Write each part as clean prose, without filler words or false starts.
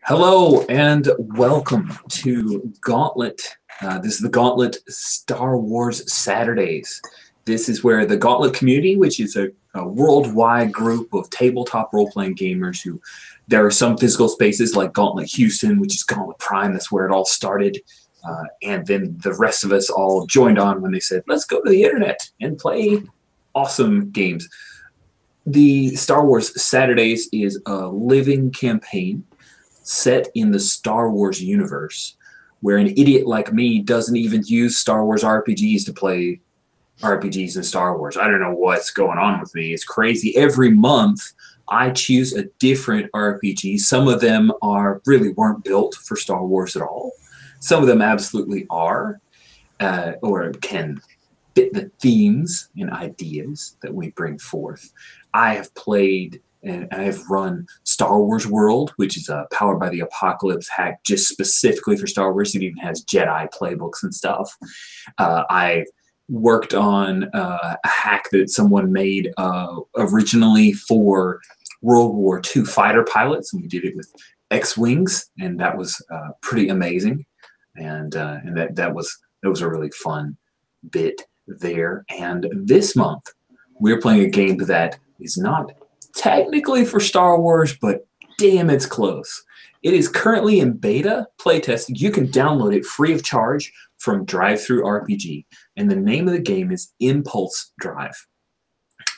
Hello and welcome to Gauntlet. This is the Gauntlet Star Wars Saturdays. This is where the Gauntlet community, which is a worldwide group of tabletop role-playing gamers who, there are some physical spaces like Gauntlet Houston, which is Gauntlet Prime, that's where it all started. And then the rest of us all joined on when they said, let's go to the internet and play awesome games. The Star Wars Saturdays is a living campaign set in the Star Wars universe, where an idiot like me doesn't even use Star Wars RPGs to play RPGs in Star Wars. I don't know what's going on with me. It's crazy. Every month, I choose a different RPG. Some of them weren't built for Star Wars at all. Some of them absolutely are, or can fit the themes and ideas that we bring forth. I have played and I have run Star Wars World, which is a Powered by the Apocalypse hack just specifically for Star Wars. It even has Jedi playbooks and stuff. I worked on a hack that someone made originally for World War II fighter pilots, and we did it with X-Wings, and that was pretty amazing. And that was a really fun bit there. And this month, we're playing a game that is not technically for Star Wars, but damn, it's close. It is currently in beta playtest. You can download it free of charge from Drive-Thru RPG, and the name of the game is Impulse Drive.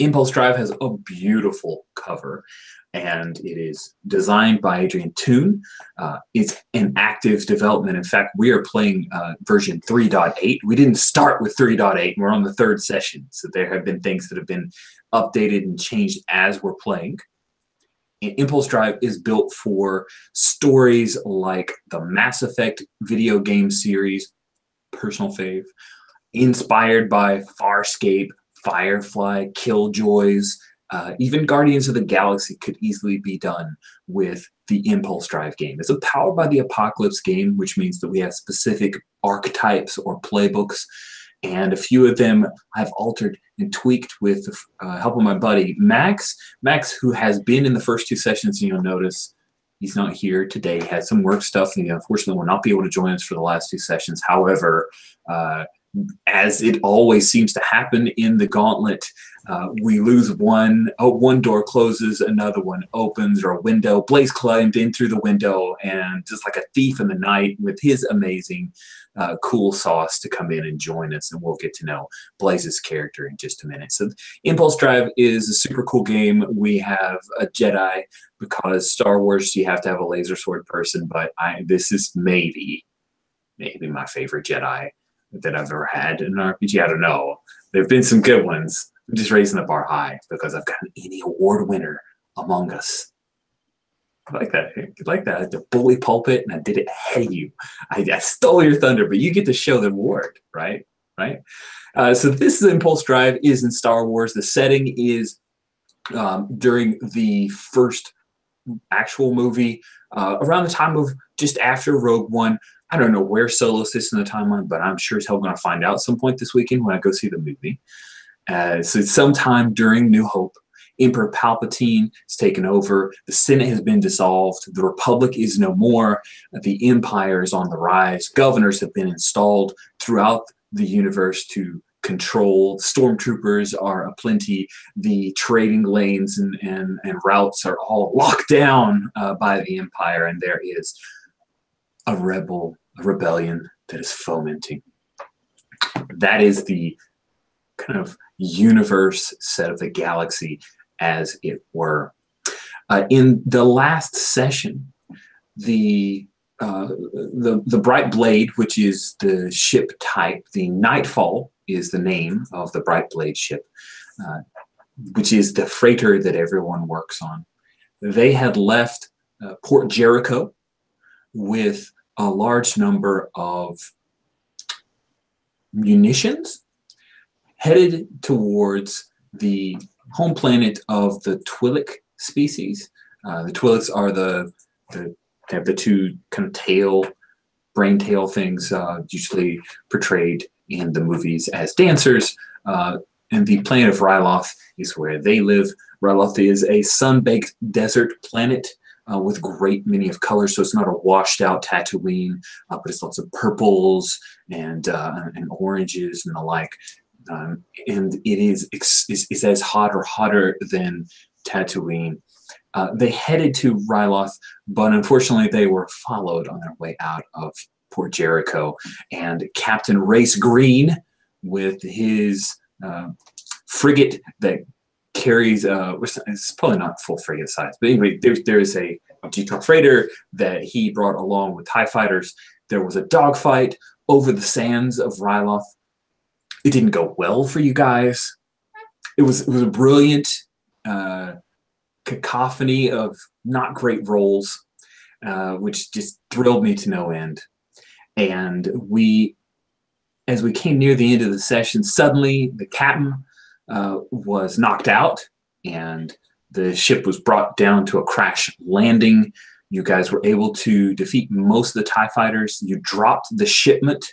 Impulse Drive has a beautiful cover, and it is designed by Adrian Toon. It's in active development. In fact, we are playing version 3.8. We didn't start with 3.8. We're on the third session, so there have been things that have been updated and changed as we're playing. And Impulse Drive is built for stories like the Mass Effect video game series, personal fave, inspired by Farscape, Firefly, Killjoys, even Guardians of the Galaxy could easily be done with the Impulse Drive game. It's a Powered by the Apocalypse game, which means that we have specific archetypes or playbooks, and a few of them I've altered and tweaked with the help of my buddy, Max. Max, who has been in the first two sessions, and you'll notice he's not here today. He had some work stuff, and he unfortunately will not be able to join us for the last two sessions. However, as it always seems to happen in the Gauntlet, we lose one. Oh, one door closes, another one opens, or a window. Blaze climbed in through the window, and just like a thief in the night with his amazing cool sauce to come in and join us, and we'll get to know Blaze's character in just a minute. So Impulse Drive is a super cool game. We have a Jedi, because Star Wars, you have to have a laser sword person, but this is maybe my favorite Jedi that I've ever had in an RPG. I don't know. There have been some good ones. I'm just raising the bar high because I've got an Emmy Award winner among us. I like that. I like that. The bully pulpit, and I did it ahead of you. I stole your thunder, but you get to show the award, right? Right? So this is Impulse Drive is in Star Wars. The setting is during the first actual movie, around the time of just after Rogue One. I don't know where Solo sits in the timeline, but I'm sure as hell going to find out some point this weekend when I go see the movie. So it's sometime during New Hope. Emperor Palpatine has taken over. The Senate has been dissolved. The Republic is no more. The Empire is on the rise. Governors have been installed throughout the universe to control. Stormtroopers are aplenty. The trading lanes and routes are all locked down by the Empire, and there is a rebellion that is fomenting. That is the kind of universe set of the galaxy, as it were. In the last session, the Bright Blade, which is the ship type, the Nightfall is the name of the Bright Blade ship, which is the freighter that everyone works on. They had left Port Jericho with a large number of munitions, headed towards the home planet of the Twi'lek species. The Twi'leks are they have the two kind of brain tail things, usually portrayed in the movies as dancers. And the planet of Ryloth is where they live. Ryloth is a sun-baked desert planet with great many of colors. So it's not a washed out Tatooine, but it's lots of purples and oranges and the like. And it is as hot or hotter than Tatooine. They headed to Ryloth, but unfortunately they were followed on their way out of Port Jericho. And Captain Race Green, with his frigate that carries, it's probably not full frigate size, but anyway, there's a G-Talk freighter that he brought along with TIE fighters. There was a dogfight over the sands of Ryloth. It didn't go well for you guys. It was a brilliant cacophony of not great rolls, which just thrilled me to no end. And as we came near the end of the session, suddenly the captain was knocked out and the ship was brought down to a crash landing. You guys were able to defeat most of the TIE fighters. You dropped the shipment,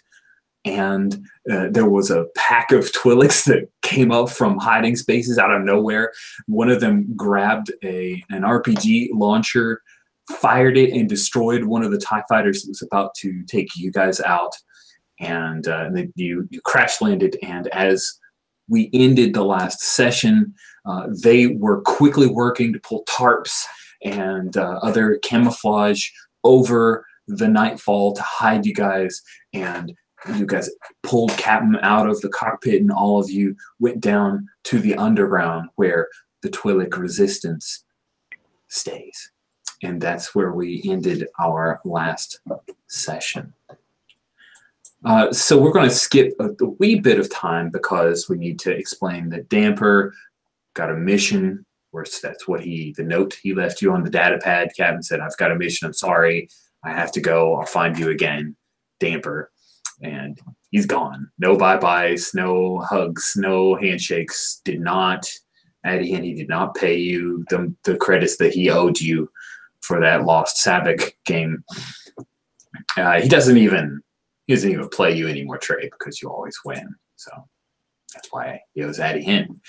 and there was a pack of Twi'leks that came up from hiding spaces out of nowhere. One of them grabbed an RPG launcher, fired it, and destroyed one of the TIE fighters that was about to take you guys out. And then you crash landed, and as we ended the last session, they were quickly working to pull tarps and other camouflage over the nightfall to hide you guys. And you guys pulled Captain out of the cockpit, and all of you went down to the underground where the Twi'lek resistance stays. And that's where we ended our last session. So we're going to skip a wee bit of time because we need to explain that Damper got a mission. That's what the note he left you on the data pad. Captain said, "I've got a mission. I'm sorry. I have to go. I'll find you again, Damper." And he's gone. No bye-byes, no hugs, no handshakes. He did not pay you the credits that he owed you for that lost Sabbac game. He doesn't even play you anymore, Trey, because you always win. So that's why he owes Addie Hen.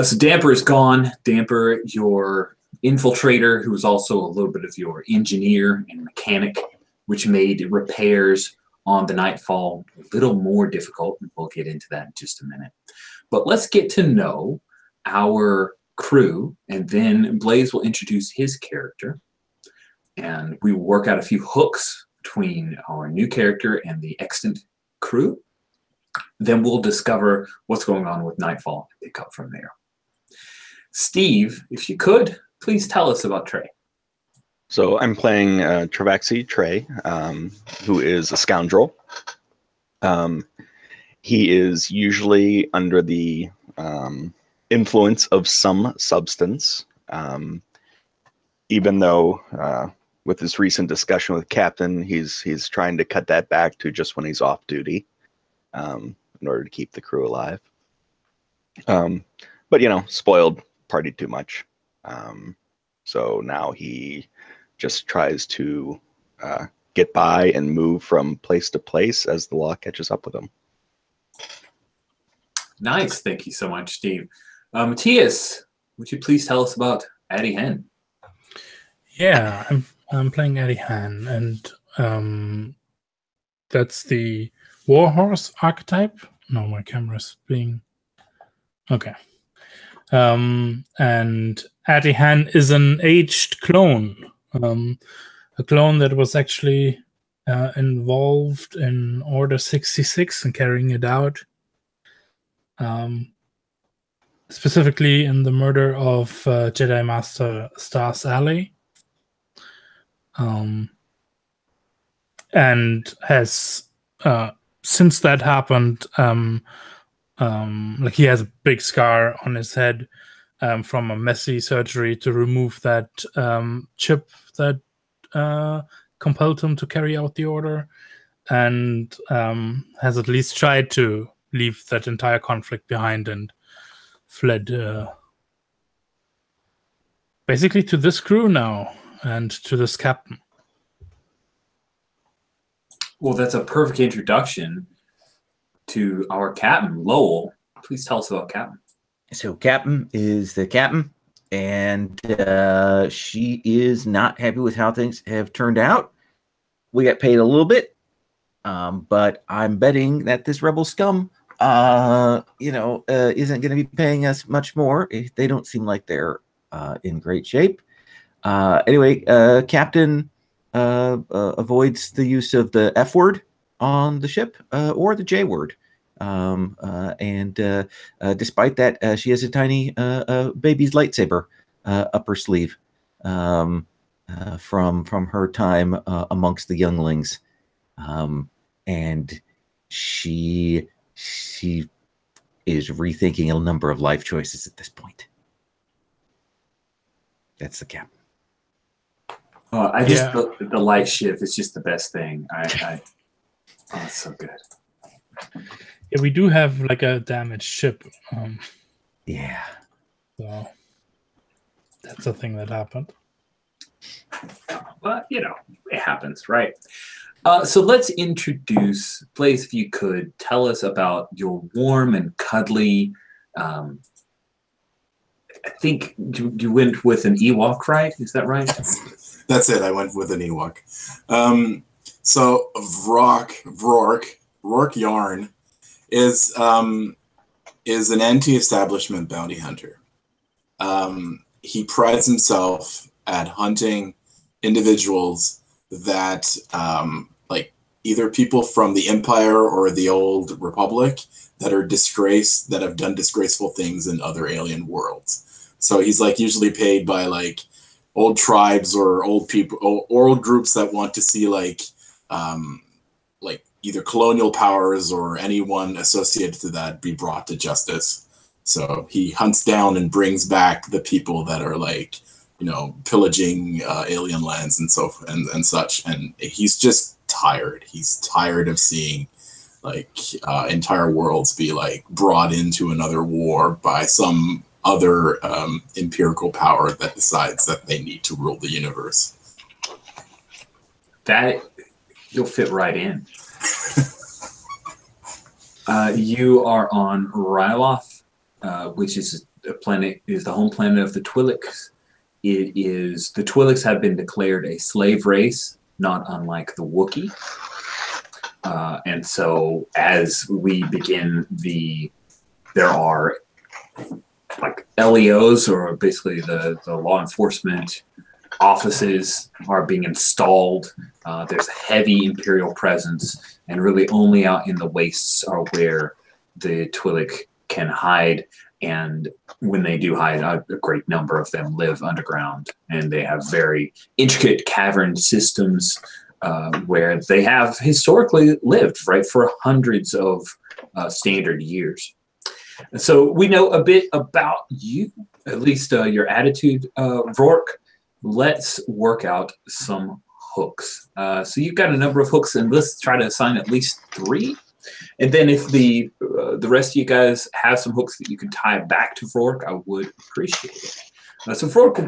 So Damper is gone. Damper, your infiltrator, who was also a little bit of your engineer and mechanic, which made repairs on the Nightfall a little more difficult. And we'll get into that in just a minute. But let's get to know our crew, and then Blaze will introduce his character. And we will work out a few hooks between our new character and the extant crew. Then we'll discover what's going on with Nightfall and pick up from there. Steve, if you could, please tell us about Trey. So I'm playing Travaxi Trey, who is a scoundrel. He is usually under the influence of some substance, even though with this recent discussion with Captain, he's trying to cut that back to just when he's off duty, in order to keep the crew alive. But spoiled party too much. So now he just tries to get by and move from place to place as the law catches up with him. Nice. Thank you so much, Steve. Matthias, would you please tell us about Addie Hen? Yeah, I'm playing Addie Hen, and that's the Warhorse archetype. No, my camera's being... Okay. And Addie Hen is an aged clone. A clone that was actually involved in Order 66 and carrying it out. Specifically in the murder of Jedi Master Star's ally. And has, since that happened, like he has a big scar on his head from a messy surgery to remove that chip that compelled him to carry out the order, and has at least tried to leave that entire conflict behind and fled basically to this crew now and to this captain. Well, that's a perfect introduction to our captain, Lowell. Please tell us about Captain. So Captain is the captain. and she is not happy with how things have turned out. We got paid a little bit, but I'm betting that this rebel scum, isn't going to be paying us much more. They don't seem like they're in great shape. Anyway, Captain avoids the use of the F word on the ship or the J word. And despite that, she has a tiny baby's lightsaber up her sleeve from her time amongst the younglings. And she is rethinking a number of life choices at this point. That's the cap. The light shift is just the best thing. Oh, it's so good. Yeah, we do have like a damaged ship. Yeah. So that's a thing that happened. But it happens, right? So let's introduce, Blaze, if you could tell us about your warm and cuddly. I think you went with an Ewok, right? Is that right? That's it. I went with an Ewok. So Rourke Yarn is an anti-establishment bounty hunter. He prides himself at hunting individuals that like either people from the Empire or the Old Republic that are disgraced, that have done disgraceful things in other alien worlds. So he's like usually paid by like old tribes or old people or old groups that want to see like either colonial powers or anyone associated to that be brought to justice. So he hunts down and brings back the people that are like, pillaging alien lands and and such. And he's just tired. He's tired of seeing like entire worlds be like brought into another war by some other empirical power that decides that they need to rule the universe. That you'll fit right in. You are on Ryloth, which is the home planet of the Twi'leks. The Twi'leks have been declared a slave race, not unlike the Wookiee. And so as we begin there are like LEOs, or basically the law enforcement offices are being installed. There's a heavy Imperial presence, and really only out in the wastes are where the Twi'lek can hide. And when they do hide, a great number of them live underground, and they have very intricate cavern systems where they have historically lived, right, for hundreds of standard years. So we know a bit about you, at least your attitude, Rourke. Let's work out some hooks. So you've got a number of hooks, and let's try to assign at least 3. And then if the rest of you guys have some hooks that you can tie back to Rourke, I would appreciate it. So Rourke,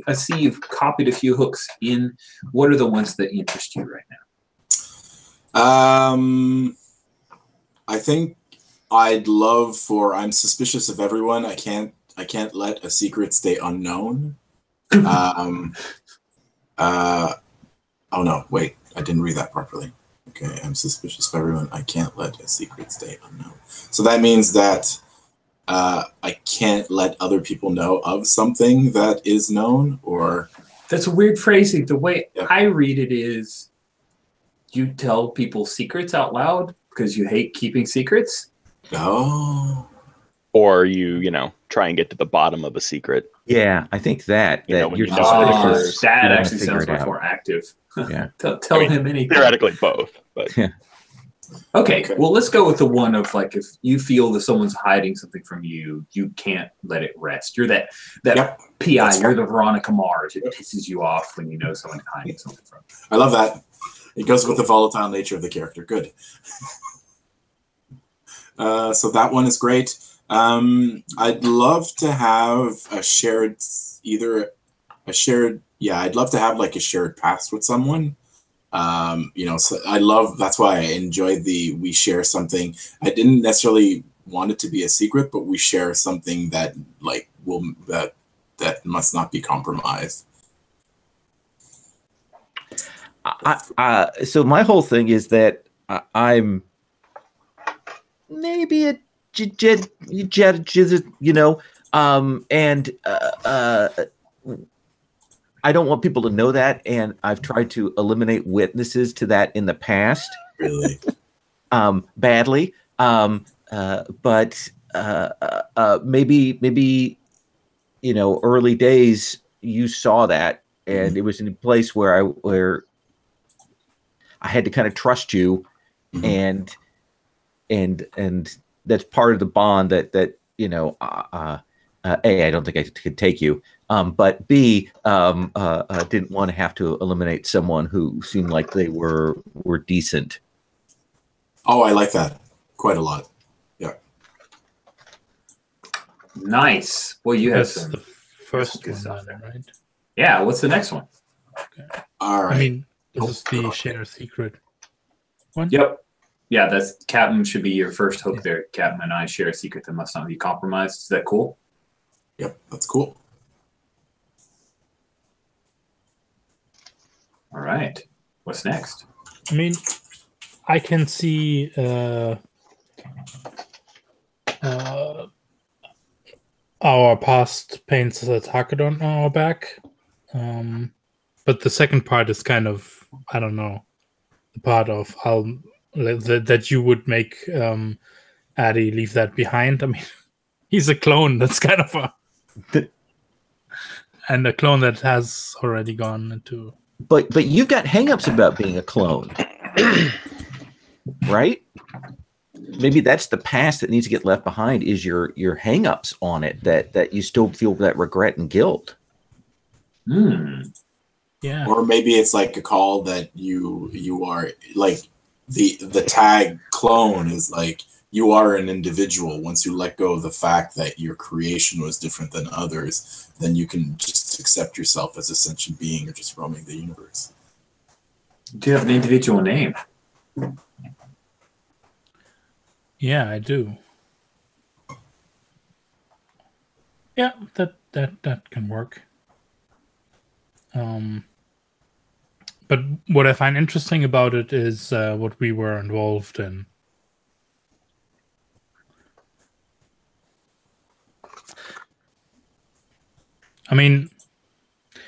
I see you've copied a few hooks in. What are the ones that interest you right now? I think I'd love for I'm suspicious of everyone. I can't let a secret stay unknown. Oh no, wait, I didn't read that properly. Okay, I'm suspicious of everyone. I can't let a secret stay unknown. So that means that I can't let other people know of something that is known, or... That's a weird phrasing. The way I read it is you tell people secrets out loud because you hate keeping secrets. Oh. Or you try and get to the bottom of a secret. Yeah, I think that you're just that actually sounds much more active. Yeah. Tell him anything. Theoretically both, but yeah. Okay, well, let's go with the one of like, if you feel that someone's hiding something from you, you can't let it rest. You're that PI. You're the Veronica Mars. It pisses you off when you know someone's hiding something from you. I love that. It goes with the volatile nature of the character. Good. So that one is great. I'd love to have I'd love to have like a shared past with someone. So that's why I enjoyed we share something. I didn't necessarily want it to be a secret, but we share something that like that that must not be compromised. So my whole thing is that I'm maybe a and I don't want people to know that, and I've tried to eliminate witnesses to that in the past. Really? Badly. But maybe early days you saw that, and it was in a place where I had to kind of trust you, and that's part of the bond that A, I don't think I could take you, but B, didn't want to have to eliminate someone who seemed like they were decent. Oh, I like that quite a lot. Yeah. Nice. Well, you have That's some the first good one, stuff then, there. right? Yeah. What's the next one? Okay. All right. I mean, this is the share secret one. Yep. Yeah, that's Captain should be your first hook there. Captain and I share a secret that must not be compromised. Is that cool? Yep, that's cool. All right. What's next? I mean, I can see our past paints a target on our back, but the second part is kind of, I don't know, the part of how that you would make Addy leave that behind. I mean, he's a clone. That's kind of a and a clone that has already gone into. But you've got hangups about being a clone, right? Maybe that's the past that needs to get left behind. Is your hangups on it that you still feel that regret and guilt? Yeah. Or maybe it's like a call that you are like the tag clone is like you are an individual. Once you let go of the fact that your creation was different than others, then you can just accept yourself as a sentient being or just roaming the universe. Do you have an individual name? Yeah, I do. Yeah, that can work. But what I find interesting about it is what we were involved in. I mean,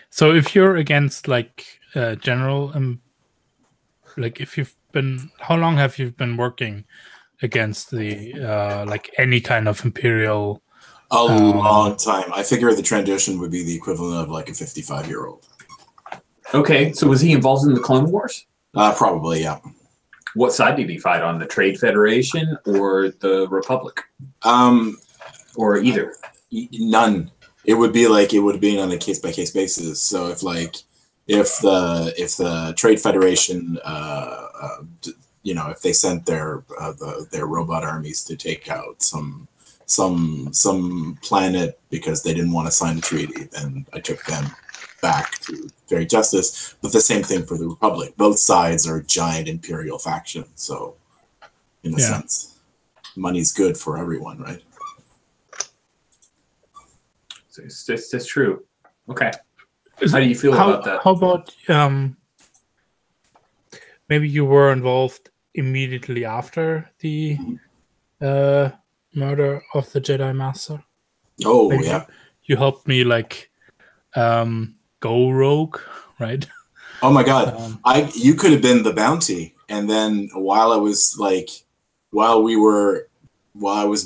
so if you're against like general, like if you've been, how long have you been working against the like any kind of Imperial? A long time. I figure the transition would be the equivalent of like a 55-year-old. Okay, so was he involved in the Clone Wars? Probably, yeah. What side did he fight on? The Trade Federation or the Republic? Or either? None. It would be on a case-by-case basis. So if the Trade Federation, if they sent their robot armies to take out some planet because they didn't want to sign a treaty, then I took them back to fairy justice. But the same thing for the Republic. Both sides are giant Imperial factions. So in a sense, money's good for everyone, right? That's true. Okay. How do you feel about that? How about maybe you were involved immediately after the murder of the Jedi Master? Oh, maybe yeah. You helped me like go rogue, right? Oh my God. You could have been the bounty, and then while I was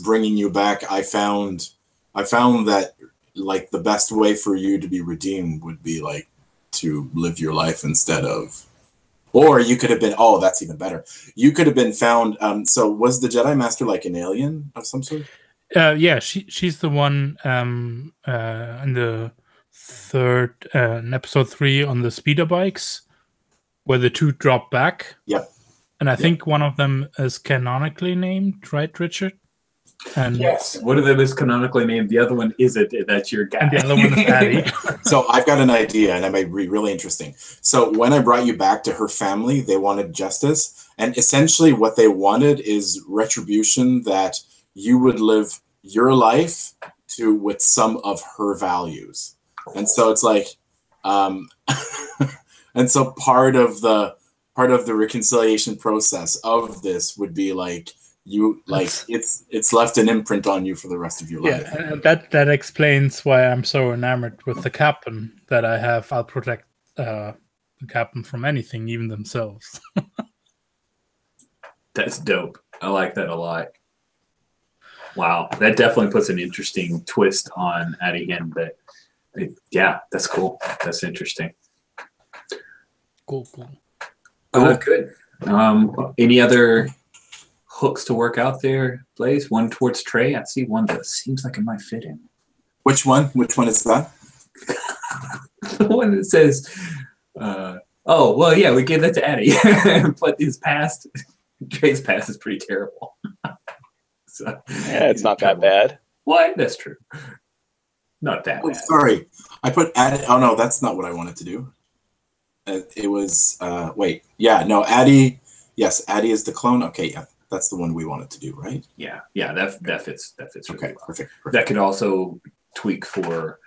bringing you back, I found that like the best way for you to be redeemed would be like to live your life instead of, or you could have been, oh, that's even better. You could have been found. So was the Jedi Master like an alien of some sort? Yeah, she's the one in the third in episode 3 on the speeder bikes where the two drop back. Yep. And I think one of them is canonically named, right, Richard? And yes, one of them is canonically named. The other one isn't. That's your guy. And the other one is Patty. So I've got an idea, and it might be really interesting. So when I brought you back to her family, they wanted justice, and essentially what they wanted is retribution, that you would live your life with some of her values. And so it's like, and so part of the reconciliation process of this would be like it's left an imprint on you for the rest of your life. Yeah, and that explains why I'm so enamored with the captain that I have. I'll protect the captain from anything, even themselves. That's dope. I like that a lot. Wow, that definitely puts an interesting twist on Adihin, but yeah, that's cool. That's interesting. Cool. Good. Any other hooks to work out there, Blaze? One towards Trey. I see one that seems like it might fit in. Which one? Which one is that? The one that says, oh, well, yeah, we gave that to Addy. But his past, Trey's past is pretty terrible. So, Yeah, it's not that bad. What? That's true. Not that bad. Sorry. I put Addy. Oh, no, that's not what I wanted to do. It was, wait. Yeah, no, Addy. Yes, Addy is the clone. Okay, yeah. That's the one we wanted to do, right? Yeah, that fits really okay, well. Perfect. That could also tweak for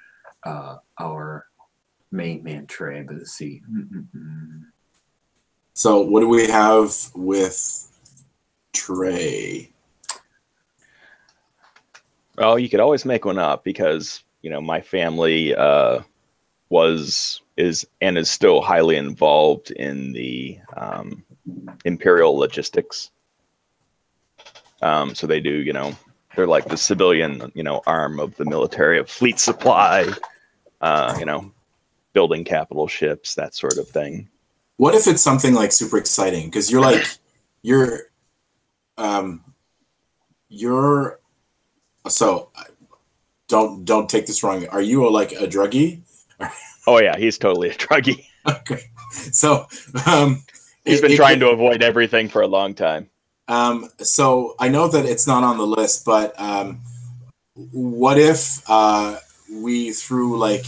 our main man Trey, but let's see. So what do we have with Trey? Well, you could always make one up because, you know, my family is still highly involved in the Imperial logistics. So they do, you know, they're like the civilian, you know, arm of the military of fleet supply, you know, building capital ships, that sort of thing. What if it's something like super exciting? Because you're so don't take this wrong. Are you like a druggie? Oh yeah, he's totally a druggie. Okay, so he's been trying to avoid everything for a long time. So I know that it's not on the list, but what if we through like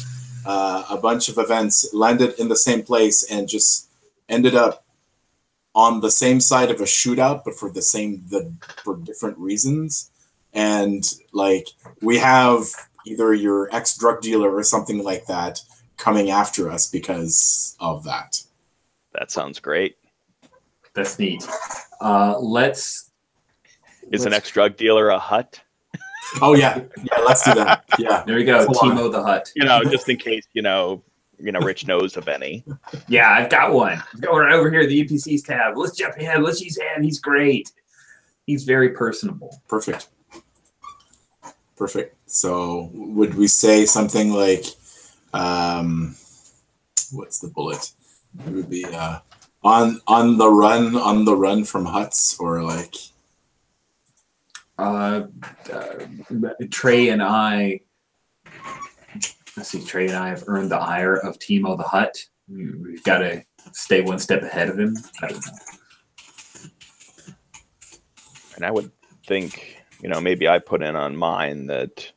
a bunch of events landed in the same place and just ended up on the same side of a shootout, but for for different reasons, and like we have either your ex-drug dealer or something like that coming after us because of that. That sounds great. That's neat. Is an ex-drug dealer a Hutt? Oh yeah, let's do that. Yeah, there we go. Timo the Hutt. You know, just in case you know, Rich knows of any. Yeah, I've got one. Going right over here, the EPCs tab. Let's jump ahead. Let's use Han. He's great. He's very personable. Perfect. So would we say something like, what's the bullet? It would be on the run from Hutts, or like Trey and I. Let's see. Trey and I have earned the ire of Timo the Hutt. We've got to stay one step ahead of him. I don't know. And I would think, you know, maybe I put in on mine that,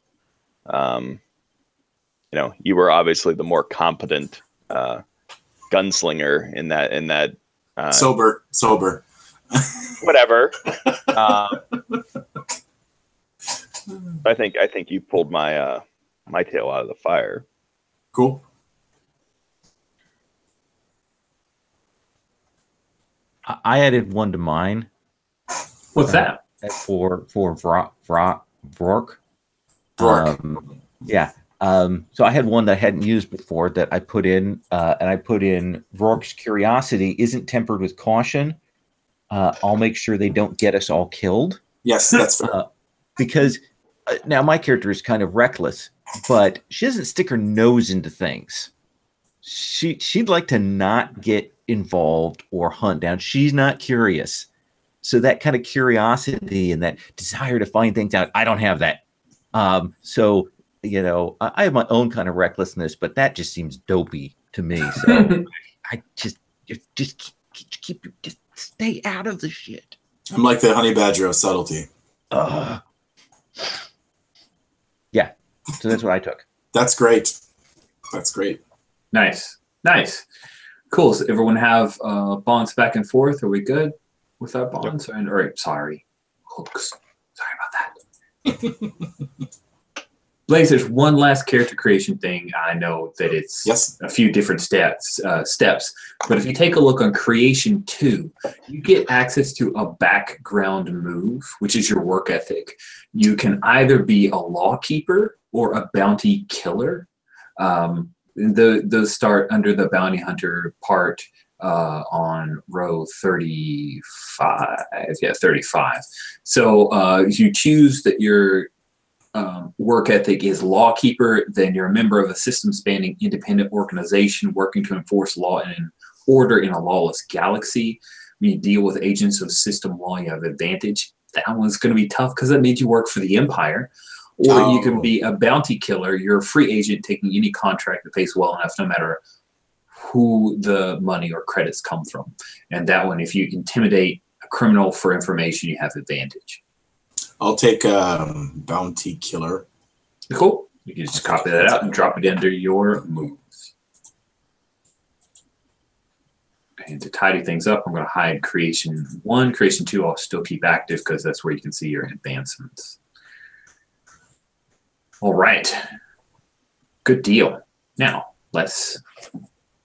you know, you were obviously the more competent gunslinger in that. Sober. Whatever. I think you pulled my my tail out of the fire. Cool. I added one to mine. What's that? For Vrok. Yeah. So I had one that I hadn't used before that I put in, and I put in Vrok's curiosity isn't tempered with caution. I'll make sure they don't get us all killed. Yes, that's fair. Because now my character is kind of reckless, but she doesn't stick her nose into things. She'd like to not get involved or hunt down. She's not curious. So that kind of curiosity and that desire to find things out, I don't have that. So, you know, I have my own kind of recklessness, but that just seems dopey to me. So I just stay out of the shit. I'm like the honey badger of subtlety. Yeah. So that's what I took. That's great. Nice. Cool. So everyone have bonds back and forth. Are we good with our bonds? Yep. Sorry. Hooks. Sorry about that. Blaze, there's one last character creation thing. I know that it's a few different steps, but if you take a look on Creation 2, you get access to a background move, which is your work ethic. You can either be a lawkeeper or a bounty killer. Those start under the bounty hunter part on row 35. Yeah, 35. So if you choose that your work ethic is lawkeeper, then you're a member of a system-spanning independent organization working to enforce law and order in a lawless galaxy. When you deal with agents of system law, you have advantage. That one's going to be tough because that means you work for the Empire. Or you can be a bounty killer. You're a free agent taking any contract that pays well enough, no matter who the money or credits come from. And that one, if you intimidate a criminal for information, you have advantage. I'll take bounty killer. Cool. You can just copy that out and drop it under your moves. And to tidy things up, I'm going to hide Creation 1. Creation 2 I'll still keep active because that's where you can see your advancements. All right. Good deal. Now, let's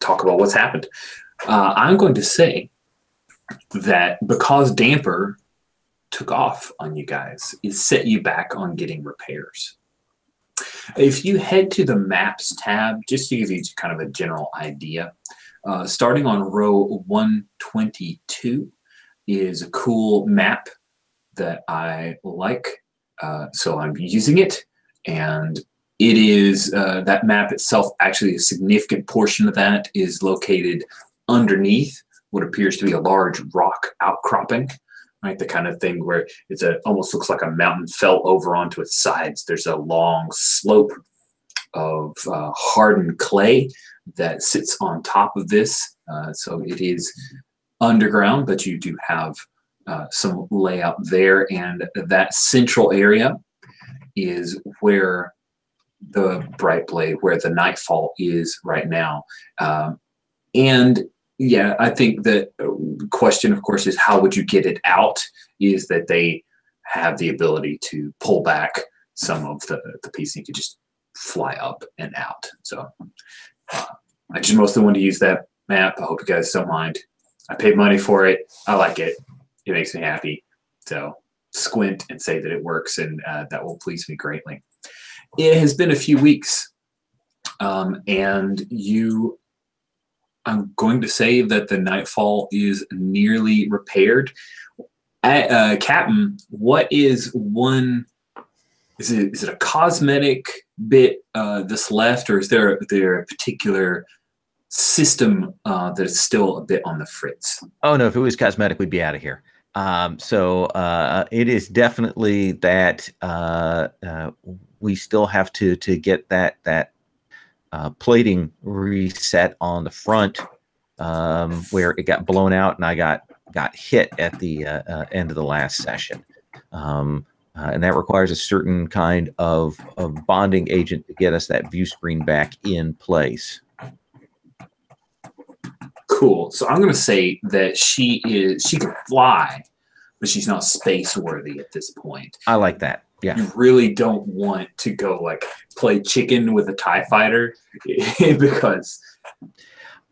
talk about what's happened. I'm going to say that because Damper took off on you guys, it set you back on getting repairs. If you head to the Maps tab, just to give you kind of a general idea, starting on row 122 is a cool map that I like, so I'm using it, and it is that map itself, actually a significant portion of that is located underneath what appears to be a large rock outcropping. Right, the kind of thing where it's almost looks like a mountain fell over onto its sides. There's a long slope of hardened clay that sits on top of this. So it is underground, but you do have some layout there. And that central area is where the Bright Blade, where the Nightfall is right now. And yeah, I think that the question, of course, is how would you get it out? Is that they have the ability to pull back some of the piece, and you could just fly up and out. So I just mostly want to use that map. I hope you guys don't mind. I paid money for it. I like it. It makes me happy. So squint and say that it works, and that will please me greatly. It has been a few weeks, and I'm going to say that the Nightfall is nearly repaired. Captain, what is one? Is it a cosmetic bit that's left, or is there a particular system that is still a bit on the fritz? Oh no! If it was cosmetic, we'd be out of here. So it is definitely that we still have to get that plating reset on the front, where it got blown out and I got hit at the end of the last session. And that requires a certain kind of bonding agent to get us that view screen back in place. Cool. So I'm going to say that she can fly, but she's not space worthy at this point. I like that. Yeah. You really don't want to go like play chicken with a TIE fighter because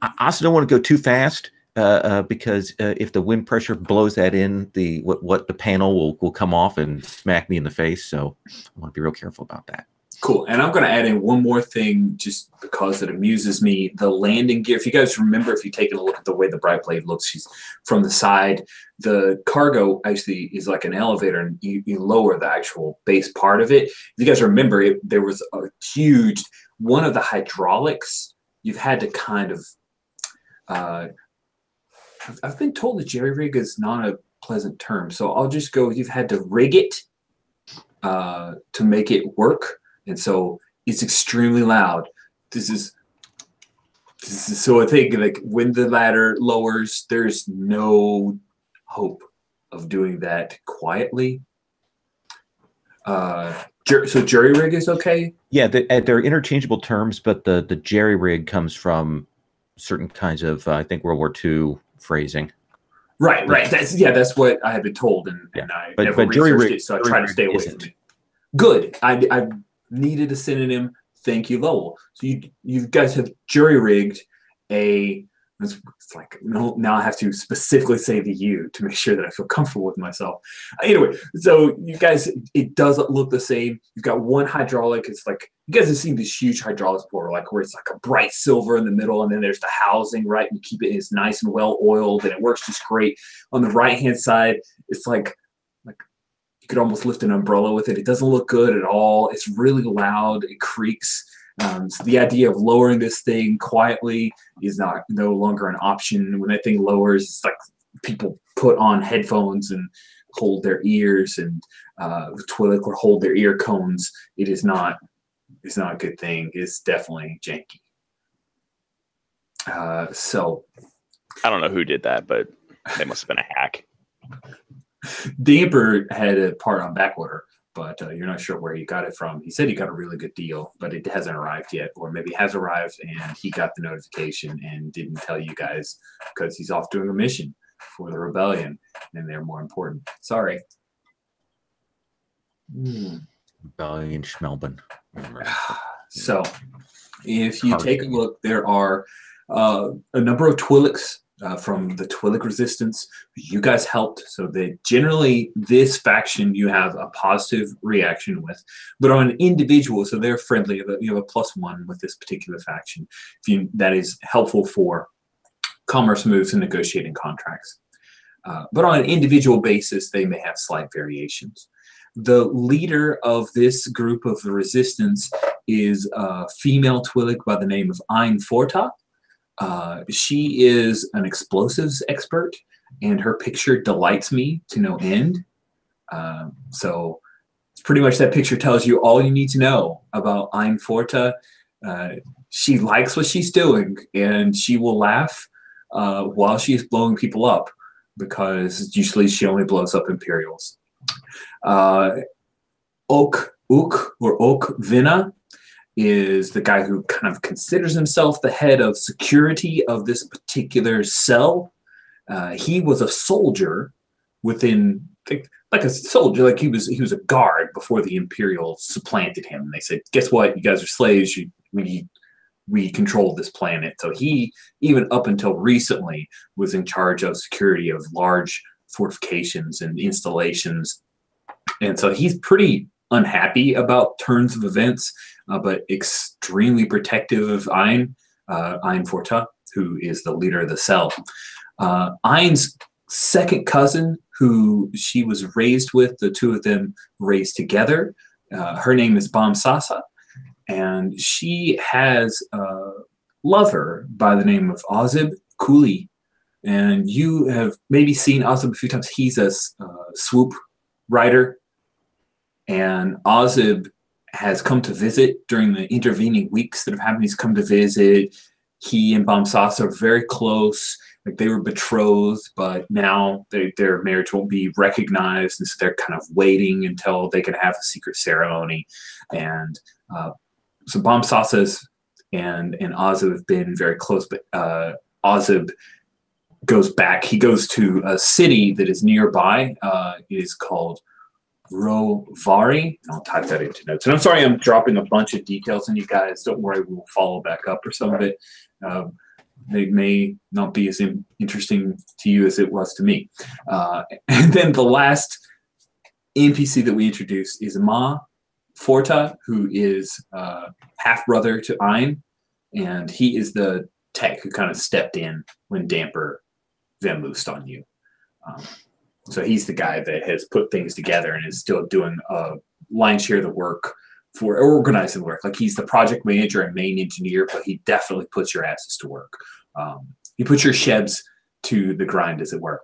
I also don't want to go too fast because if the wind pressure blows that in, the panel will come off and smack me in the face. So I want to be real careful about that. Cool. And I'm going to add in one more thing just because it amuses me. The landing gear, if you guys remember, if you've taken a look at the way the Bright Blade looks, she's from the side. The cargo actually is like an elevator, and you lower the actual base part of it. If you guys remember, there was a huge, one of the hydraulics, you've had to kind of, I've been told that jerry rig is not a pleasant term, so I'll just go, you've had to rig it to make it work. And so it's extremely loud. This is so I think like when the ladder lowers, there's no hope of doing that quietly. So jerry rig is okay? Yeah, they're interchangeable terms, but the jerry rig comes from certain kinds of I think World War II phrasing. Right. That's what I had been told, and I never researched it, so I try to stay away from it. Good. needed a synonym. Thank you, Lowell. So you guys have jury-rigged a. It's like now I have to specifically say the U to make sure that I feel comfortable with myself. Anyway, so you guys, it doesn't look the same. You've got one hydraulic. It's like you guys have seen these huge hydraulics before, like where it's like a bright silver in the middle, and then there's the housing, right? And you keep it, it's nice and well oiled, and it works just great. On the right-hand side, it's like you could almost lift an umbrella with it. It doesn't look good at all. It's really loud. It creaks. So the idea of lowering this thing quietly is no longer an option. When that thing lowers, it's like people put on headphones and hold their ears, and toilet or hold their ear cones. It's not a good thing. It's definitely janky. So I don't know who did that, but they must have been a hack. Damper had a part on back order, but you're not sure where he got it from. He said he got a really good deal, but it hasn't arrived yet, or maybe has arrived and he got the notification and didn't tell you guys because he's off doing a mission for the rebellion and they're more important. Sorry. Rebellion Schmelben. So if you take a look, there are a number of Twi'leks from the Twi'lek resistance. You guys helped, so that generally this faction you have a positive reaction with, but on an individual, so they're friendly, you have a +1 with this particular faction. That is helpful for commerce moves and negotiating contracts. But on an individual basis, they may have slight variations. The leader of this group of the resistance is a female Twi'lek by the name of Ein Forta. She is an explosives expert, and her picture delights me to no end. So it's pretty much that picture tells you all you need to know about Ein Forta. She likes what she's doing, and she will laugh while she's blowing people up, because usually she only blows up Imperials. Ok Vina is the guy who kind of considers himself the head of security of this particular cell. He was a soldier within, like a soldier, like he was a guard before the Imperial supplanted him. And they said, guess what? You guys are slaves. We control this planet. So he, even up until recently, was in charge of security of large fortifications and installations. And so he's pretty unhappy about turns of events, but extremely protective of Ein Forta, who is the leader of the cell. Ein's second cousin, who she was raised with, the two of them raised together, her name is Bam Sasa, and she has a lover by the name of Ozib Kuli. And you have maybe seen Ozib a few times. He's a swoop rider. And Ozib has come to visit during the intervening weeks that have happened. He's come to visit. He and Bam Sasa are very close. Like, they were betrothed, but now their marriage won't be recognized. And so they're kind of waiting until they can have a secret ceremony. And so Bam Sasa and Ozib have been very close, but Ozib goes back. He goes to a city that is nearby. It is called Rovari. I'll type that into notes. And I'm sorry I'm dropping a bunch of details on you guys. Don't worry, we'll follow back up or some of it. They may not be as interesting to you as it was to me. And then the last NPC that we introduced is Ma Forta, who is half-brother to Ein, and he is the tech who kind of stepped in when Damper Venloosed on you. So he's the guy that has put things together and is still doing a lion's share of the work for organizing work. Like, he's the project manager and main engineer, but he definitely puts your asses to work. He puts your shebs to the grind, as it were.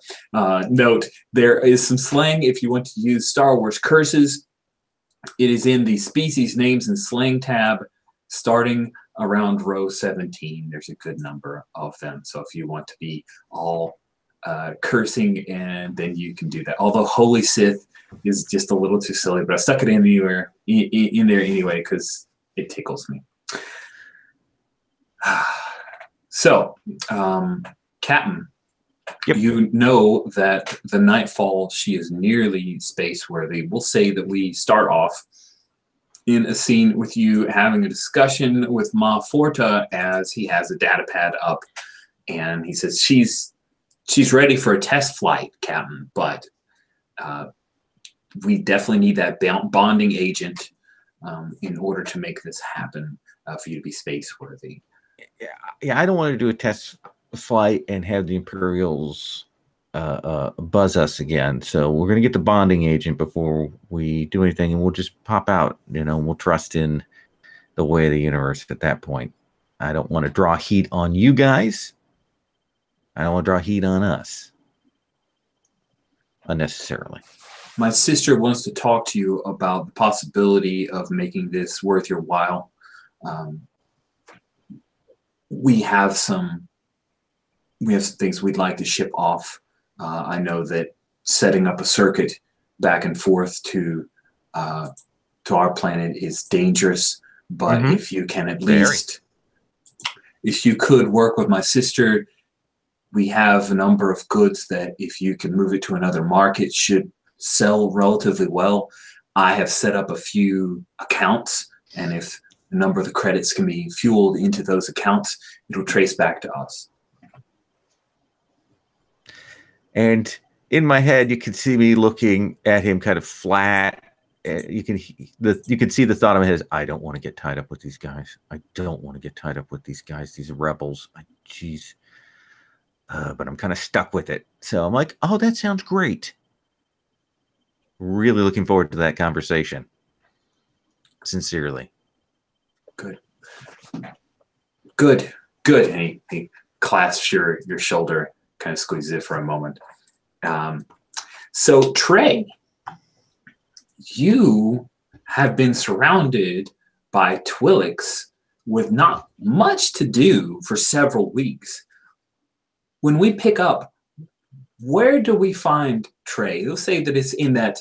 Note, there is some slang if you want to use Star Wars curses. It is in the species names and slang tab starting around row 17. There's a good number of them. So if you want to be all cursing, and then you can do that. Although Holy Sith is just a little too silly, but I stuck it in there anyway because it tickles me. So, Captain, Yep. You know that the Nightfall, she is nearly space worthy. We'll say that we start off in a scene with you having a discussion with Ma Forta as he has a data pad up, and he says she's ready for a test flight, Captain, but we definitely need that bonding agent in order to make this happen for you to be space worthy. Yeah, I don't want to do a test flight and have the Imperials buzz us again. So we're going to get the bonding agent before we do anything, and we'll just pop out, and we'll trust in the way of the universe at that point. I don't want to draw heat on you guys. I don't want to draw heat on us unnecessarily. My sister wants to talk to you about the possibility of making this worth your while. We have some things we'd like to ship off. I know that setting up a circuit back and forth to our planet is dangerous, but if you can at least, if you could work with my sister, we have a number of goods that if you can move it to another market should sell relatively well. I have set up a few accounts, and if a number of the credits can be fueled into those accounts, it'll trace back to us. And in my head, you can see me looking at him kind of flat. You can see the thought in my head is, I don't want to get tied up with these guys. I don't want to get tied up with these guys, these rebels. Jeez. But I'm kind of stuck with it. So I'm like, oh, that sounds great. Really looking forward to that conversation. Sincerely. Good. Good. Good. And he clasps your shoulder, kind of squeezes it for a moment. So Trey, you have been surrounded by Twi'leks with not much to do for several weeks. When we pick up, where do we find Trey? Let's say that it's in that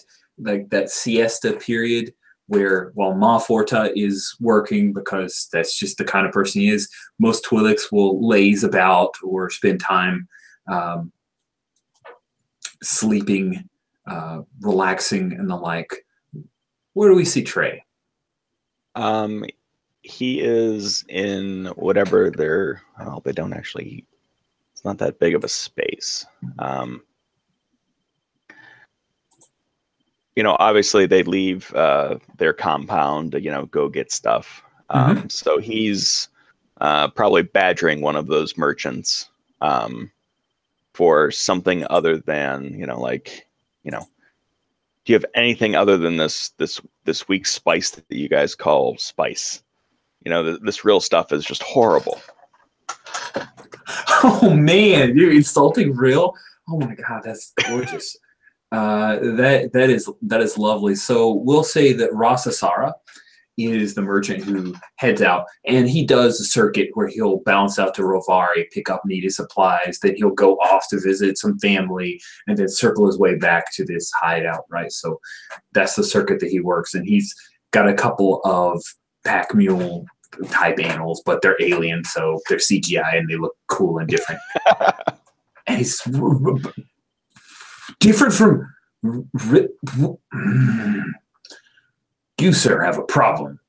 siesta period where while Ma Forta is working, because that's just the kind of person he is, most Twi'leks will laze about or spend time sleeping, relaxing, and the like. Where do we see Trey? He is in whatever they don't actually, it's not that big of a space. Obviously they leave their compound to, go get stuff. So he's probably badgering one of those merchants for something other than, do you have anything other than this weak spice that you guys call spice? This real stuff is just horrible. Oh man, you're insulting real? Oh my god, that's gorgeous. That is lovely. So we'll say that Rasasara is the merchant who heads out, and he does a circuit where he'll bounce out to Rovari, pick up needed supplies, then he'll go off to visit some family, and then circle his way back to this hideout, right? So that's the circuit that he works, and he's got a couple of pack mule type animals, but they're alien, so they're CGI and they look cool and different. And he's different from you, sir, have a problem.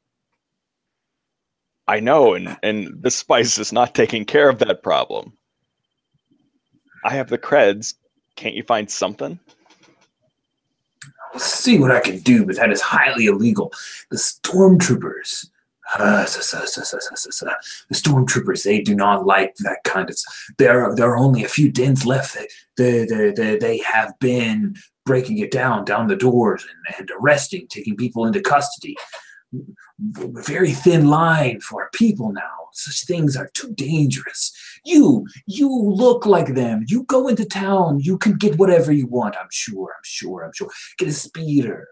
I know, and this spice is not taking care of that problem. I have the creds. Can't you find something? I'll see what I can do, but that is highly illegal. The stormtroopers. The stormtroopers, they do not like that kind of. There are only a few dens left. They have been breaking it down the doors and arresting, taking people into custody. Very thin line for our people now. Such things are too dangerous. You look like them. You go into town. You can get whatever you want. I'm sure. Get a speeder.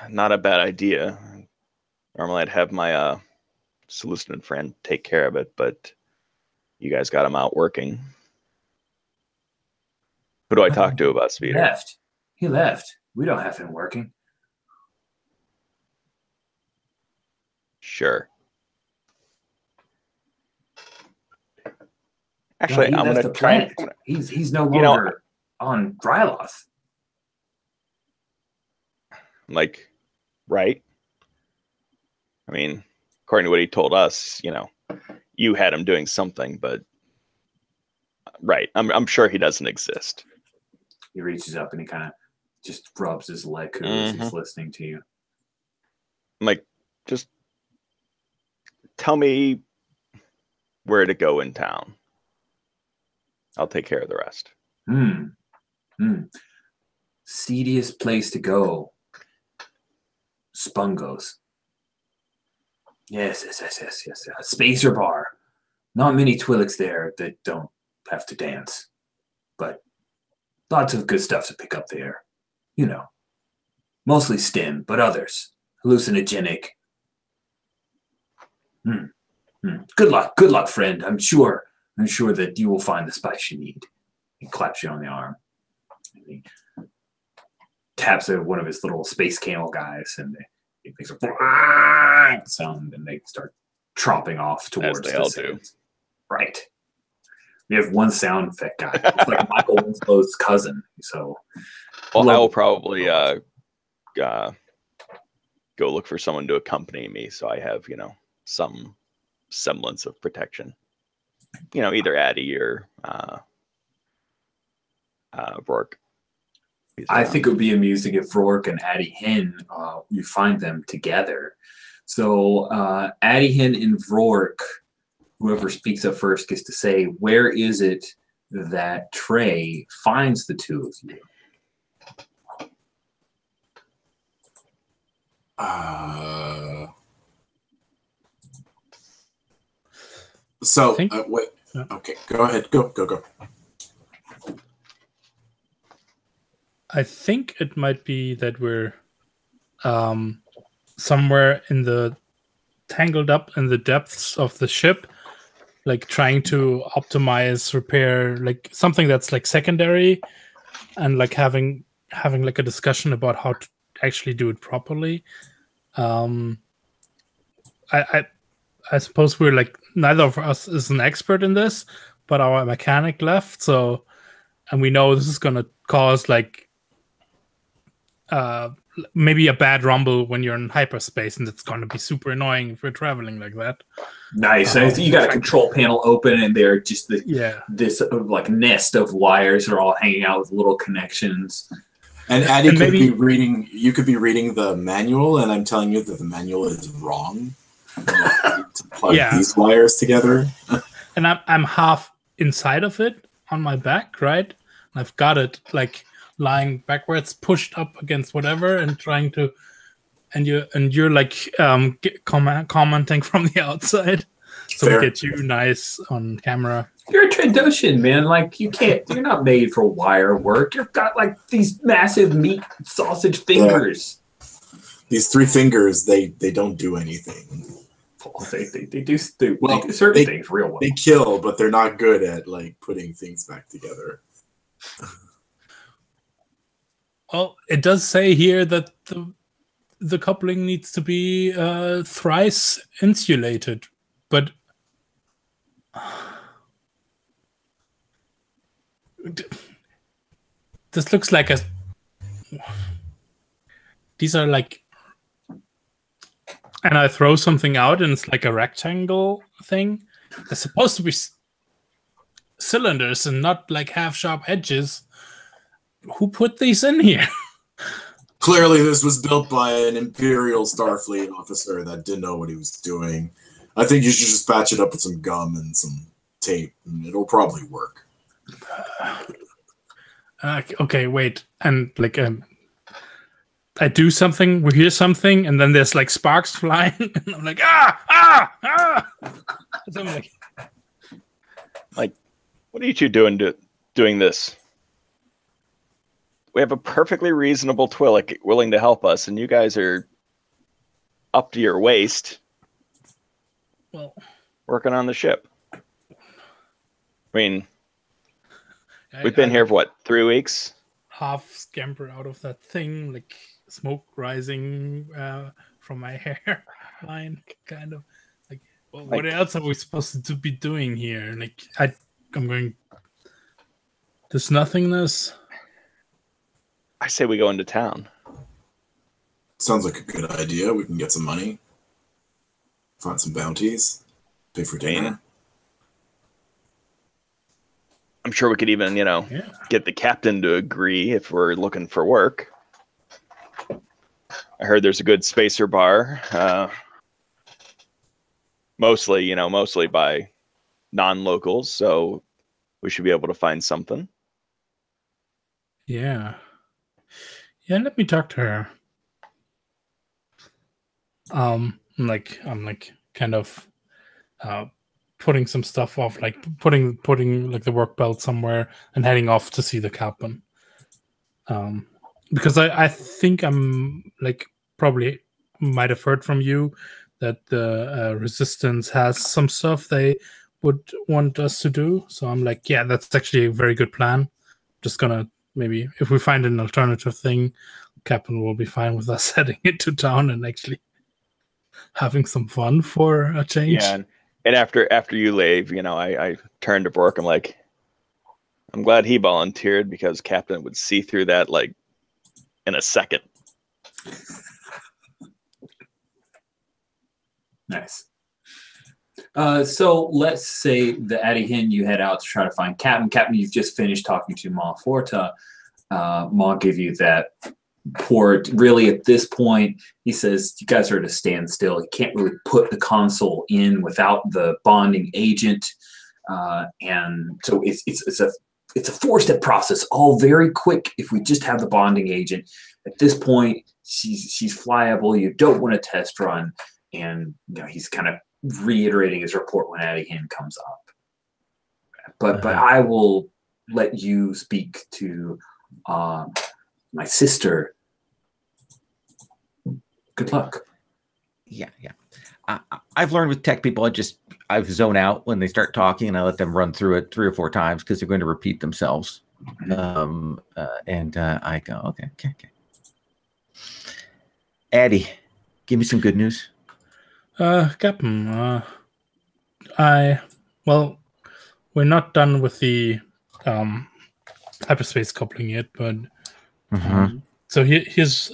Not a bad idea. Normally I'd have my solicited friend take care of it, but you guys got him out working. Who do I talk to about speeder? He left. We don't have him working. Sure. Actually, he I'm left going to the planet. He's no longer on Dryloth. I'm like, right? I mean, according to what he told us, you had him doing something, but right. I'm sure he doesn't exist. He reaches up and he kind of just rubs his leg as he's listening to you. I'm like, just tell me where to go in town. I'll take care of the rest. Seediest place to go. Spungos. Yes. Spacer bar. Not many Twi'leks there that don't have to dance. But lots of good stuff to pick up there. Mostly stim, but others. Hallucinogenic. Good luck, friend. I'm sure that you will find the spice you need. He claps you on the arm. And he taps one of his little space camel guys, and he makes a sound, and they start tromping off towards the all do. Right. We have one sound effect guy. It's like Michael Winslow's cousin. So, well, I will probably go look for someone to accompany me, so I have some semblance of protection. Either Addie or Rourke. I think it would be amusing if Rourke and Addie Hen, you find them together. So Addie Hen and Rourke, whoever speaks up first gets to say, where is it that Trey finds the two of you? Wait. Okay, go ahead. Go. I think it might be that we're somewhere tangled up in the depths of the ship, like trying to optimize, repair, like something that's like secondary, and like having like a discussion about how to actually do it properly. I suppose we're like, neither of us is an expert in this, but our mechanic left, so, and we know this is gonna cause like maybe a bad rumble when you're in hyperspace, and it's gonna be super annoying if we're traveling like that. Nice. You got a control panel open, and they're just this like nest of wires are all hanging out with little connections. And Addie could be reading. You could be reading the manual, and I'm telling you that the manual is wrong. To plug these wires together. And I'm half inside of it on my back, right? And I've got it like lying backwards, pushed up against whatever, and trying to. And you're like commenting from the outside, so we get you nice on camera. You're a Trandoshan, man. Like you can't. You're not made for wire work. You've got like these massive meat sausage fingers. Yeah. These 3 fingers, they don't do anything. They do certain things real well. They kill, but they're not good at like putting things back together. Well, it does say here that the coupling needs to be thrice insulated, but this looks like these are like, and I throw something out and it's like a rectangle thing. They're supposed to be cylinders and not like half-sharp edges. Who put these in here? Clearly, this was built by an Imperial Starfleet officer that didn't know what he was doing. I think you should just patch it up with some gum and some tape, and it'll probably work. Okay, wait. And like, I do something, we hear something, and then there's like sparks flying, and I'm like, ah! So I'm like, what are you two doing this? We have a perfectly reasonable Twi'lek willing to help us, and you guys are up to your waist. Well, working on the ship. I mean, we've been here for what, 3 weeks? Half scamper out of that thing, like smoke rising from my hairline, kind of. Like, well, what else are we supposed to be doing here? Like, I'm going. This nothingness. I say we go into town. Sounds like a good idea. We can get some money, find some bounties, pay for dinner. I'm sure we could even, get the captain to agree if we're looking for work. I heard there's a good spacer bar, mostly by non-locals, so we should be able to find something. Yeah, let me talk to her. I'm kind of putting some stuff off, like putting like the work belt somewhere and heading off to see the captain. Because I think I'm like probably might have heard from you that the resistance has some stuff they would want us to do. So I'm like, yeah, that's actually a very good plan. Just gonna maybe if we find an alternative thing, Captain will be fine with us heading into town and actually having some fun for a change. Yeah, and after you leave, I turned to Bork. I'm like, I'm glad he volunteered because Captain would see through that like in a second. Nice. So let's say the Adihin, you head out to try to find Captain. Captain, you've just finished talking to Ma Forta. Ma give you that port. Really, at this point, he says you guys are at a standstill. He can't really put the console in without the bonding agent, and so it's a four-step process, all very quick. If we just have the bonding agent, at this point, she's flyable. You don't want a test run, and he's kind of reiterating his report when Adihin comes up. But I will let you speak to my sister. Good luck. Yeah. I've learned with tech people, I zone out when they start talking, and I let them run through it 3 or 4 times because they're going to repeat themselves. And I go, okay. Addie, give me some good news. Captain, we're not done with the hyperspace coupling yet, but so here's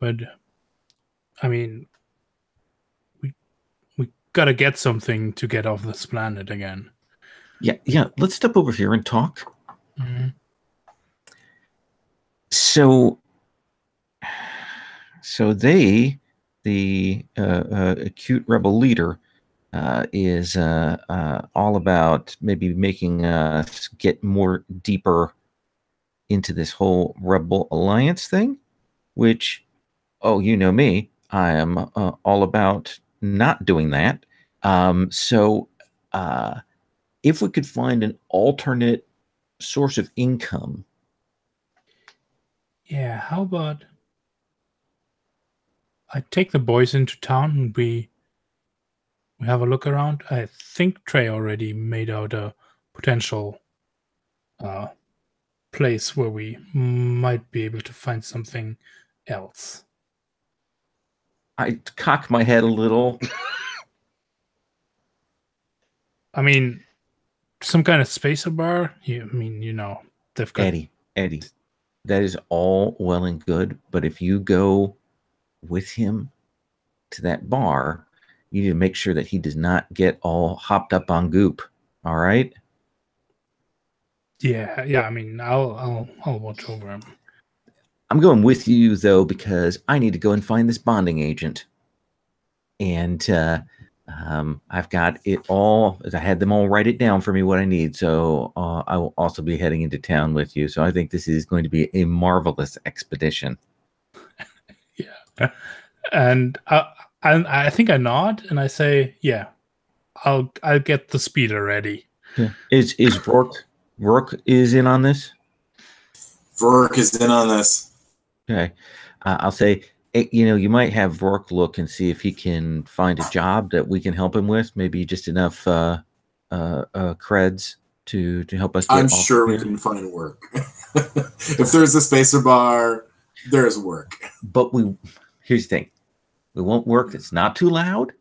but I mean, we gotta get something to get off this planet again. Yeah. Let's step over here and talk. So the acute rebel leader is all about maybe making us get more deeper into this whole rebel alliance thing, which, you know me, I am all about not doing that. So if we could find an alternate source of income. Yeah, how about I take the boys into town and we have a look around. I think Trey already made out a potential place where we might be able to find something else. I cock my head a little. I mean, some kind of spacer bar. They've got Eddie, that is all well and good, but if you go with him to that bar, you need to make sure that he does not get all hopped up on goop. All right? Yeah. I mean, I'll watch over him. I'm going with you though because I need to go and find this bonding agent, and I've got it all. I had them all write it down for me what I need. So I will also be heading into town with you. So I think this is going to be a marvelous expedition. Yeah, and I think I nod and I say, yeah, I'll get the speeder ready. Yeah. Is Rourke is in on this? Rourke is in on this. Okay, I'll say, you might have Rourke look and see if he can find a job that we can help him with. Maybe just enough creds to help us. I'm sure we can find work. If there's a spacer bar, there's work. But here's the thing: we want work that's not too loud,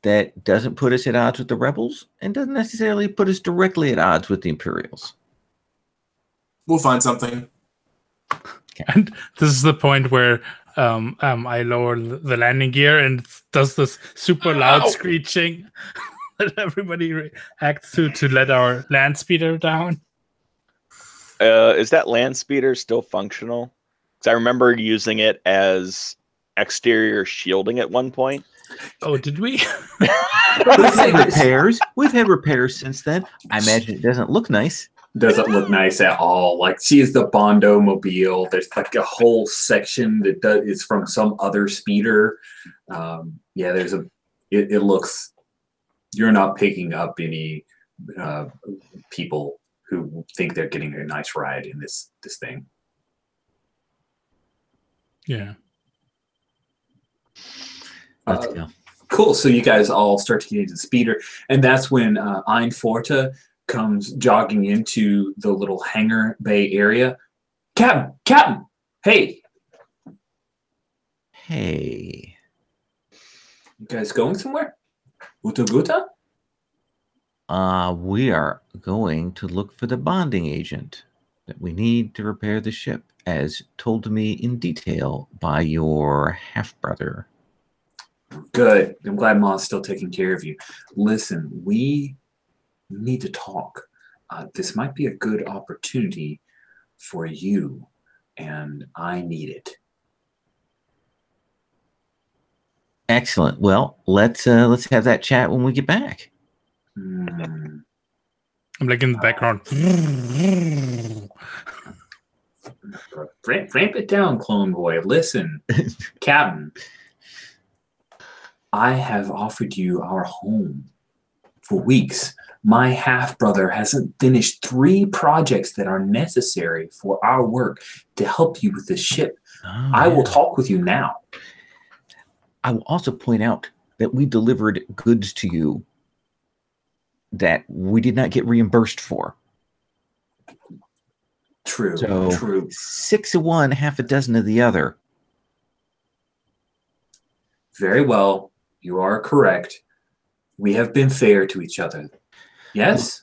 that doesn't put us at odds with the rebels, and doesn't necessarily put us directly at odds with the Imperials. We'll find something. And this is the point where I lower the landing gear and it does this super loud screeching that everybody reacts to let our land speeder down. Is that land speeder still functional? Because I remember using it as exterior shielding at one point. Oh, did we? We've had repairs. We've had repairs since then. I imagine it doesn't look nice. Doesn't look nice at all. Like, she is the Bondo mobile. There's like a whole section that is from some other speeder. Yeah, there's it looks, you're not picking up any people who think they're getting a nice ride in this thing. Yeah. Let's go. Cool. So you guys all start to get into the speeder, and that's when Ein Forta comes jogging into the little hangar bay area. Captain, hey. Hey. You guys going somewhere? Guta Guta? We are going to look for the bonding agent that we need to repair the ship, as told to me in detail by your half-brother. Good. I'm glad Ma's still taking care of you. Listen, we need to talk. This might be a good opportunity for you, and I need it. Excellent. Well, let's have that chat when we get back. I'm like in the background. Ramp it down, Clone Boy. Listen, Captain, I have offered you our home for weeks. My half-brother hasn't finished 3 projects that are necessary for our work to help you with the ship. Oh, I will talk with you now. I will also point out that we delivered goods to you that we did not get reimbursed for. True, So, true. 6 of one, half a dozen of the other. Very well. You are correct. We have been fair to each other. Yes?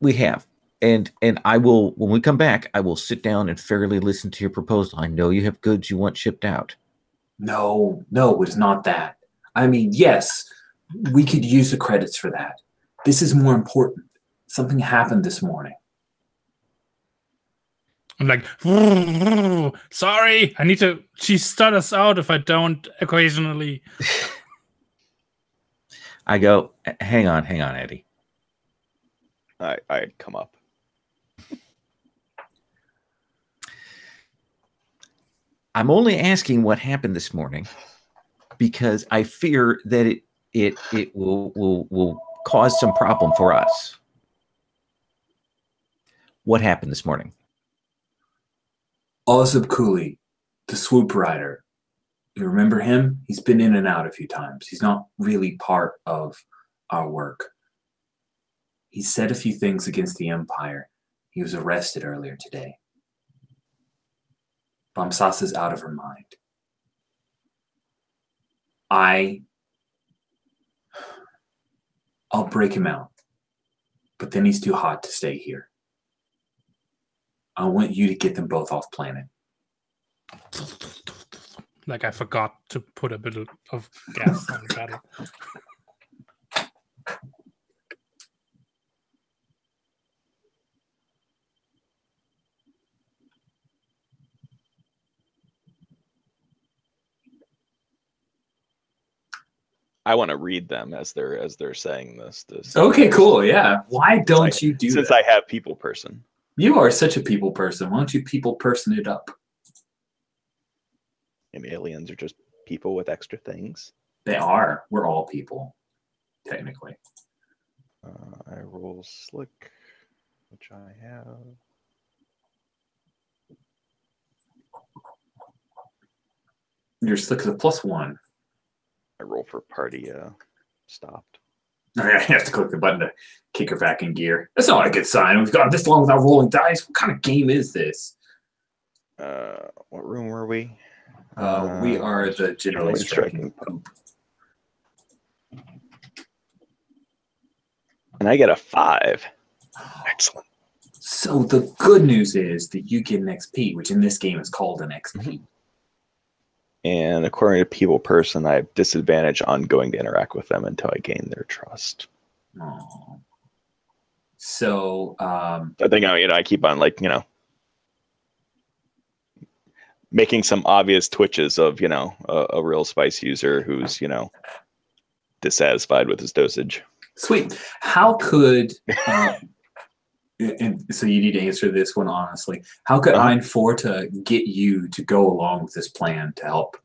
We have. And I will, when we come back, I will sit down and fairly listen to your proposal. I know you have goods you want shipped out. No, it's not that. I mean, yes, we could use the credits for that. This is more important. Something happened this morning. I'm like, sorry, I need to. She stut us out if I don't occasionally. I go, hang on, Eddie. I'd come up. I'm only asking what happened this morning because I fear that it will cause some problem for us. What happened this morning? Ozub Cooley, the swoop rider. You remember him? He's been in and out a few times. He's not really part of our work. He said a few things against the Empire. He was arrested earlier today. Bamsasa's out of her mind. I'll break him out. But then he's too hot to stay here. I want you to get them both off planet. Like I forgot to put a bit of gas on the battle. I want to read them as they're saying this. Okay, cool. Yeah. Why don't you do that? Since I have people person. You are such a people person. Why don't you people person it up? And aliens are just people with extra things. They are. We're all people, technically. I roll slick, which I have. Your slick is a +1. I roll for party stopped. I have to click the button to kick her back in gear. That's not a good sign. We've gone this long without rolling dice. What kind of game is this? What room were we? We are the generally striking poop. And I get a 5. Excellent. So the good news is that you get an XP, which in this game is called an XP. And according to People Person, I have disadvantage on going to interact with them until I gain their trust. Oh. So I think I keep on making some obvious twitches of a real spice user who's dissatisfied with his dosage. Sweet. How could and so you need to answer this one honestly. How could Ein Forta get you to go along with this plan to help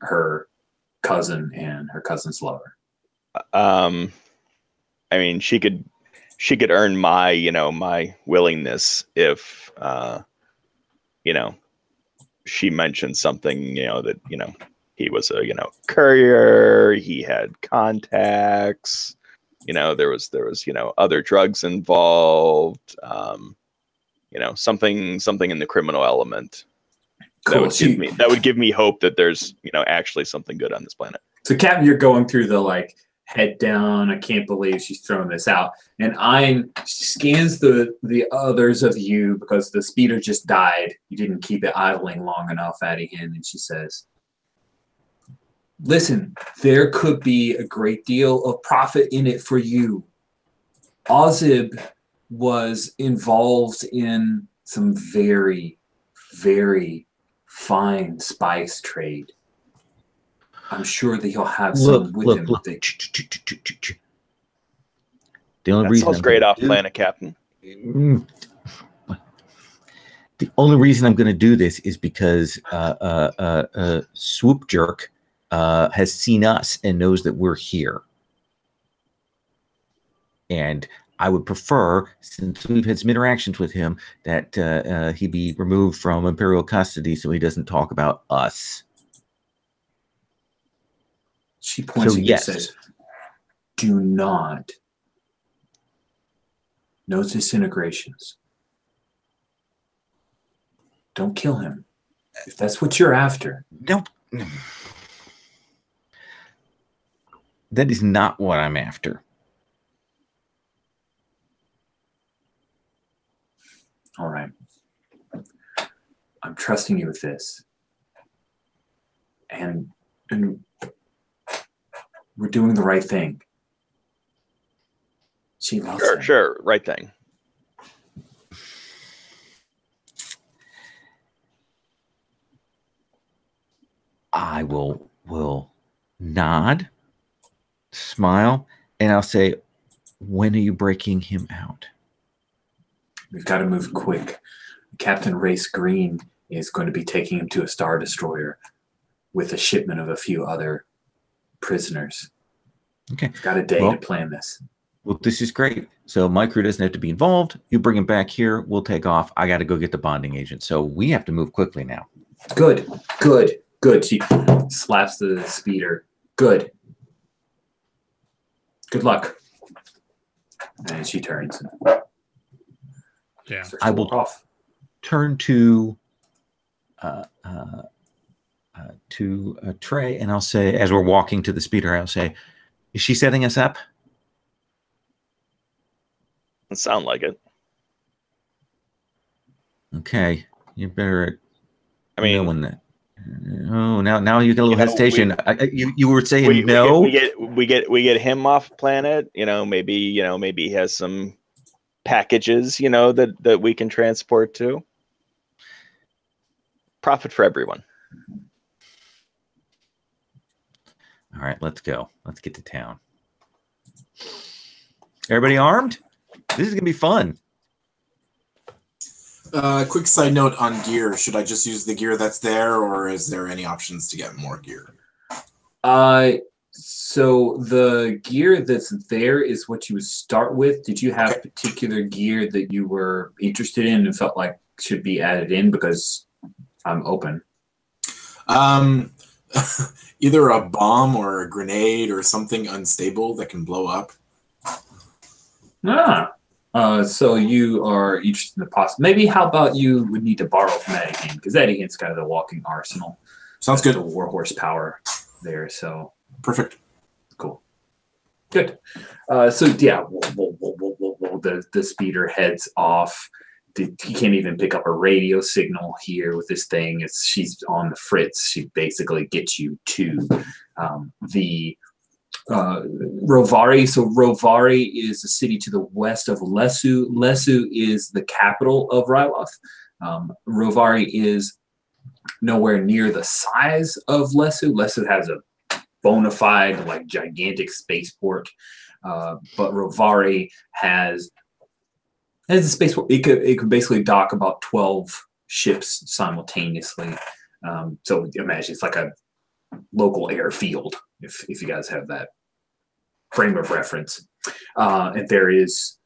her cousin and her cousin's lover? I mean, she could earn my my willingness if she mentioned something that he was a courier, he had contacts. There was other drugs involved. Something in the criminal element. Cool. That would give me hope that there's actually something good on this planet. So, Captain, you're going through the head down. I can't believe she's throwing this out. And Ein scans the others of you because the speeder just died. You didn't keep it idling long enough at him, and she says, listen, there could be a great deal of profit in it for you. Ozib was involved in some very, very fine spice trade. I'm sure that he'll have some with him. The only reason sounds great off planet, Captain. The only reason I'm going to do this is because Swoop Jerk has seen us and knows that we're here. And I would prefer, since we've had some interactions with him, that he be removed from Imperial custody so he doesn't talk about us. She points at you and says, do not. No disintegrations. Don't kill him. If that's what you're after. Nope. That is not what I'm after. All right. I'm trusting you with this. And we're doing the right thing. She loves him. Sure, right thing. I will nod, smile, and I'll say, when are you breaking him out? We've got to move quick. Captain Race Green is going to be taking him to a Star Destroyer with a shipment of a few other prisoners. Okay. We've got a day to plan this. Well, this is great. So my crew doesn't have to be involved. You bring him back here. We'll take off. I got to go get the bonding agent. So we have to move quickly now. Good. She slaps the speeder. Good luck. And she turns. Yeah. I will turn to Trey, and I'll say, as we're walking to the speeder, I'll say, is she setting us up? It sound like it. Okay, you better. I mean, knowing that. Oh, now you get a little hesitation. You were saying we get him off planet. Maybe he has some packages. That we can transport to. Profit for everyone. All right, let's go. Let's get to town. Everybody armed? This is gonna be fun. Quick side note on gear. Should I just use the gear that's there, or is there any options to get more gear? So the gear that's there is what you would start with. Did you have particular gear that you were interested in and felt like should be added in? Because I'm open. Either a bomb or a grenade or something unstable that can blow up. So you are interested in the possible. Maybe how about you would need to borrow from Eddie, because Eddie's kind of the walking arsenal. Sounds good. The war horsepower there. So perfect. Cool. Good. So yeah, the speeder heads off he can't even pick up a radio signal here with this thing. She's on the fritz. She basically gets you to the Rovari. So Rovari is a city to the west of Lesu. Lesu is the capital of Ryloth. Rovari is nowhere near the size of Lesu. Lesu has a bona fide, like, gigantic spaceport, but Rovari has a spaceport. It could basically dock about 12 ships simultaneously. So imagine it's like a local airfield, if you guys have that frame of reference. And there is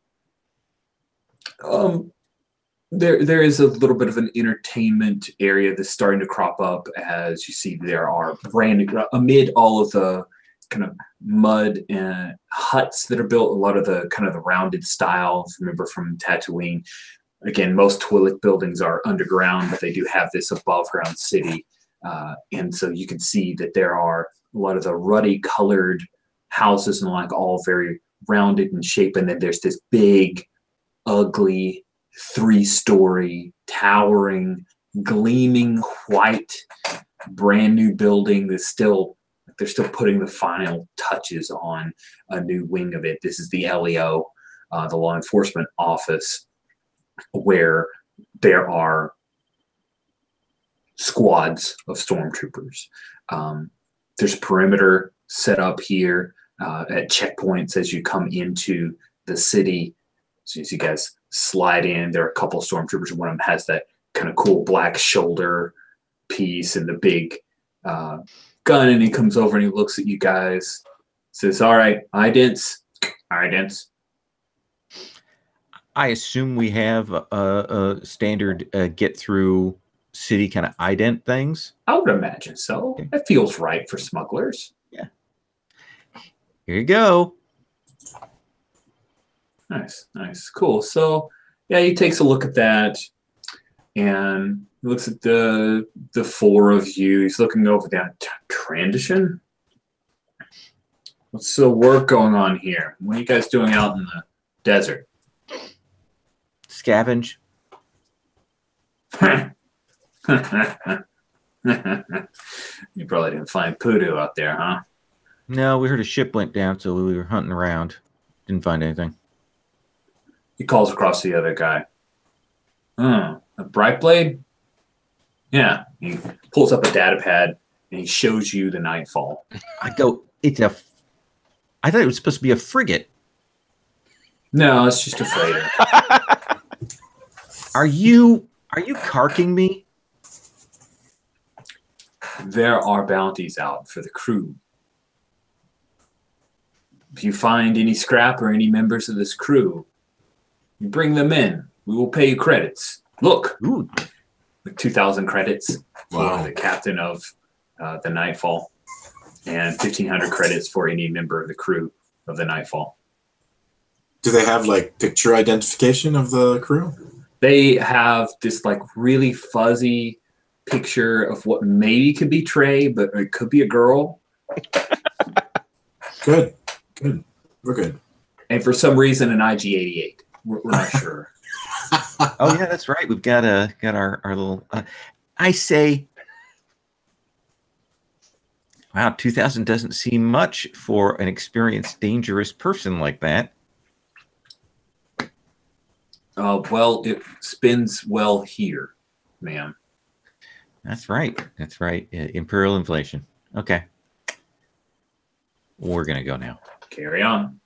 there is a little bit of an entertainment area that's starting to crop up. As you see, there are amid all of the kind of mud and huts that are built, a lot of the kind of the rounded style, remember from Tatooine. Again, most Twi'lek buildings are underground, but they do have this above ground city. And so you can see that there are a lot of the ruddy colored houses and like all very rounded in shape. And then there's this big, ugly, 3-story, towering, gleaming white, brand new building that's still, they're still putting the final touches on a new wing of it. This is the LEO, the law enforcement office, where there are squads of stormtroopers. There's perimeter set up here at checkpoints as you come into the city. So as you guys slide in, there are a couple of stormtroopers. One of them has that kind of cool black shoulder piece and the big gun, and he comes over and he looks at you guys, says, "All right, idents." "All right, idents." I assume we have a standard get through city kind of ident things. I would imagine so. Okay. That feels right for smugglers. Yeah. Here you go. Nice, nice, cool. So yeah, he takes a look at that and looks at the 4 of you. He's looking over that transition. What's the work going on here? What are you guys doing out in the desert? Scavenge. You probably didn't find Poodoo out there, huh? No, we heard a ship went down, so we were hunting around. Didn't find anything. He calls across to the other guy. A bright blade? Yeah. He pulls up a data pad and he shows you the Nightfall. I go, I thought it was supposed to be a frigate. No, it's just a freighter. Are you carking me? There are bounties out for the crew. If you find any scrap or any members of this crew, you bring them in. We will pay you credits. Look, Ooh. Like 2,000 credits Wow. for the captain of the Nightfall, and 1,500 credits for any member of the crew of the Nightfall. Do they have like picture identification of the crew? They have this like really fuzzy picture of what maybe could be Trey, but it could be a girl. Good. We're good. And for some reason, an IG-88. We're not sure. Oh yeah, that's right. We've got our little. I say, wow, 2,000 doesn't seem much for an experienced, dangerous person like that. Well, it spins well here, ma'am. That's right. That's right. Imperial inflation. Okay. We're gonna go now. Carry on.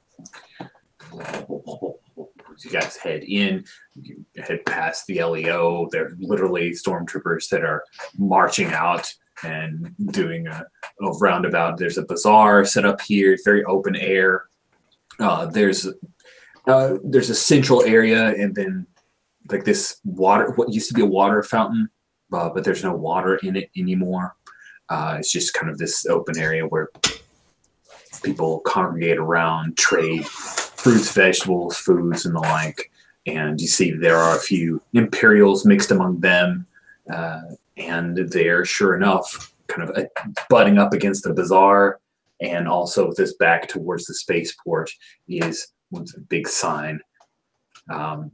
You guys head in. You head past the LEO. There are literally stormtroopers that are marching out and doing a roundabout. There's a bazaar set up here. It's very open air. There's a central area, and then like this water, what used to be a water fountain, but there's no water in it anymore. It's just kind of this open area where people congregate around, trade fruits, vegetables, foods, and the like. And you see there are a few Imperials mixed among them, and they're sure enough kind of butting up against the bazaar, and also this back towards the spaceport is a big sign.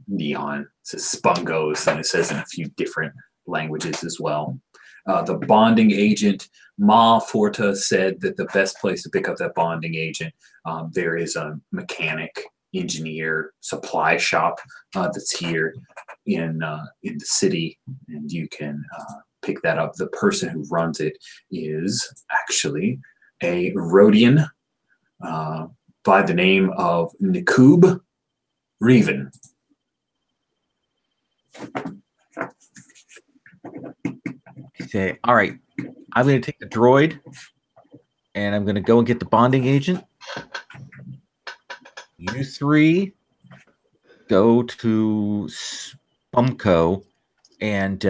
neon. It says Spungos, and it says in a few different languages as well. The bonding agent, Ma Forta said that the best place to pick up that bonding agent, there is a mechanic, engineer, supply shop that's here in the city, and you can pick that up. The person who runs it is actually a Rhodian by the name of Nikub Reven. Say, all right, I'm going to take the droid, and I'm going to go and get the bonding agent. You three go to Spumco and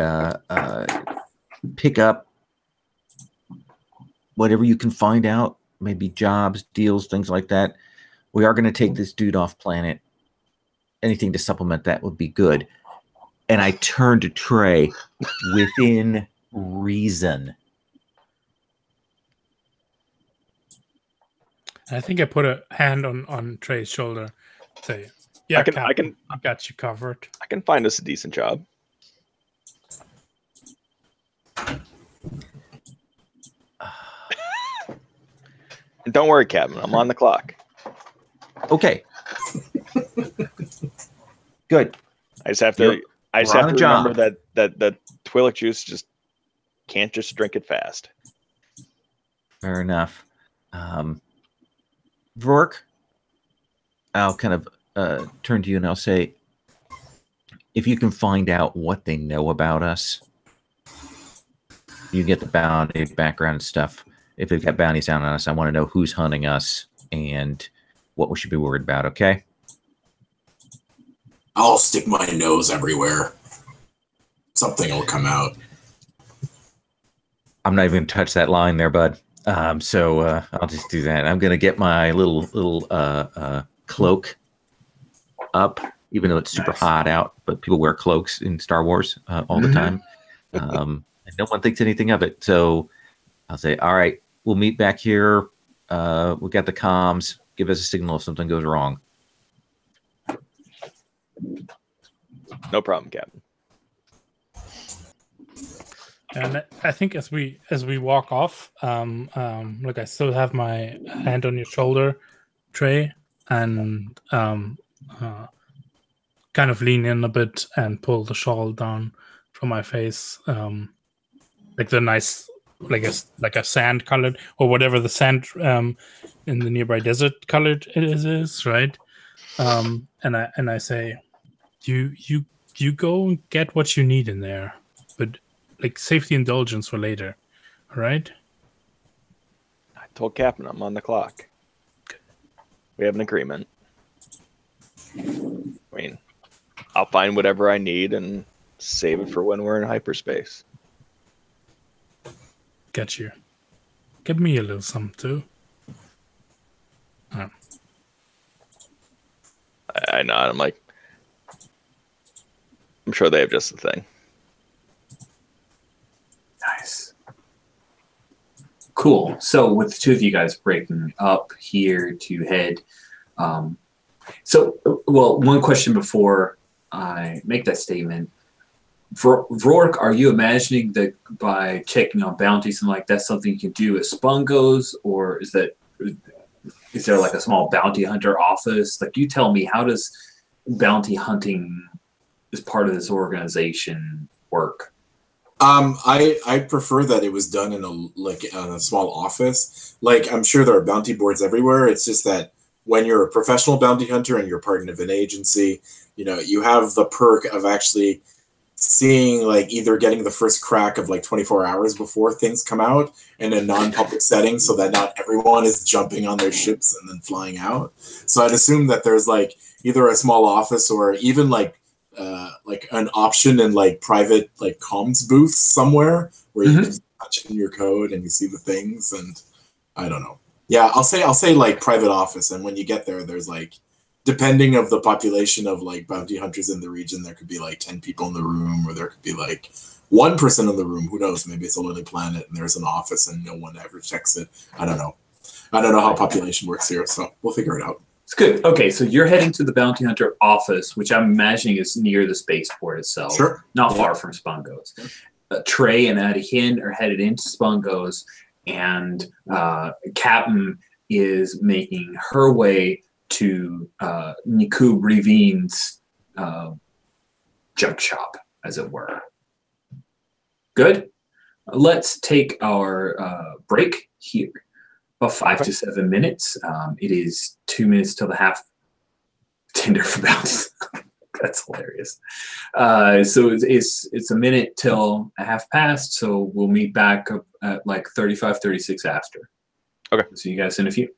pick up whatever you can find out, maybe jobs, deals, things like that. We are going to take this dude off planet. Anything to supplement that would be good. And I turn to Trey within reason. I think I put a hand on Trey's shoulder. Say, yeah, I got you covered. I can find us a decent job. And don't worry, Captain. I'm on the clock. Okay. Good. I just have to remember that Twi'lek juice just can't just drink it fast. Fair enough. Vork, I'll kind of turn to you and I'll say, if you can find out what they know about us, you get the bounty background stuff. If they've got bounties down on us, I want to know who's hunting us and what we should be worried about, okay? I'll stick my nose everywhere. Something will come out. I'm not even going to touch that line there, bud. So I'll just do that. I'm going to get my little cloak up, even though it's super hot out. But people wear cloaks in Star Wars all the time. And no one thinks anything of it. So I'll say, all right, we'll meet back here. We got the comms. Give us a signal if something goes wrong. No problem, Captain. And I think as we walk off, look, I still have my hand on your shoulder, Trey, and kind of lean in a bit and pull the shawl down from my face, like the nice, like a sand colored or whatever the sand in the nearby desert colored it is, right? And I say, you go and get what you need in there, but like safety indulgence for later, all right? I told Captain I'm on the clock. We have an agreement. I mean, I'll find whatever I need and save it for when we're in hyperspace. Get you. Give me a little something too. I nod. I'm like, I'm sure they have just the thing. Nice. Cool. So with the two of you guys breaking up here to head, one question before I make that statement. Rourke, are you imagining that by checking on bounties and like that's something you can do at Spungos, or is there like a small bounty hunter office? Like, you tell me, how does bounty hunting as part of this organization work? I prefer that it was done in a small office. Like, I'm sure there are bounty boards everywhere. It's just that when you're a professional bounty hunter and you're part of an agency, you have the perk of actually seeing, like, either getting the first crack of like 24 hours before things come out in a non-public setting, so that not everyone is jumping on their ships and then flying out. So I'd assume that there's like either a small office or even like an option in like private like comms booths somewhere where you can touch in your code and you see the things. And I don't know. Yeah, I'll say like private office. And when you get there, there's like, depending of the population of like bounty hunters in the region, there could be like 10 people in the room, or there could be like one person in the room. Who knows? Maybe it's a lonely planet and there's an office and no one ever checks it. I don't know. I don't know how population works here, so we'll figure it out. It's good. Okay, so you're heading to the bounty hunter office, which I'm imagining is near the spaceport itself. Sure. Not far from Spongos. Trey and Adihin are headed into Spongos, and Captain is making her way to Niku Rivine's junk shop, as it were. Good. Let's take our break here. About 5 to 7 minutes. It is 2 minutes till the half Tinder for bounties. That's hilarious. So it's a minute till a half past. So we'll meet back up at like 35, 36 after. Okay. See you guys in a few.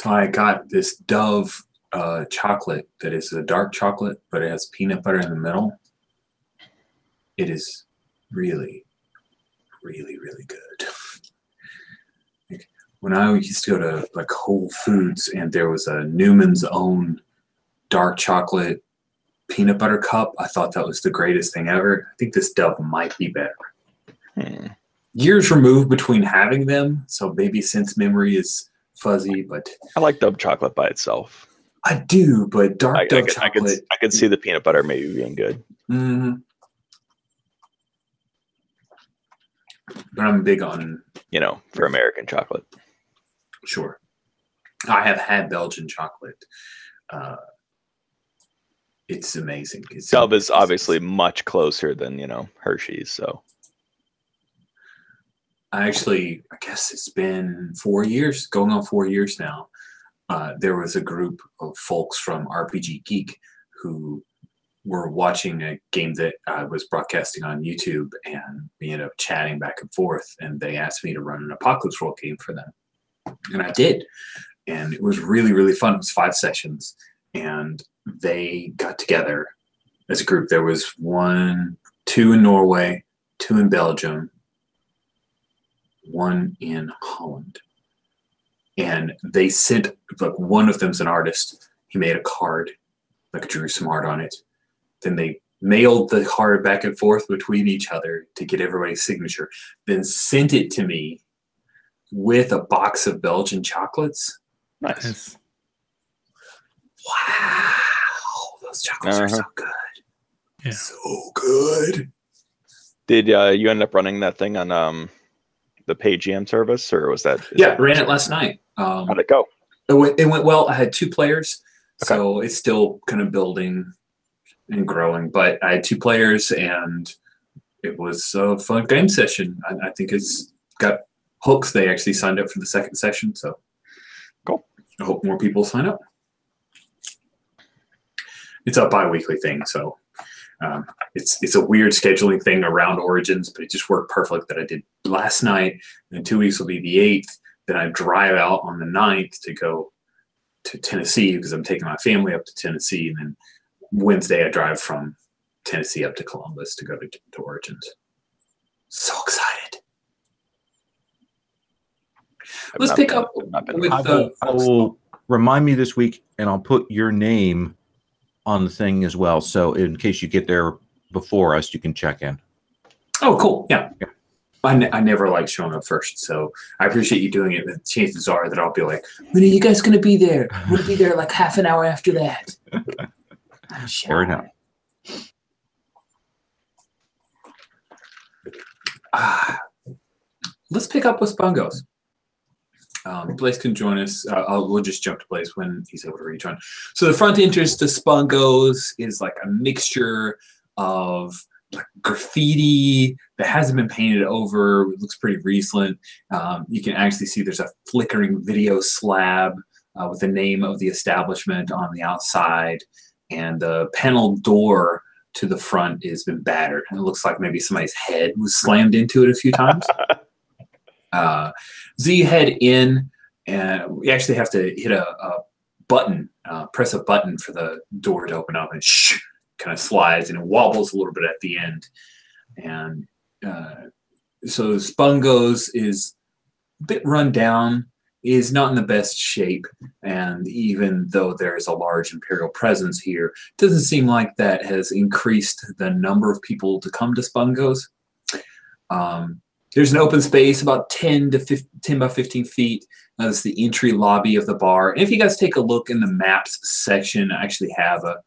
So I got this Dove chocolate that is a dark chocolate, but it has peanut butter in the middle. It is really, really, really good. Like, when I used to go to like Whole Foods and there was a Newman's Own dark chocolate peanut butter cup, I thought that was the greatest thing ever. I think this Dove might be better. Years removed between having them, so maybe sense memory is fuzzy, but I like Dove chocolate by itself. I do, but dark Dove chocolate. I could see the peanut butter maybe being good. Mm-hmm. But I'm big on, for American chocolate. Sure. I have had Belgian chocolate. It's amazing. Dove is obviously much closer than, Hershey's, so. I guess it's been 4 years, going on 4 years now. There was a group of folks from RPG Geek who were watching a game that I was broadcasting on YouTube, and we ended up chatting back and forth, and they asked me to run an Apocalypse World game for them. And I did. And it was really, really fun. It was 5 sessions, and they got together as a group. There was 2 in Norway, 2 in Belgium, 1 in Holland. And they sent, like, one of them's an artist. He made a card, like, drew some art on it. Then they mailed the card back and forth between each other to get everybody's signature. Then sent it to me with a box of Belgian chocolates. Nice. Wow. Those chocolates are so good. Yeah. So good. Did you end up running that thing on the PbtA service, or was that? Ran it last night. How'd it go? It went well. I had 2 players, Okay. so it's still kind of building and growing. But I had 2 players, and it was a fun game session. I think it's got hooks. They actually signed up for the 2nd session, so cool. I hope more people sign up. It's a bi-weekly thing, so it's a weird scheduling thing around Origins, but it just worked perfect that I did last night, and 2 weeks will be the 8th. Then I drive out on the 9th to go to Tennessee because I'm taking my family up to Tennessee, and then Wednesday I drive from Tennessee up to Columbus to go to Origins. So excited. Let's pick up with I will remind me this week, and I'll put your name on the thing as well. So in case you get there before us, you can check in. Oh, cool. Yeah. I never like showing up first, so I appreciate you doing it. The chances are that I'll be like, when are you guys going to be there? We'll be there like half an hour after that. Fair enough. Let's pick up with Spongos. Blaze can join us. We'll just jump to Blaze when he's able to rejoin. So the front entrance to Spongos is like a mixture of like graffiti that hasn't been painted over. It looks pretty recent. You can actually see there's a flickering video slab with the name of the establishment on the outside, and the panel door to the front has been battered. And it looks like maybe somebody's head was slammed into it a few times. So you head in, and we actually have to hit a button, press a button for the door to open up, and kind of slides, and it wobbles a little bit at the end. And so Spongos is a bit run down, is not in the best shape, and even though there's a large Imperial presence here, it doesn't seem like that has increased the number of people to come to Spongos. There's an open space about 10 by 15 feet. That's the entry lobby of the bar. And if you guys take a look in the maps section, I actually have a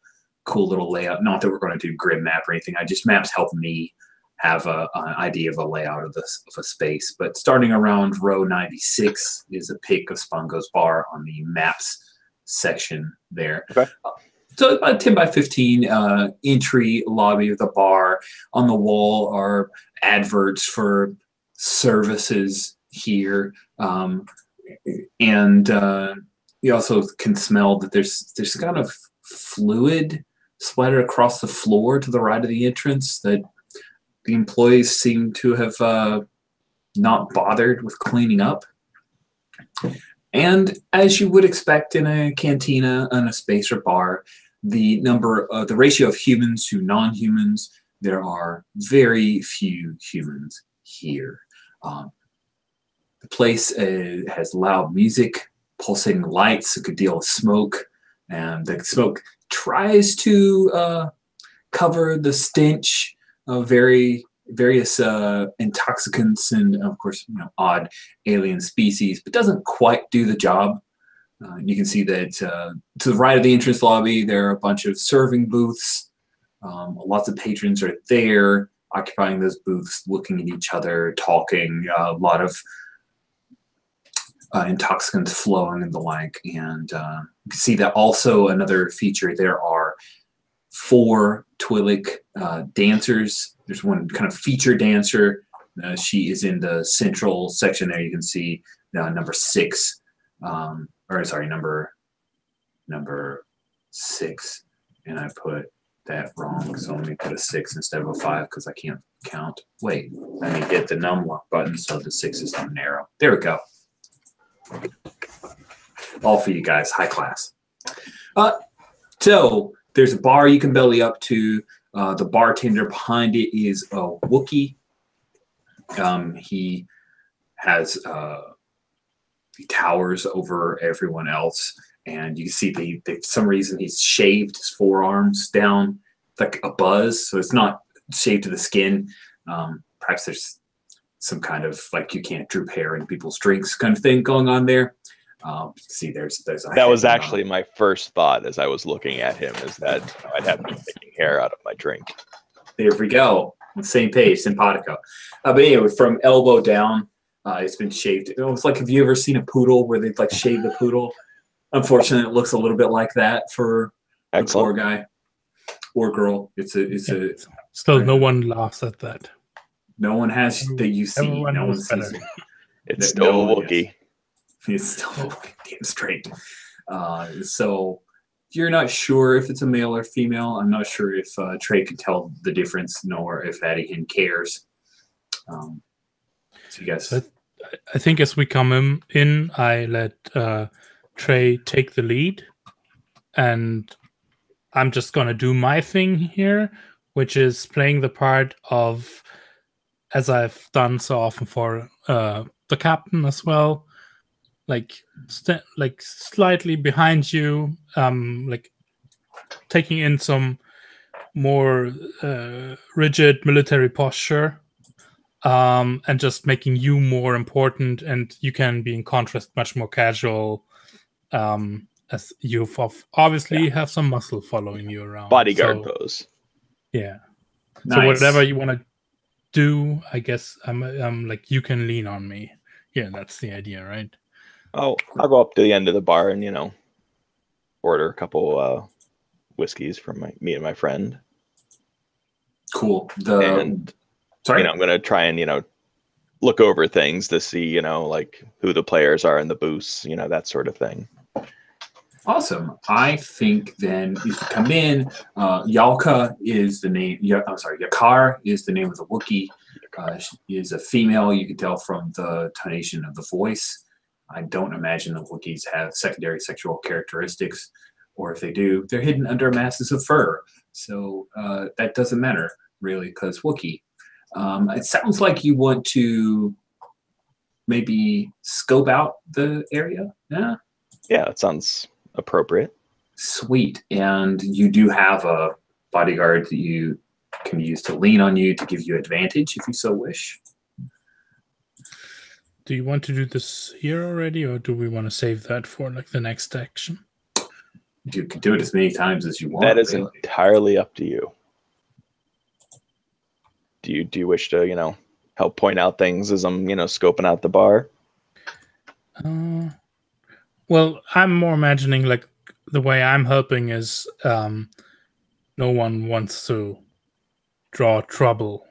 cool little layout. Not that we're going to do grid map or anything. Maps help me have an idea of a layout of a space. But starting around row 96 is a pic of Spongo's bar on the maps section there. Okay. So about 10 by 15 entry lobby of the bar. On the wall are adverts for services here, and you also can smell that there's kind of fluid splattered across the floor to the right of the entrance that the employees seem to have not bothered with cleaning up. And as you would expect in a cantina, in a space or bar, the ratio of humans to non-humans, there are very few humans here. The place has loud music, pulsating lights, a good deal of smoke, and the smoke tries to cover the stench of various intoxicants and, of course, odd alien species, but doesn't quite do the job. You can see that to the right of the entrance lobby, there are a bunch of serving booths. Lots of patrons are there, occupying those booths, looking at each other, talking. A lot of intoxicants flowing and the like. And you can see that also another feature, there are 4 Twi'lek dancers. There's one kind of feature dancer. She is in the central section there. You can see number 6. Number 6. And I put that wrong. So let me put a 6 instead of a 5 because I can't count. Wait, let me hit the num lock button so the 6 is on narrow. There we go. All for you guys, high class. So there's a bar you can belly up to. The bartender behind it is a Wookiee. He has he towers over everyone else, and you can see for some reason he's shaved his forearms down like a buzz, so it's not shaved to the skin. Perhaps there's some kind of like you can't droop hair in people's drinks kind of thing going on there. See, there's a that was actually my first thought as I was looking at him, is that I'd have me taking hair out of my drink. There we go. On the same page, simpatico. But anyway, from elbow down, it's been shaved. It's like, have you ever seen a poodle where they've like shaved the poodle? Unfortunately, it looks a little bit like that for the poor guy or girl. It's still no one laughs at that. No one has that you see. Everyone no one knows sees better. it. It's still a Wookiee. It's still a Wookiee, damn straight. So you're not sure if it's a male or female. I'm not sure if Trey can tell the difference, nor if Addie cares. So you guys. I think as we come in, I let Trey take the lead, and I'm just gonna do my thing here, which is playing the part of, as I've done so often for the captain as well, like slightly behind you, like taking in some more rigid military posture, and just making you more important, and you can be in contrast much more casual, as you obviously have some muscle following you around. Bodyguard pose. Yeah. Nice. So whatever you want to do, I guess I'm like, you can lean on me. Yeah, that's the idea, right? Oh, I'll go up to the end of the bar and order a couple whiskeys from me and my friend. Cool. Sorry, I'm gonna try and look over things to see like who the players are in the booths, that sort of thing. Awesome. I think then if you come in, Yalka is the name. Yakar is the name of the Wookiee. She is a female. You can tell from the tonation of the voice. I don't imagine the Wookiees have secondary sexual characteristics, or if they do, they're hidden under masses of fur. So that doesn't matter really, because Wookiee. It sounds like you want to maybe scope out the area. Yeah. Yeah, that sounds appropriate. Sweet. And you do have a bodyguard that you can use to lean on you to give you advantage if you so wish. Do you want to do this here already, or do we want to save that for like the next action? You can do it as many times as you want. That is really entirely up to you. Do you wish to, help point out things as I'm, scoping out the bar? Well, I'm more imagining like the way I'm helping is no one wants to draw trouble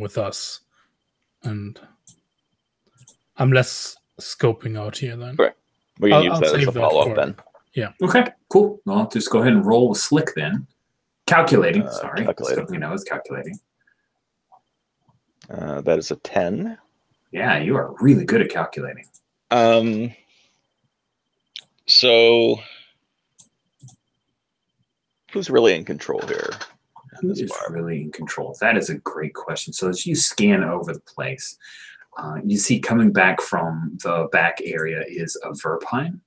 with us, and I'm less scoping out here then. Correct. We can use that as a follow-up then. Yeah. Okay, cool. Well, just go ahead and roll with Slick then. Calculating, sorry. Calculating. It's calculating. That is a 10. Yeah, you are really good at calculating. So, who's really in control here? Who is really in control? That is a great question. So as you scan over the place, you see coming back from the back area is a verpine.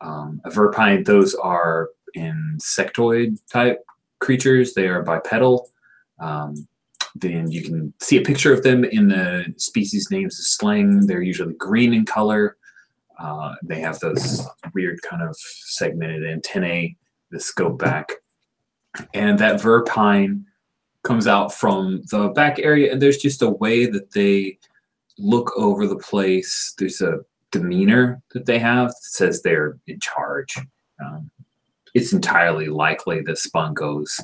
A verpine, those are insectoid type creatures. They are bipedal. Then you can see a picture of them in the species names of slang. They're usually green in color. They have those weird kind of segmented antennae that scope back. And that verpine comes out from the back area, and there's just a way that they look over the place. There's a demeanor that they have that says they're in charge. It's entirely likely that Spungo's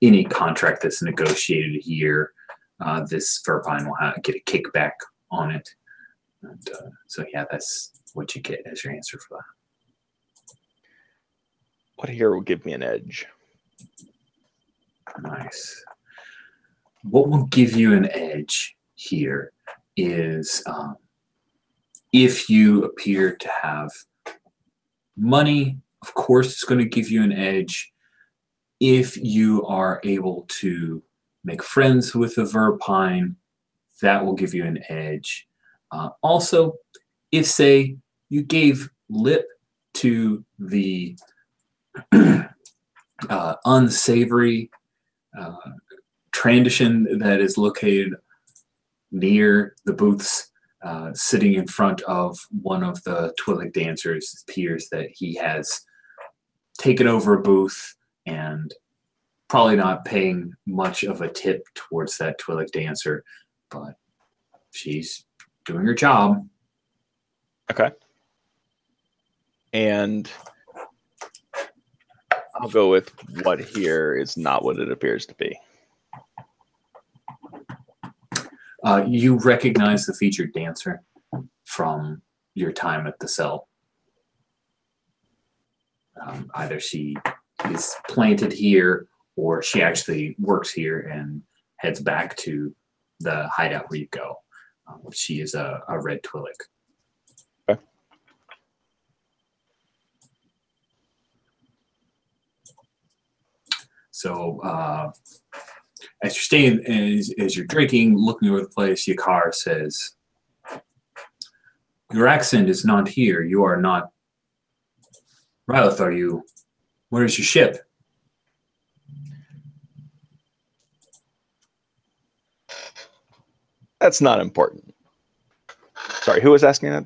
any contract that's negotiated here, this verpine will get a kickback on it. And, so yeah, that's what you get as your answer for that. What here will give me an edge? Nice. What will give you an edge here is if you appear to have money, of course it's going to give you an edge. If you are able to make friends with a verpine, that will give you an edge. Also, if, say, you gave lip to the unsavory transition that is located near the booths, sitting in front of one of the Twi'lek dancers, it appears that he has taken over a booth and probably not paying much of a tip towards that Twi'lek dancer, but she's doing her job. Okay. And I'll go with what here is not what it appears to be. You recognize the featured dancer from your time at the cell. Either she is planted here or she actually works here and heads back to the hideout where you go. She is a red Twi'lek. Okay. So as you're staying, as you're drinking, looking over the place, Yakar says, "Your accent is not here. You are not Rylith, are you? Where is your ship?" That's not important. Sorry, who was asking that?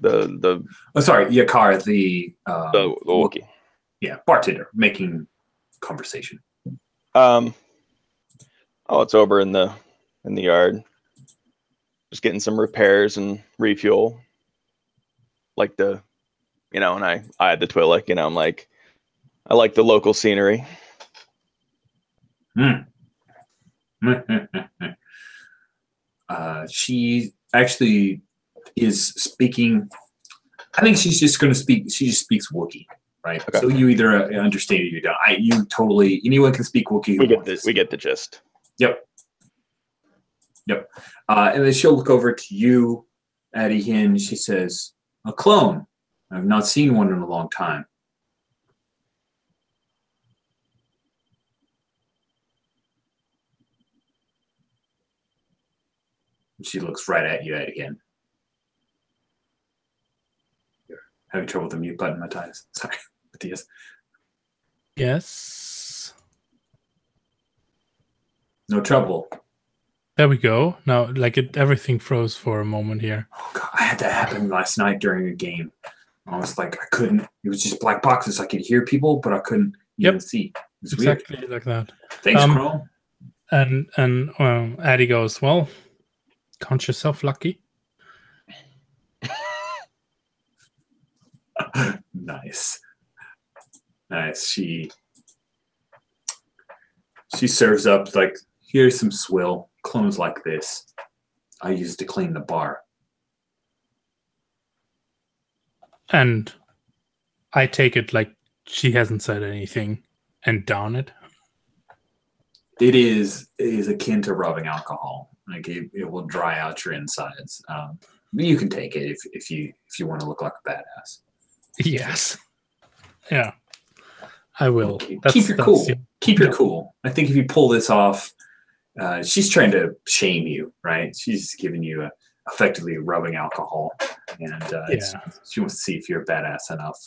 Oh, sorry, Yakar, the Wookiee. Yeah, bartender making conversation. Oh, it's over in the yard. Just getting some repairs and refuel. Like and I had the Twi'lek, I'm like, I like the local scenery. She actually is speaking. I think she's just going to speak. She just speaks Wookiee, right? Okay. So you either understand or you don't. You totally. Anyone can speak Wookiee. We get the gist. Yep. And then she'll look over to you, Addie Hin. She says, "A clone. I've not seen one in a long time." She looks right at you, Addie Hin. You're having trouble with the mute button, Matthias. Sorry, Matthias. Yes. No trouble. There we go. Now, everything froze for a moment here. Oh God, I had that happen last night during a game. I was like, I couldn't. It was just black boxes. I could hear people, but I couldn't even see. It was Exactly weird. like that. Thanks, Chrome. And Addie goes, "Well, count yourself lucky." Nice. She serves up here's some swill. Clones like this I use to clean the bar. And I take it like she hasn't said anything and down it. It is akin to rubbing alcohol. Like it will dry out your insides. But you can take it if you want to look like a badass. Yes. Yeah, I will. Keep your cool. Keep your cool. I think if you pull this off, she's trying to shame you, right? She's giving you effectively rubbing alcohol, and she wants to see if you're badass enough,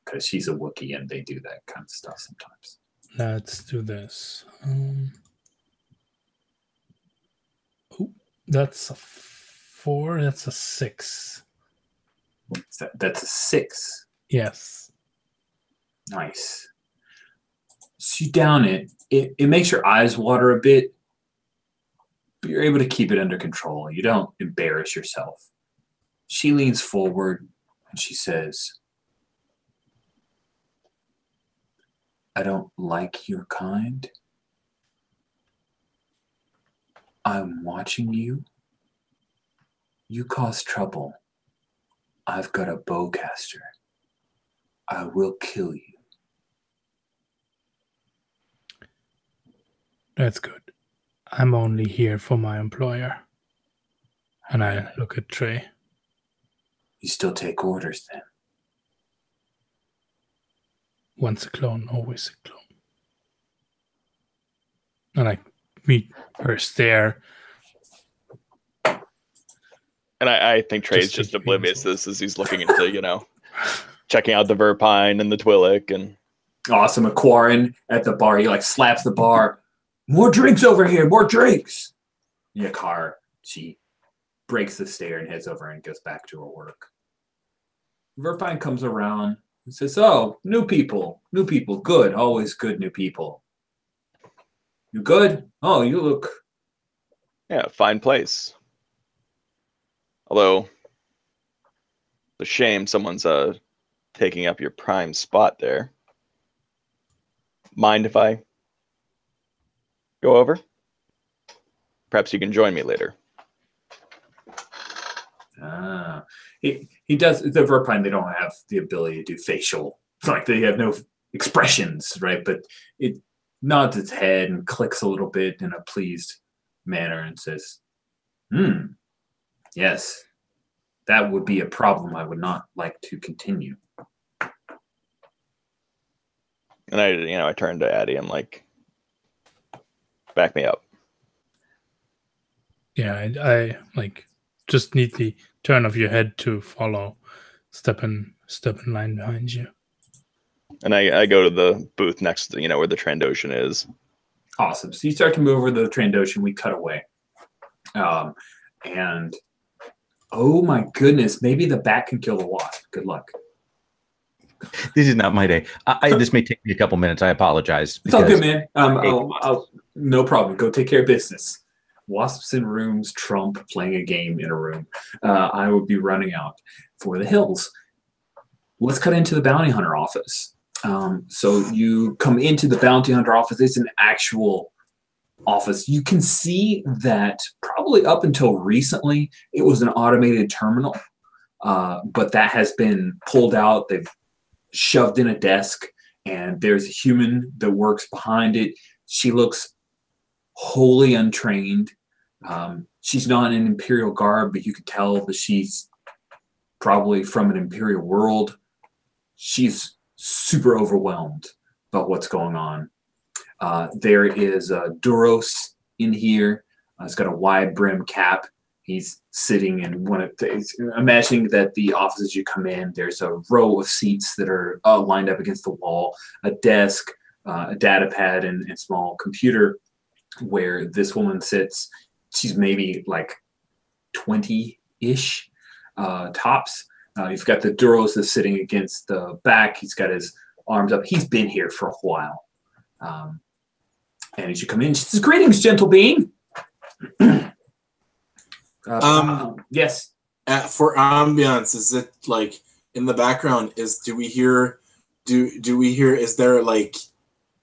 because she's a Wookiee and they do that kind of stuff sometimes. Let's do this. That's a 4. That's a 6. That's a 6. Yes. Nice. So you down it. It makes your eyes water a bit, but you're able to keep it under control. You don't embarrass yourself. She leans forward and she says, I don't like your kind. I'm watching you. You cause trouble. I've got a bowcaster. I will kill you. That's good. I'm only here for my employer. And I look at Trey. You still take orders then? Once a clone, always a clone. And I meet her stare. And I think Trey's just oblivious to this as he's looking into, checking out the Verpine and the Twi'lek. And awesome. Aquarin at the bar, he slaps the bar. More drinks over here, more drinks. Yakar, she breaks the stare and heads over and goes back to her work. Verpine comes around and says, oh, new people, good, always good new people. You good? Oh, you look... Yeah, fine place. Although, it's a shame someone's taking up your prime spot there. Mind if I go over? Perhaps you can join me later. He does. The Verpine, they don't have the ability to do facial. It's like they have no expressions, right? But it nods its head and clicks a little bit in a pleased manner and says, yes, that would be a problem I would not like to continue. And I turned to Addie. I'm like, back me up. Yeah, I just need the turn of your head to follow. Step in line behind you. And I go to the booth next to where the Trandoshan is. Awesome. So you start to move over the Trandoshan. We cut away. And oh my goodness, maybe the bat can kill the wasp. Good luck. This is not my day. This may take me a couple minutes. I apologize. It's all good, man. No problem. Go take care of business. Wasps in rooms trump playing a game in a room. I would be running out for the hills. Let's cut into the bounty hunter office. So you come into the bounty hunter office. It's an actual office. You can see that probably up until recently, it was an automated terminal, but that has been pulled out. They've shoved in a desk, and there's a human that works behind it. She looks wholly untrained. She's not in Imperial garb, but you can tell that she's probably from an Imperial world. She's super overwhelmed about what's going on. There is Duros in here. He's got a wide brim cap. He's sitting in one of the, imagining that the offices you come in, there's a row of seats that are lined up against the wall, a desk, a data pad, and a small computer where this woman sits. She's maybe 20-ish tops. You've got the Duros that's sitting against the back. He's got his arms up. He's been here for a while. And as you come in, she says, greetings, gentle being. Yes. For ambiance, is it in the background? Is there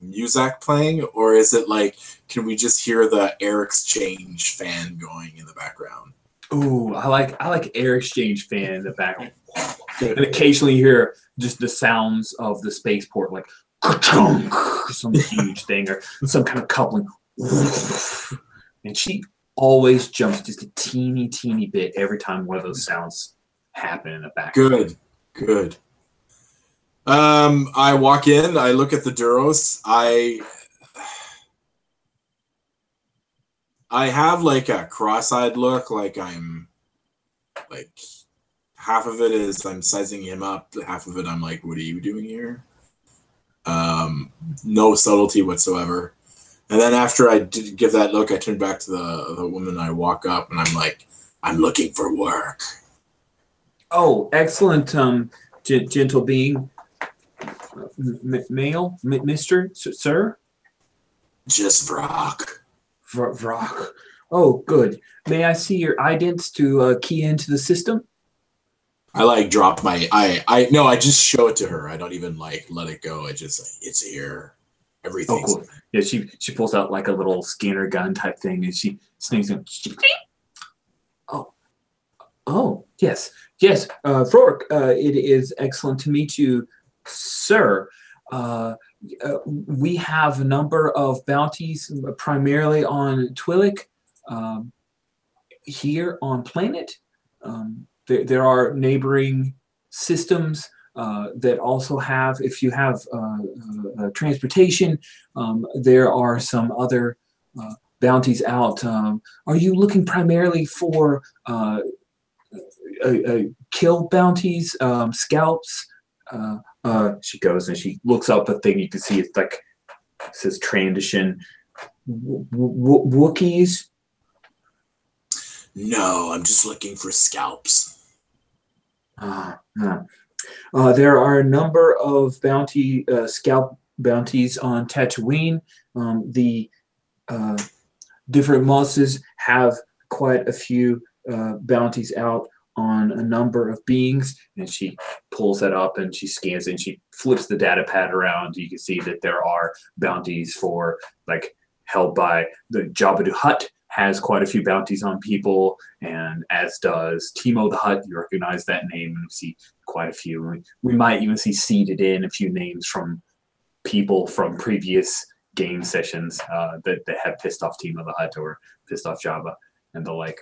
music playing, or is it can we just hear the air exchange fan going in the background? Ooh, I like air exchange fan in the background. And occasionally you hear just the sounds of the spaceport, some huge thing or some kind of coupling. And she always jumps just a teeny bit every time one of those sounds happen in the background. Good. I walk in, I look at the Duros. I have like a cross-eyed look, like I'm like half of it is I'm sizing him up, half of it I'm like, what are you doing here? No subtlety whatsoever. And then after I did give that look, I turn back to the woman. I walk up and I'm like, I'm looking for work. Oh, excellent, gentle being. Male, Mister, Sir? Just Vrock. Vrock. Oh, good. May I see your idents to key into the system? I like drop my I just show it to her. I don't even like let it go. I just like, it's here. Everything's cool. Yeah, she pulls out like a little scanner gun type thing and she sneaks in. Oh, yes. Frork, it is excellent to meet you, sir. We have a number of bounties, primarily on Twi'lek, here on planet. There are neighboring systems that also have, if you have transportation, there are some other bounties out. Are you looking primarily for kill bounties, scalps? She goes and she looks up a thing. You can see it's like, it says transition. Wookiees? No, I'm just looking for scalps. There are a number of scalp bounties on Tatooine. The different mosses have quite a few bounties out on a number of beings, and she pulls that up and she scans it and she flips the data pad around. You can see that there are bounties for, like, held by the Jabba the Hutt has quite a few bounties on people, and as does Timo the Hutt. You recognize that name, and you see quite a few. We might even see seeded in a few names from people from previous game sessions that have pissed off Timo the Hutt or pissed off Jabba and the like.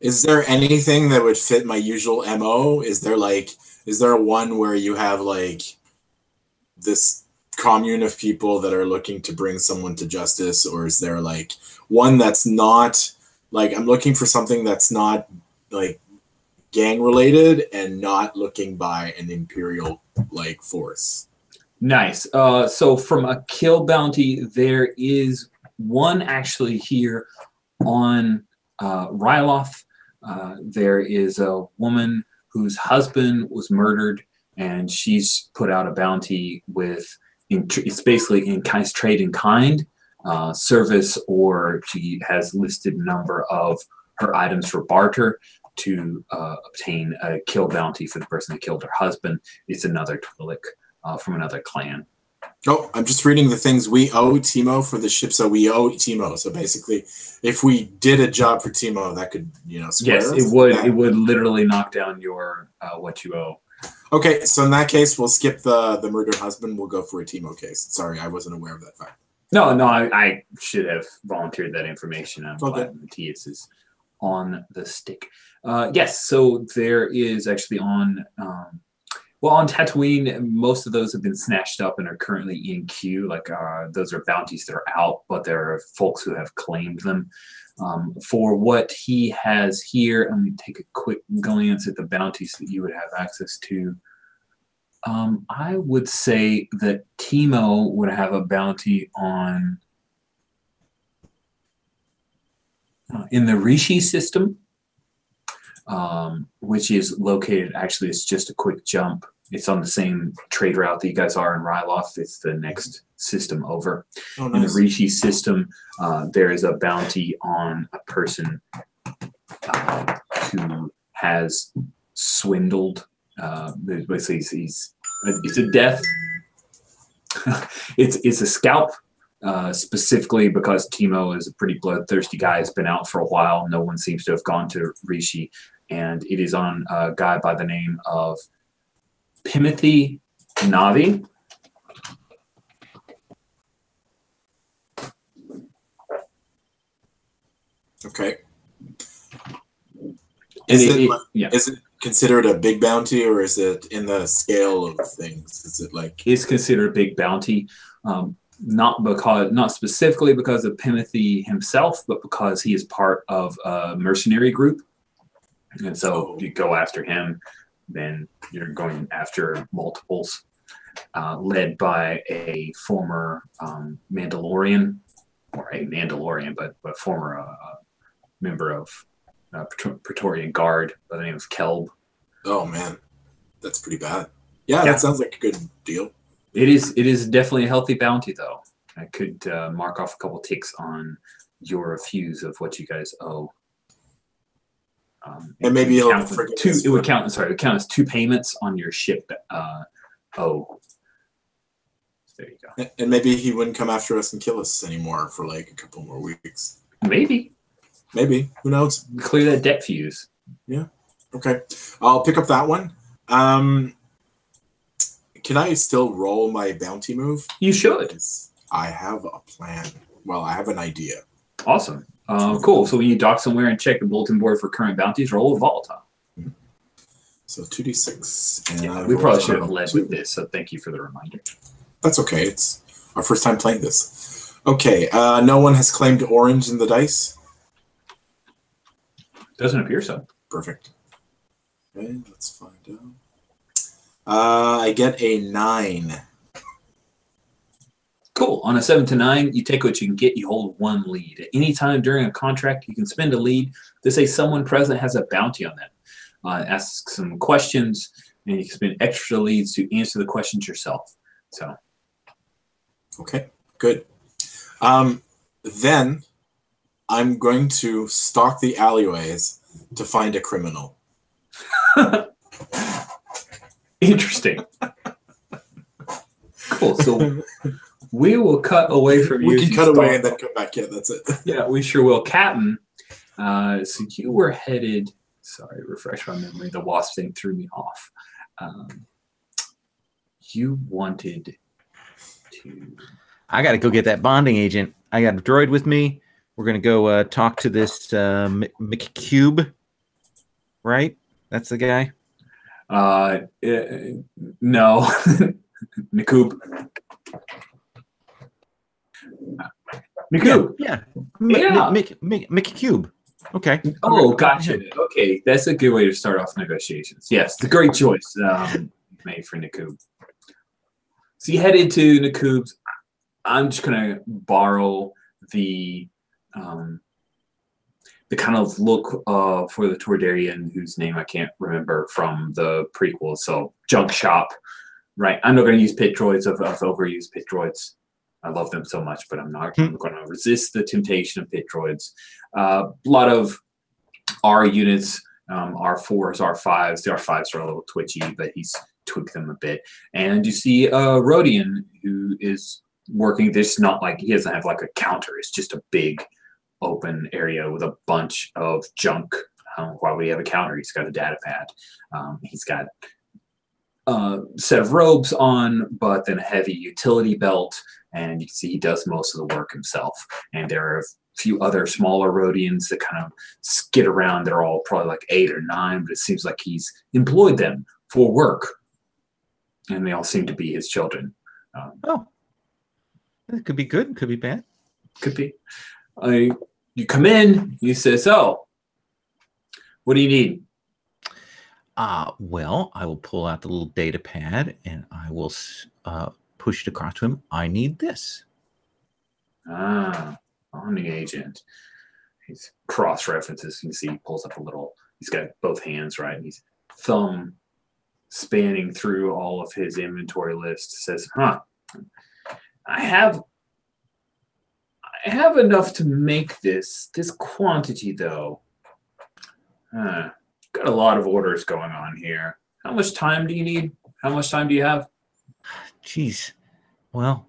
Is there anything that would fit my usual MO? Is there one where you have like this commune of people that are looking to bring someone to justice, or is there like one that's not like, I'm looking for something that's not like gang related and not looking by an Imperial like force? Nice. So from a kill bounty, there is one actually here on Ryloth. There is a woman whose husband was murdered, and she's put out a bounty with, it's basically in kind, trade in kind, service, or she has listed a number of her items for barter to obtain a kill bounty for the person that killed her husband. It's another Twi'lek from another clan. Oh, I'm just reading the things we owe Timo for the ship. So we owe Timo. So basically, if we did a job for Timo, that could, square yes, us. it would. It would literally knock down your what you owe. Okay, so in that case, we'll skip the murdered husband. We'll go for a Timo case. Sorry, I wasn't aware of that fact. No, I should have volunteered that information. I'm glad Matthias is on the stick. Yes, so there is actually on Tatooine, most of those have been snatched up and are currently in queue. Like those are bounties that are out, but there are folks who have claimed them. For what he has here, I'm going to take a quick glance at the bounties that you would have access to. I would say that Timo would have a bounty on in the Rishi system, which is located, actually, it's just a quick jump. It's on the same trade route that you guys are in Ryloth. It's the next system over. Oh, nice. In the Rishi system, there is a bounty on a person who has swindled. Basically, it's a death. it's a scalp, specifically because Timo is a pretty bloodthirsty guy. He's been out for a while. No one seems to have gone to Rishi, and it is on a guy by the name of PbtA Navi. Okay. Can considered a big bounty, or is it in the scale of things? Is it like It's considered a big bounty, not specifically because of PbtA himself, but because he is part of a mercenary group, and so if you go after him, then you're going after multiples, led by a former Mandalorian, or a Mandalorian, but former member of Praetorian Guard by the name of Kelb. Oh man, that's pretty bad. Yeah, that sounds like a good deal. It is definitely a healthy bounty, though. I could mark off a couple ticks on your views of what you guys owe. And maybe it would count as 2 payments on your ship. There you go. And maybe he wouldn't come after us and kill us anymore for like a couple more weeks. Maybe. Who knows? Clear that debt fuse. Yeah. Okay. I'll pick up that one. Can I still roll my bounty move? You should. I have a plan. Well, I have an idea. Awesome. Cool. So when you dock somewhere and check the bulletin board for current bounties, roll a volatile. So 2d6. And yeah, we probably should have led with this, so thank you for the reminder. That's okay. It's our first time playing this. Okay. No one has claimed orange in the dice? Doesn't appear so. Perfect. Okay, let's find out. I get a 9. Cool. On a 7 to 9, you take what you can get. You hold 1 lead. At any time during a contract, you can spend a lead to say someone present has a bounty on them. Ask some questions, and you can spend extra leads to answer the questions yourself. So. Okay, good. Then I'm going to stalk the alleyways to find a criminal. Interesting. Cool. So we will cut away from you. We can cut away and then come back. Yeah, that's it. Yeah, we sure will. Captain, so you were headed, sorry, refresh my memory. The wasp thing threw me off. You wanted to... I got to go get that bonding agent. I got a droid with me. We're going to go talk to this McCube, right? That's the guy? No. McCube. McCube. Yeah. Yeah. McCube. Okay. Oh, gotcha. Okay, that's a good way to start off negotiations. Yes, the great choice made for Nakub. So you headed to Nakub's. I'm just gonna borrow the kind of look for the Tordarian, whose name I can't remember from the prequel. So junk shop, right? I'm not going to use pit droids. I've overused pit droids. I love them so much, but I'm not going to resist the temptation of pit droids. A lot of R units, R4s, R5s. The R5s are a little twitchy, but he's tweaked them a bit. And you see a Rhodian who is working. This not like he doesn't have like a counter. It's just a big open area with a bunch of junk. Why would he have a counter? He's got a data pad. He's got a set of robes on, but then a heavy utility belt. And you can see he does most of the work himself. And there are a few other smaller Rhodians that kind of skid around. They're all probably like 8 or 9, but it seems like he's employed them for work. And they all seem to be his children. It could be good. Could be bad. Could be. You come in, you say, so, what do you need? Well, I will pull out the little data pad and I will push it across to him. I need this. Bonding agent. He's cross references. You can see he pulls up a little, he's got both hands, right? He's thumb spanning through all of his inventory list. Says, I have enough to make this quantity, though. Got a lot of orders going on here. How much time do you need? How much time do you have? Geez. Well,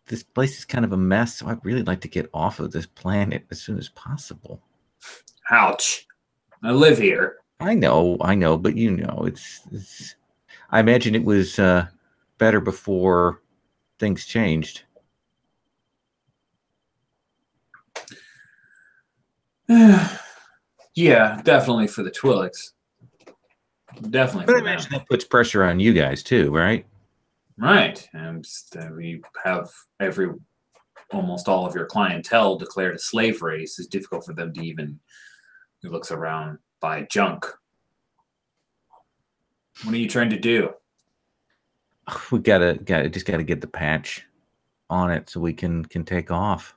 this place is kind of a mess, so I'd really like to get off of this planet as soon as possible. Ouch. I live here. I know, but you know, it's I imagine it was better before things changed. You Yeah, definitely for the Twi'leks. Definitely But I for them. imagine that puts pressure on you guys too, right? Right. And we have almost all of your clientele declared a slave race. It's difficult for them to even look around buy junk. What are you trying to do? We gotta get the patch on it so we can take off.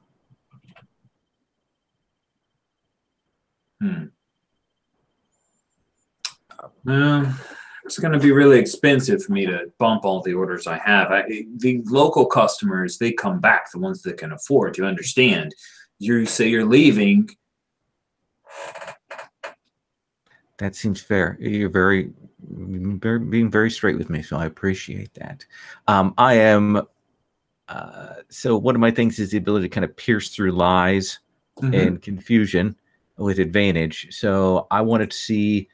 It's going to be really expensive for me to bump all the orders I have. The local customers, they come back, the ones that can afford. You understand? You say you're leaving. That seems fair. You're being very straight with me, so I appreciate that. I am. So one of my things is the ability to kind of pierce through lies and confusion with advantage. So I wanted to see.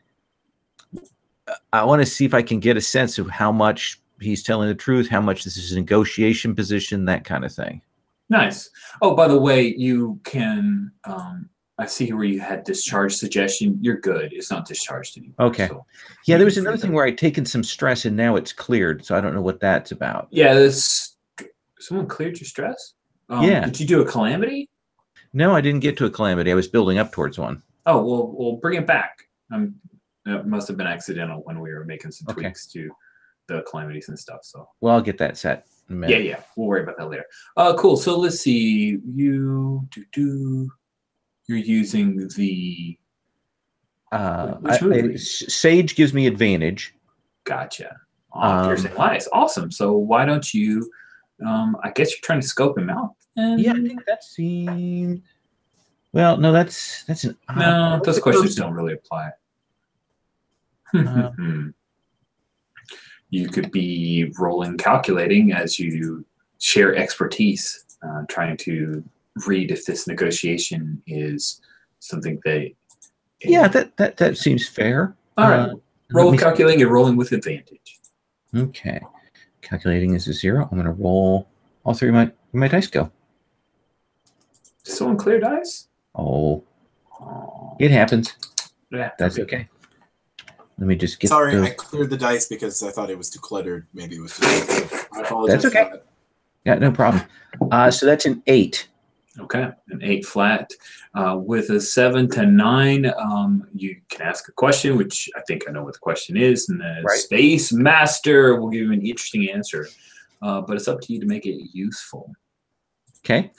I want to see if I can get a sense of how much he's telling the truth, how much this is a negotiation position, that kind of thing. Nice. Oh, by the way, you can. I see where you had discharge suggestion. You're good. It's not discharged anymore. Okay. So Yeah, there was another thing where I'd taken some stress and now it's cleared. So I don't know what that's about. Yeah, someone cleared your stress? Yeah. Did you do a calamity? No, I didn't get to a calamity. I was building up towards one. Oh, well, bring it back. It must have been accidental when we were making some tweaks to the calamities and stuff. So, well, I'll get that set in a minute. Yeah. We'll worry about that later. Cool. So let's see. You're using the Sage gives me advantage. Gotcha. Piercing lies. Awesome. So why don't you? I guess you're trying to scope him out. Yeah, I think that seems. Well, no, that's an. No, those questions don't really apply. You could be rolling calculating as you share expertise, trying to read if this negotiation is something that. Yeah, that seems fair. All right. Roll calculating and rolling with advantage. Okay. Calculating is a 0. I'm going to roll all 3 of my dice go. Did someone clear dice? Oh. It happens. Yeah. That's okay. Let me just get Sorry, I cleared the dice because I thought it was too cluttered. Maybe it was too cluttered. I apologize. That's okay. Yeah, no problem. So that's an 8. Okay, an 8 flat. With a 7 to 9, you can ask a question, which I think I know what the question is, and the Space Master will give you an interesting answer. But it's up to you to make it useful. Okay.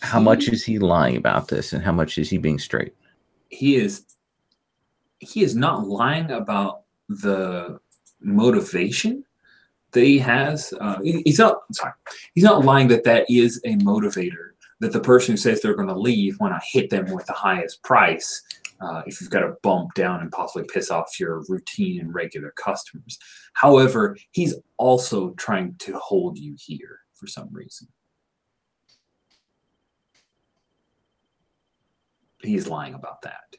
How much is he lying about this, and how much is he being straight? He is not lying about the motivation that he has. He's not lying that is a motivator, that the person who says they're going to leave want to hit them with the highest price if you've got to bump down and possibly piss off your routine and regular customers. However, he's also trying to hold you here for some reason. He's lying about that.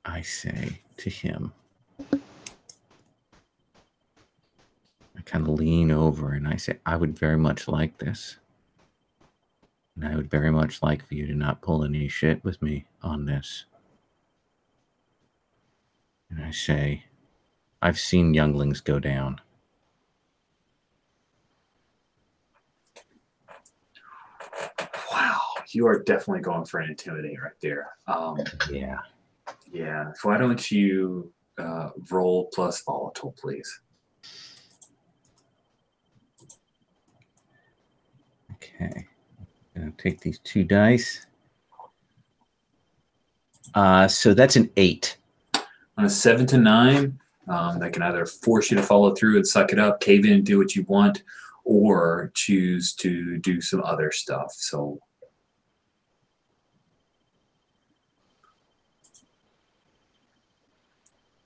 I say to him, I kind of lean over and I say, I would very much like this. And I would very much like for you to not pull any shit with me on this. And I say, I've seen younglings go down. Wow, you are definitely going for an intimidate right there. Yeah. Yeah. So why don't you roll plus volatile, please? Okay. I'm going to take these 2 dice. So that's an 8. On a 7 to 9, that can either force you to follow through and suck it up, cave in and do what you want, or choose to do some other stuff. So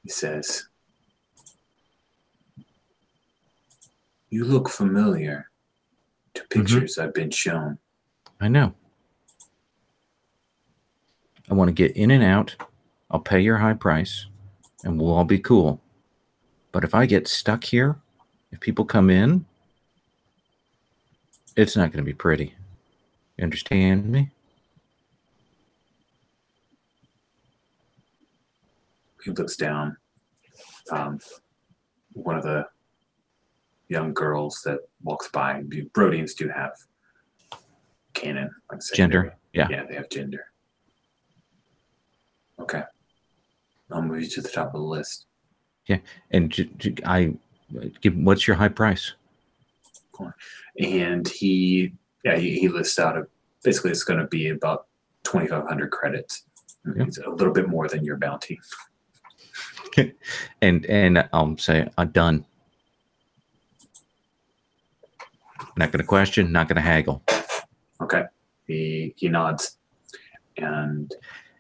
he says, you look familiar to pictures I've been shown. I know. I want to get in and out. I'll pay your high price, and we'll all be cool. But if I get stuck here, if people come in, it's not going to be pretty. You understand me? he looks down. One of the young girls that walks by. Brodians do have canon, like Gender. Yeah. Yeah, they have gender. Okay. I'll move you to the top of the list. Yeah. And what's your high price? And he lists out basically it's going to be about 2,500 credits. It's a little bit more than your bounty. and I'll say I'm done. Not going to question, not going to haggle. Okay. He nods, and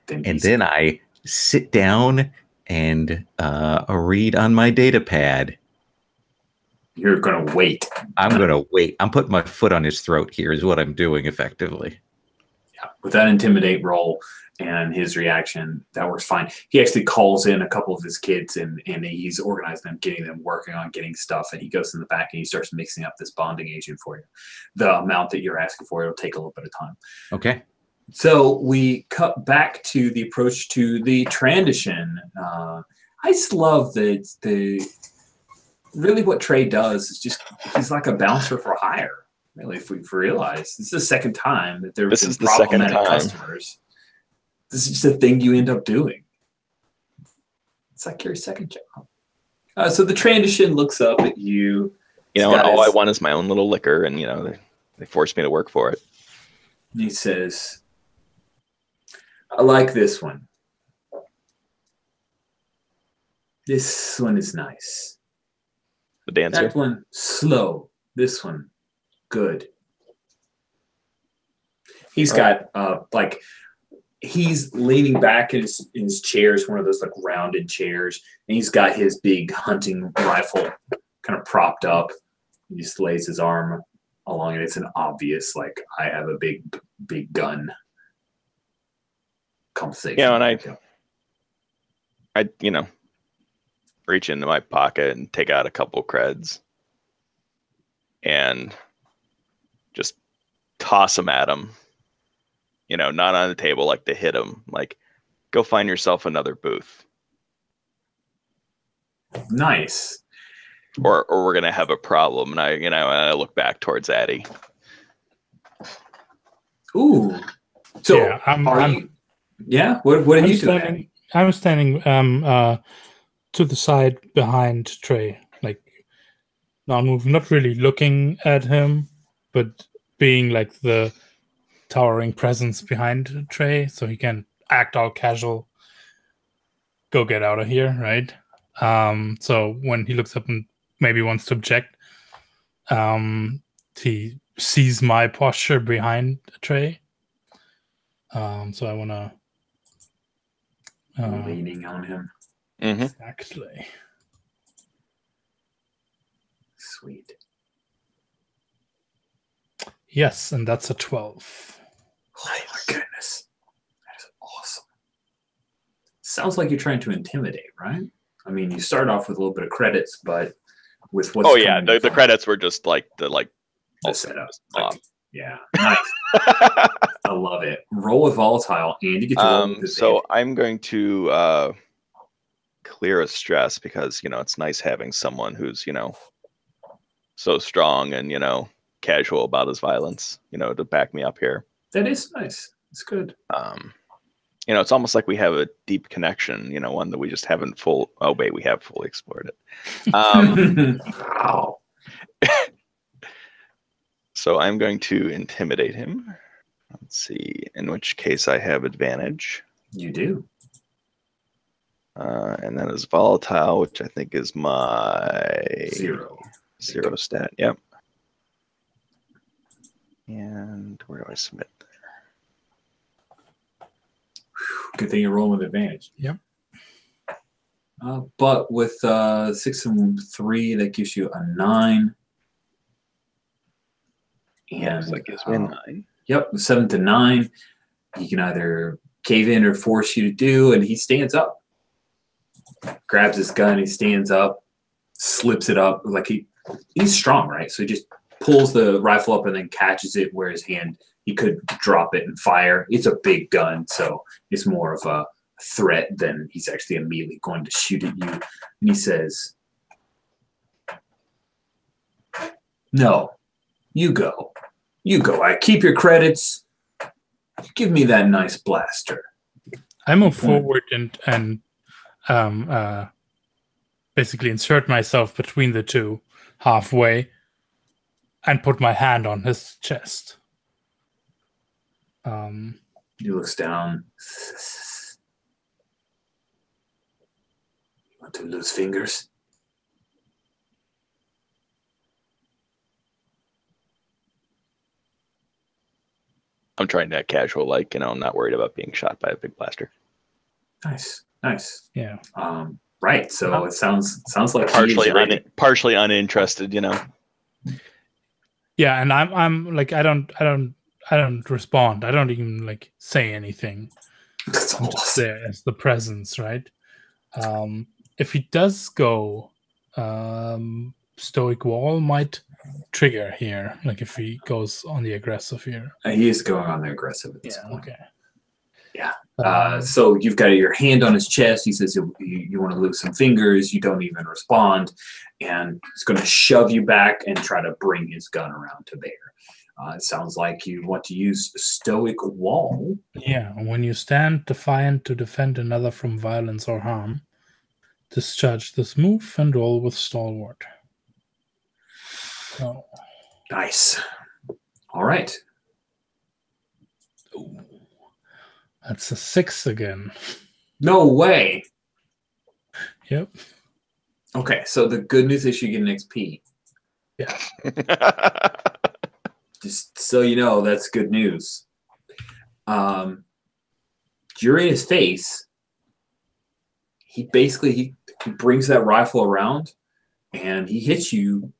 then I sit down and read on my data pad. You're going to wait. I'm going to wait. I'm putting my foot on his throat here is what I'm doing effectively. Yeah. With that intimidate roll and his reaction, that works fine. He actually calls in a couple of his kids and he's organizing them, getting them working on getting stuff. And he goes in the back and he starts mixing up this bonding agent for you. The amount that you're asking for, it'll take a little bit of time. Okay. So we cut back to the approach to the transition. I just love that really what Trey does is just, he's like a bouncer for hire. Really, if we've realized, this is the second time that there have been problematic customers. This is just a thing you end up doing. It's like your second job. So the transition looks up at you. You know, all I want is my own little liquor, and you know, they force me to work for it. And he says, I like this one. This one is nice. The dancer? That one, slow. This one, good. He's got, he's leaning back in his chair. It's one of those, like, rounded chairs. And he's got his big hunting rifle kind of propped up. He just lays his arm along it. It's an obvious, like, I have a big gun conversation. Yeah, and I you know, reach into my pocket and take out a couple creds and just toss them at him. You know, not on the table, like to hit him. Like, go find yourself another booth. Nice. Or we're gonna have a problem. And I look back towards Addie. Ooh. So yeah, yeah. What are you doing? I'm standing to the side behind Trey, like not really looking at him, but being like the towering presence behind Trey, so he can act all casual. Go get out of here, right? So when he looks up and maybe wants to object, he sees my posture behind Trey. So I want to leaning on him. Mm-hmm. Exactly. Sweet. Yes, and that's a 12. Oh my goodness. That is awesome. Sounds like you're trying to intimidate, right? I mean, you start off with a little bit of credits, but with what's the credits were just like the setup. Yeah. Nice. I love it. Roll with volatile and you get to roll with this. So I'm going to clear a stress because, you know, it's nice having someone who's, you know, so strong and, you know, casual about his violence, you know, to back me up here. That is nice. It's good. You know, it's almost like we have a deep connection, you know, one that we just haven't we have fully explored it. Wow. So I'm going to intimidate him. Let's see, in which case I have advantage. You do. And that is volatile, which I think is my zero stat. Yep. And where do I submit there? Good thing you're rolling with advantage. Yep. But with 6 and 3, that gives you a 9. And that gives me a 9. Yep, 7 to 9. He can either cave in or force you to do, and he stands up. Grabs his gun, he stands up, slips it up. Like he's strong, right? So he just pulls the rifle up and then catches it where his hand, he could drop it and fire. It's a big gun, so it's more of threat, then he's actually immediately going to shoot at you. And he says, "No, you go. You go. I keep your credits. Give me that nice blaster." I move forward and basically insert myself between the two halfway and put my hand on his chest. He looks down. "You want to lose fingers?" I'm trying to act casual, like, I'm not worried about being shot by a big blaster. Nice. Yeah. Right. So it sounds like partially uninterested, Yeah, and I'm like, I don't respond. I don't even like say anything. That's I'm just awesome. there as the presence, right? If he does go, Stoic Wall might trigger here. Like if he goes on the aggressive here. He is going on the aggressive at this point. Okay. Yeah. So you've got your hand on his chest. He says you want to lose some fingers. You don't even respond. And he's going to shove you back and try to bring his gun around to bear. It sounds like you want to use Stoic Wall. Yeah. When you stand defiant to defend another from violence or harm, discharge this move and roll with Stalwart. So. Nice. All right. Ooh. That's a 6 again. No way. Yep. Okay, so the good news is you get an XP. Yeah. Just so you know, that's good news. You're in his face. He basically he brings that rifle around and he hits you,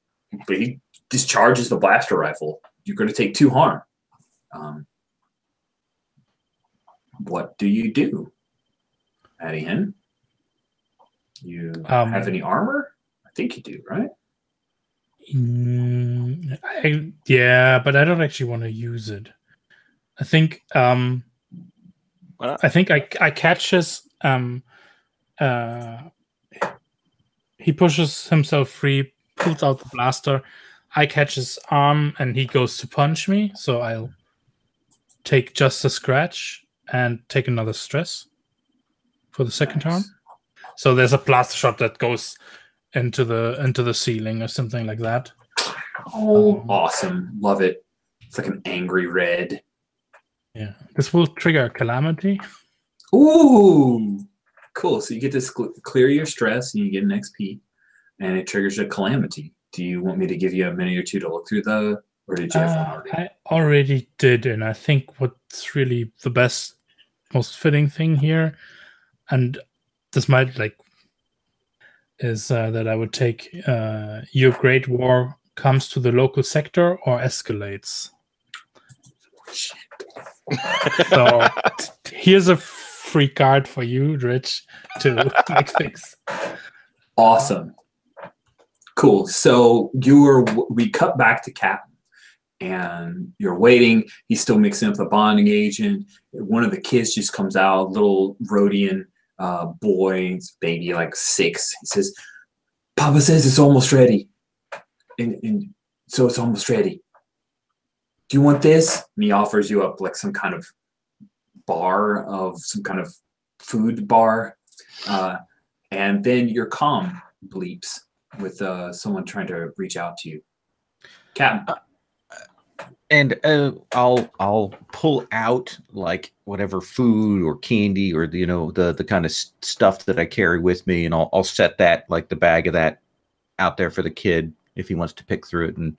but he discharges the blaster rifle. You're going to take 2 harm. What do you do, Adian? You have any armor? I think you do, right? Yeah, but I don't actually want to use it. I think I catch his he pushes himself free, pulls out the blaster. I catch his arm and he goes to punch me, so I'll take just a scratch and take another stress for the second harm. So there's a blaster shot that goes into the ceiling or something like that. Oh, awesome. Love it. It's like an angry red. Yeah. This will trigger calamity. Ooh, cool. So you get to clear your stress and you get an XP and it triggers a calamity. Do you want me to give you a minute or two to look through or did you have one already? I already did, and I think what's really the best, most fitting thing here, and this might is that I would take your Great War comes to the local sector or escalates. Shit. So here's a free card for you, Rich, to make things. Awesome. Cool. So we cut back to Captain. And you're waiting. He's still mixing up the bonding agent. One of the kids just comes out, little Rhodian boy, baby, like 6. He says, "Papa says it's almost ready." And so it's almost ready. "Do you want this?" And he offers you up like some kind of bar of some kind of food bar. And then your comm bleeps with someone trying to reach out to you. Captain. And I'll pull out like whatever food or candy or the kind of stuff that I carry with me, and I'll set that, like the bag of that, out there for the kid if he wants to pick through it, and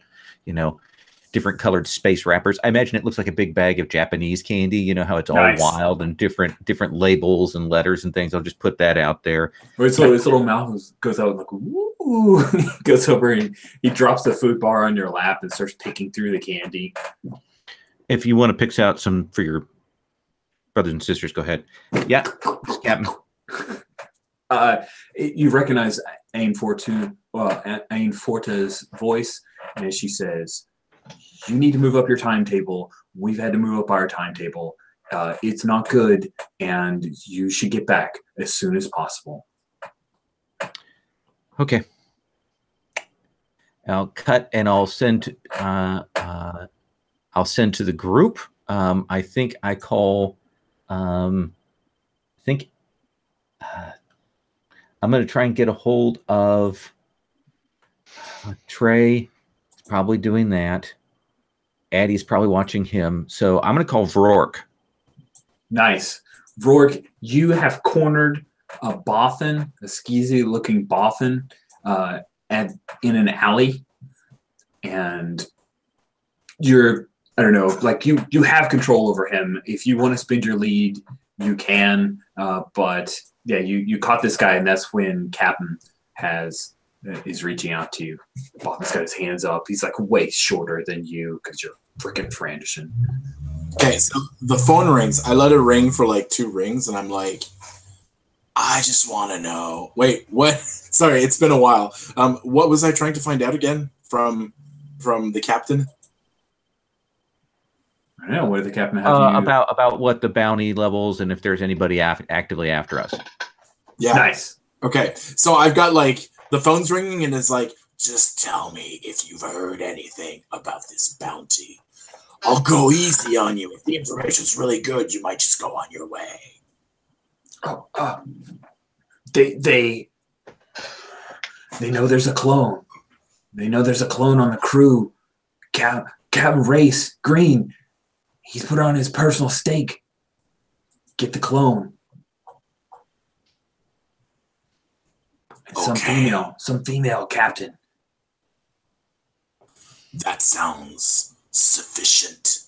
different colored space wrappers. I imagine it looks like a big bag of Japanese candy. You know how it's all Nice. wild and different labels and letters and things. I'll just put that out there. Or his little mouth goes out like, woo! He goes over and he drops the food bar on your lap and starts picking through the candy. If you want to pick out some for your brothers and sisters, go ahead. Yeah, Captain. You recognize Ain Forta's voice, and she says, "You need to move up your timetable. We've had to move up our timetable. It's not good, and you should get back as soon as possible. Okay. I'll cut and I'll send. I'll send to the group. I think I call. I'm going to try and get a hold of Trey. Probably doing that. Addie's probably watching him. So I'm going to call Vrork. Nice. Vrork, you have cornered a Bothan, a skeezy-looking Bothan, in an alley. And you're, I don't know, like you have control over him. If you want to spin your lead, you can. But yeah, you caught this guy, and that's when Captain is reaching out to you. Bothan's got his hands up. He's like way shorter than you because you're freaking Franderson. Okay, so the phone rings. I let it ring for like 2 rings, and I'm like, I just want to know. Wait, what? Sorry, it's been a while. What was I trying to find out again from the captain? I don't know. What did the captain have you... about what the bounty levels and if there's anybody actively after us. Yeah. Nice. Okay, so I've got like the phone's ringing, and it's like, just tell me if you've heard anything about this bounty. I'll go easy on you. If the information's really good, you might just go on your way. Oh, they know there's a clone. They know there's a clone on the crew. Captain Race Green. He's put on his personal stake. Get the clone. Okay. Some female captain. That sounds sufficient.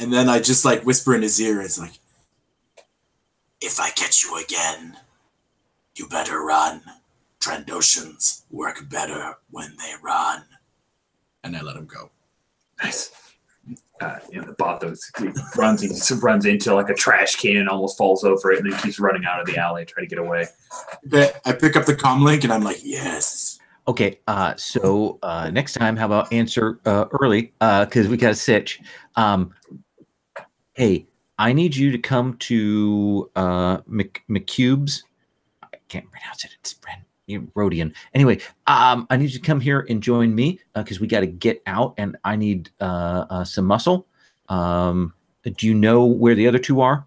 And then I just like whisper in his ear. It's like, if I catch you again, you better run. Trandoshans work better when they run. And I let him go. Nice. The Bothan runs into like a trash can and almost falls over it, and then keeps running out of the alley trying to get away. I pick up the comm link, and I'm like, yes. Okay, so next time, how about answer early, because we got a sitch. Hey, I need you to come to McCube's. I can't pronounce it. It's Rhodian. Anyway, I need you to come here and join me because we got to get out, and I need some muscle. Do you know where the other 2 are?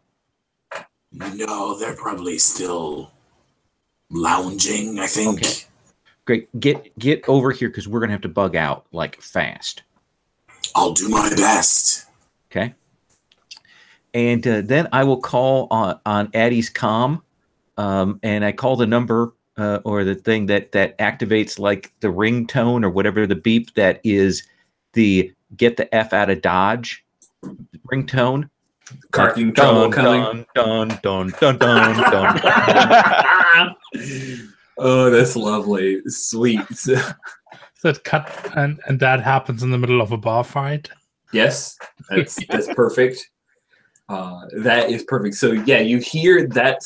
No, they're probably still lounging, I think. Okay. Great. Get over here because we're gonna have to bug out like fast. I'll do my best. Okay. And then I will call on Addie's comm, and I call the number or the thing that activates like the ringtone or whatever the beep that is the get the F out of Dodge ringtone. Carking trouble coming. Dun, dun, dun, dun, dun, dun. Oh, that's lovely. Sweet. So it cut and that happens in the middle of a bar fight. Yes, that's perfect. That is perfect. So yeah, you hear that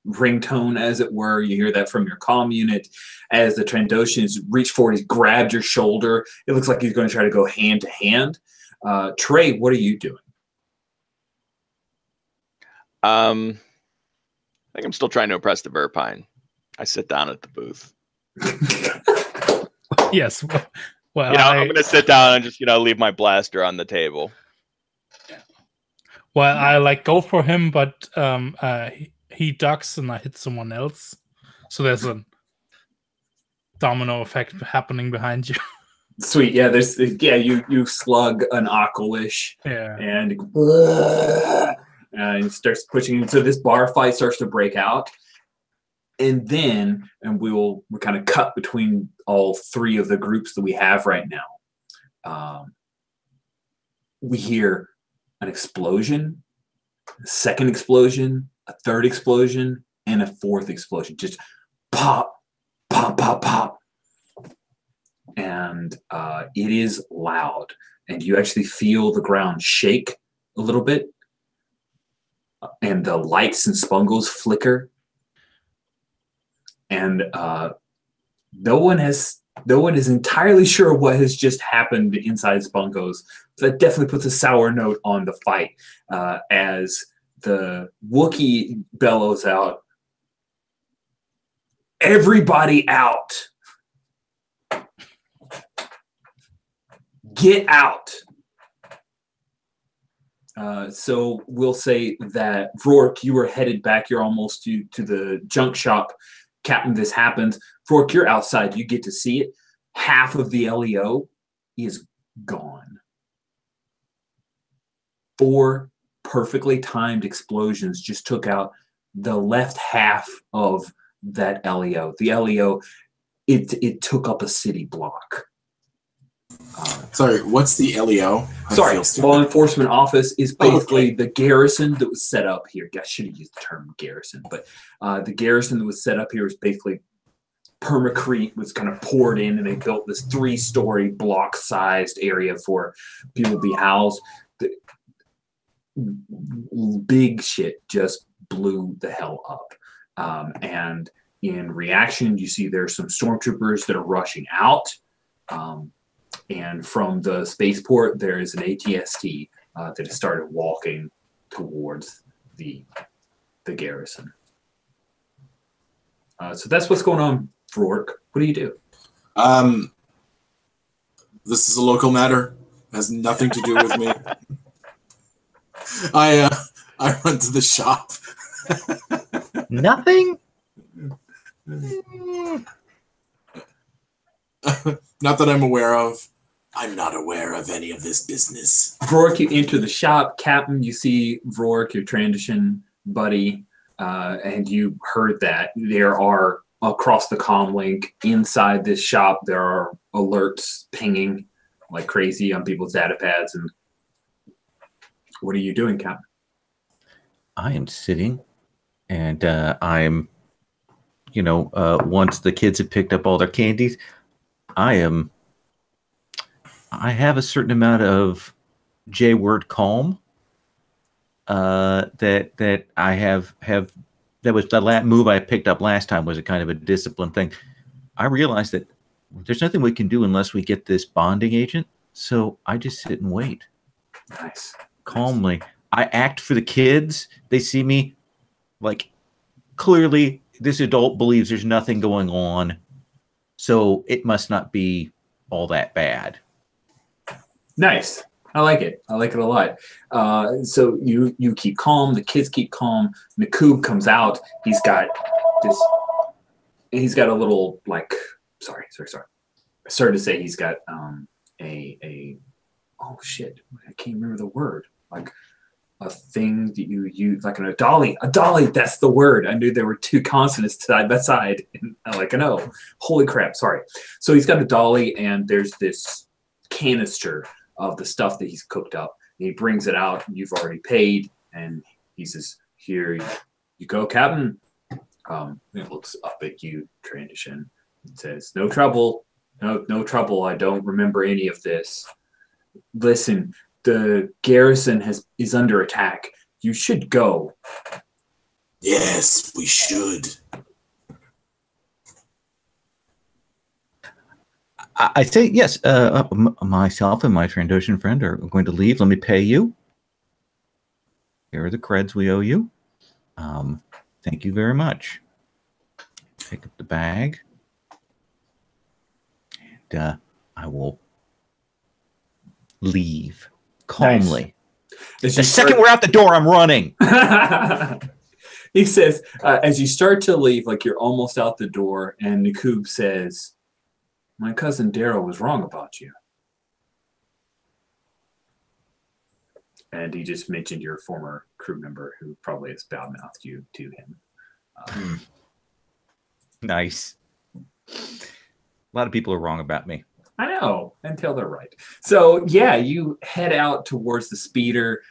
ringtone, as it were. You hear that from your comm unit as the Trandoshans reach forward. He's grabbed your shoulder. It looks like he's going to try to go hand to hand. Trey, what are you doing? I think I'm still trying to impress the Verpine. I sit down at the booth. Yes. Well, I'm going to sit down and just, leave my blaster on the table. Well, I like go for him, but he ducks and I hit someone else. So there's a domino effect happening behind you. Sweet. Yeah, you slug an Aqualish. Yeah. And starts pushing. So this bar fight starts to break out. And then, we're kind of cut between all 3 of the groups that we have right now. We hear an explosion, a second explosion, a third explosion, and a 4th explosion. Just pop, pop, pop, pop. And it is loud. And you actually feel the ground shake a little bit. And the lights and spungles flicker. And no one has No one is entirely sure what has just happened inside Spunko's. So that definitely puts a sour note on the fight as the Wookiee bellows out, "Everybody out! Get out!" So we'll say that, Rourke, you were headed back. You're almost to the junk shop. Captain, this happens. Rourke, you're outside. You get to see it. Half of the LEO is gone. 4 perfectly timed explosions just took out the left half of that LEO. The LEO, it took up a city block. Sorry, what's the LEO? Sorry, Law Enforcement Office is basically the garrison that was set up here. I should have used the term garrison, but the garrison that was set up here was basically permacrete was kind of poured in, and they built this 3-story block-sized area for people to be housed. The big shit just blew the hell up. And in reaction, you see there's some stormtroopers that are rushing out. And from the spaceport, there is an ATST that has started walking towards the garrison. So that's what's going on, Rourke. What do you do? This is a local matter. It has nothing to do with me. I run to the shop. Nothing? Not that I'm aware of. I'm not aware of any of this business. Rourke, you enter the shop. Captain, you see Rourke, your transition buddy, and you heard that there are, across the comm link inside this shop, there are alerts pinging like crazy on people's data pads. And what are you doing, Captain? I am sitting, and I'm, once the kids have picked up all their candies, I have a certain amount of J-word calm that I have. That was the move I picked up last time, was a kind of a discipline thing. I realized that there's nothing we can do unless we get this bonding agent. So I just sit and wait. Nice. Calmly. I act for the kids. They see me like, clearly this adult believes there's nothing going on. So it must not be all that bad. Nice. I like it. I like it a lot. So you keep calm. The kids keep calm. Nakub comes out. He's got a little, like, sorry. I started to say he's got oh shit, I can't remember the word. Like a thing that you use, like a dolly. A dolly, that's the word. I knew there were 2 consonants side by side. And I'm like, no, holy crap, sorry. So he's got a dolly, and there's this canister of the stuff that he's cooked up. And he brings it out. You've already paid, and he says, "Here you go, Captain." It looks up at you, transition. It says, "No trouble, no trouble. I don't remember any of this. Listen, the garrison is under attack. You should go." Yes, we should. I say yes. Myself and my Trandoshan friend are going to leave. Let me pay you. Here are the creds we owe you. Thank you very much. Pick up the bag, and I will leave calmly. Nice. The second we're out the door, I'm running. He says, as you start to leave, like you're almost out the door, and Nakub says, "My cousin Daryl was wrong about you." And he just mentioned your former crew member who probably has bad-mouthed you to him. Nice. A lot of people are wrong about me. I know, until they're right. So, yeah, you head out towards the speeder.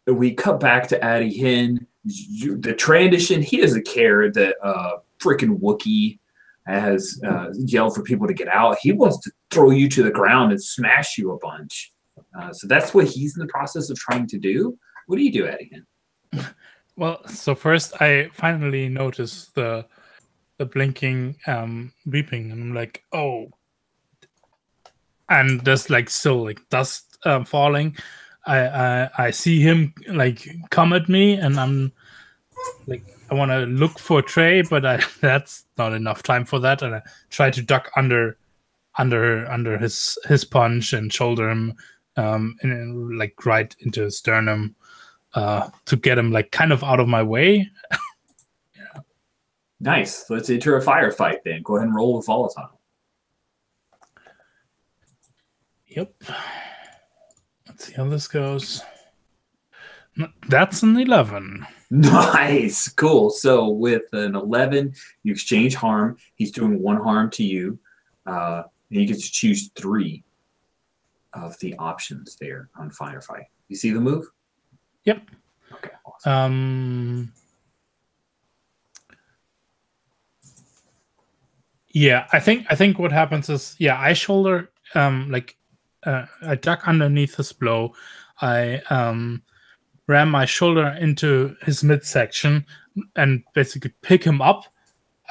We cut back to Addie Hin. The transition, he doesn't care that freaking Wookiee has yelled for people to get out. He wants to throw you to the ground and smash you a bunch. So that's what he's in the process of trying to do. What do you do, Addie Hin? Well, so first I finally noticed the blinking beeping, and I'm like, oh, and there's like still like dust falling. I see him like come at me, and I'm like, I want to look for Trey, but that's not enough time for that, and I try to duck under his punch and shoulder him, and like right into his sternum, to get him like kind of out of my way. Yeah. Nice. Let's enter a firefight then. Go ahead and roll with volatile. Yep. Let's see how this goes. That's an 11. Nice. Cool. So with an 11, you exchange harm. He's doing 1 harm to you. And you get to choose 3 of the options there on firefight. You see the move? Yep. Okay. Awesome. Yeah, I think what happens is, I shoulder, I duck underneath his blow. I ram my shoulder into his midsection and basically pick him up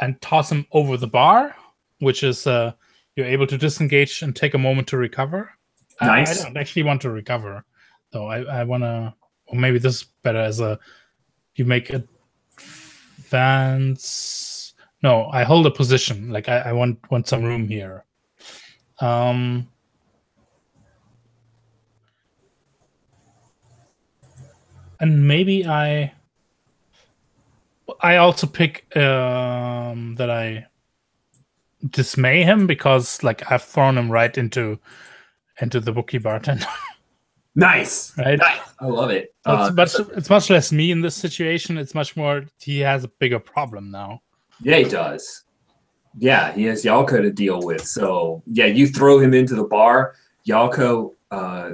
and toss him over the bar, which is you're able to disengage and take a moment to recover. Nice. I don't actually want to recover, though. I want to, or maybe this is better as you make advance. No, I hold a position. Like I want some room here. And maybe I also pick that I dismay him, because like I've thrown him right into the bookie bartender. Nice. Right? Nice. I love it. It's much less me in this situation. It's much more he has a bigger problem now. Yeah, he does. Yeah, he has Yalko to deal with. So yeah, you throw him into the bar. Yalko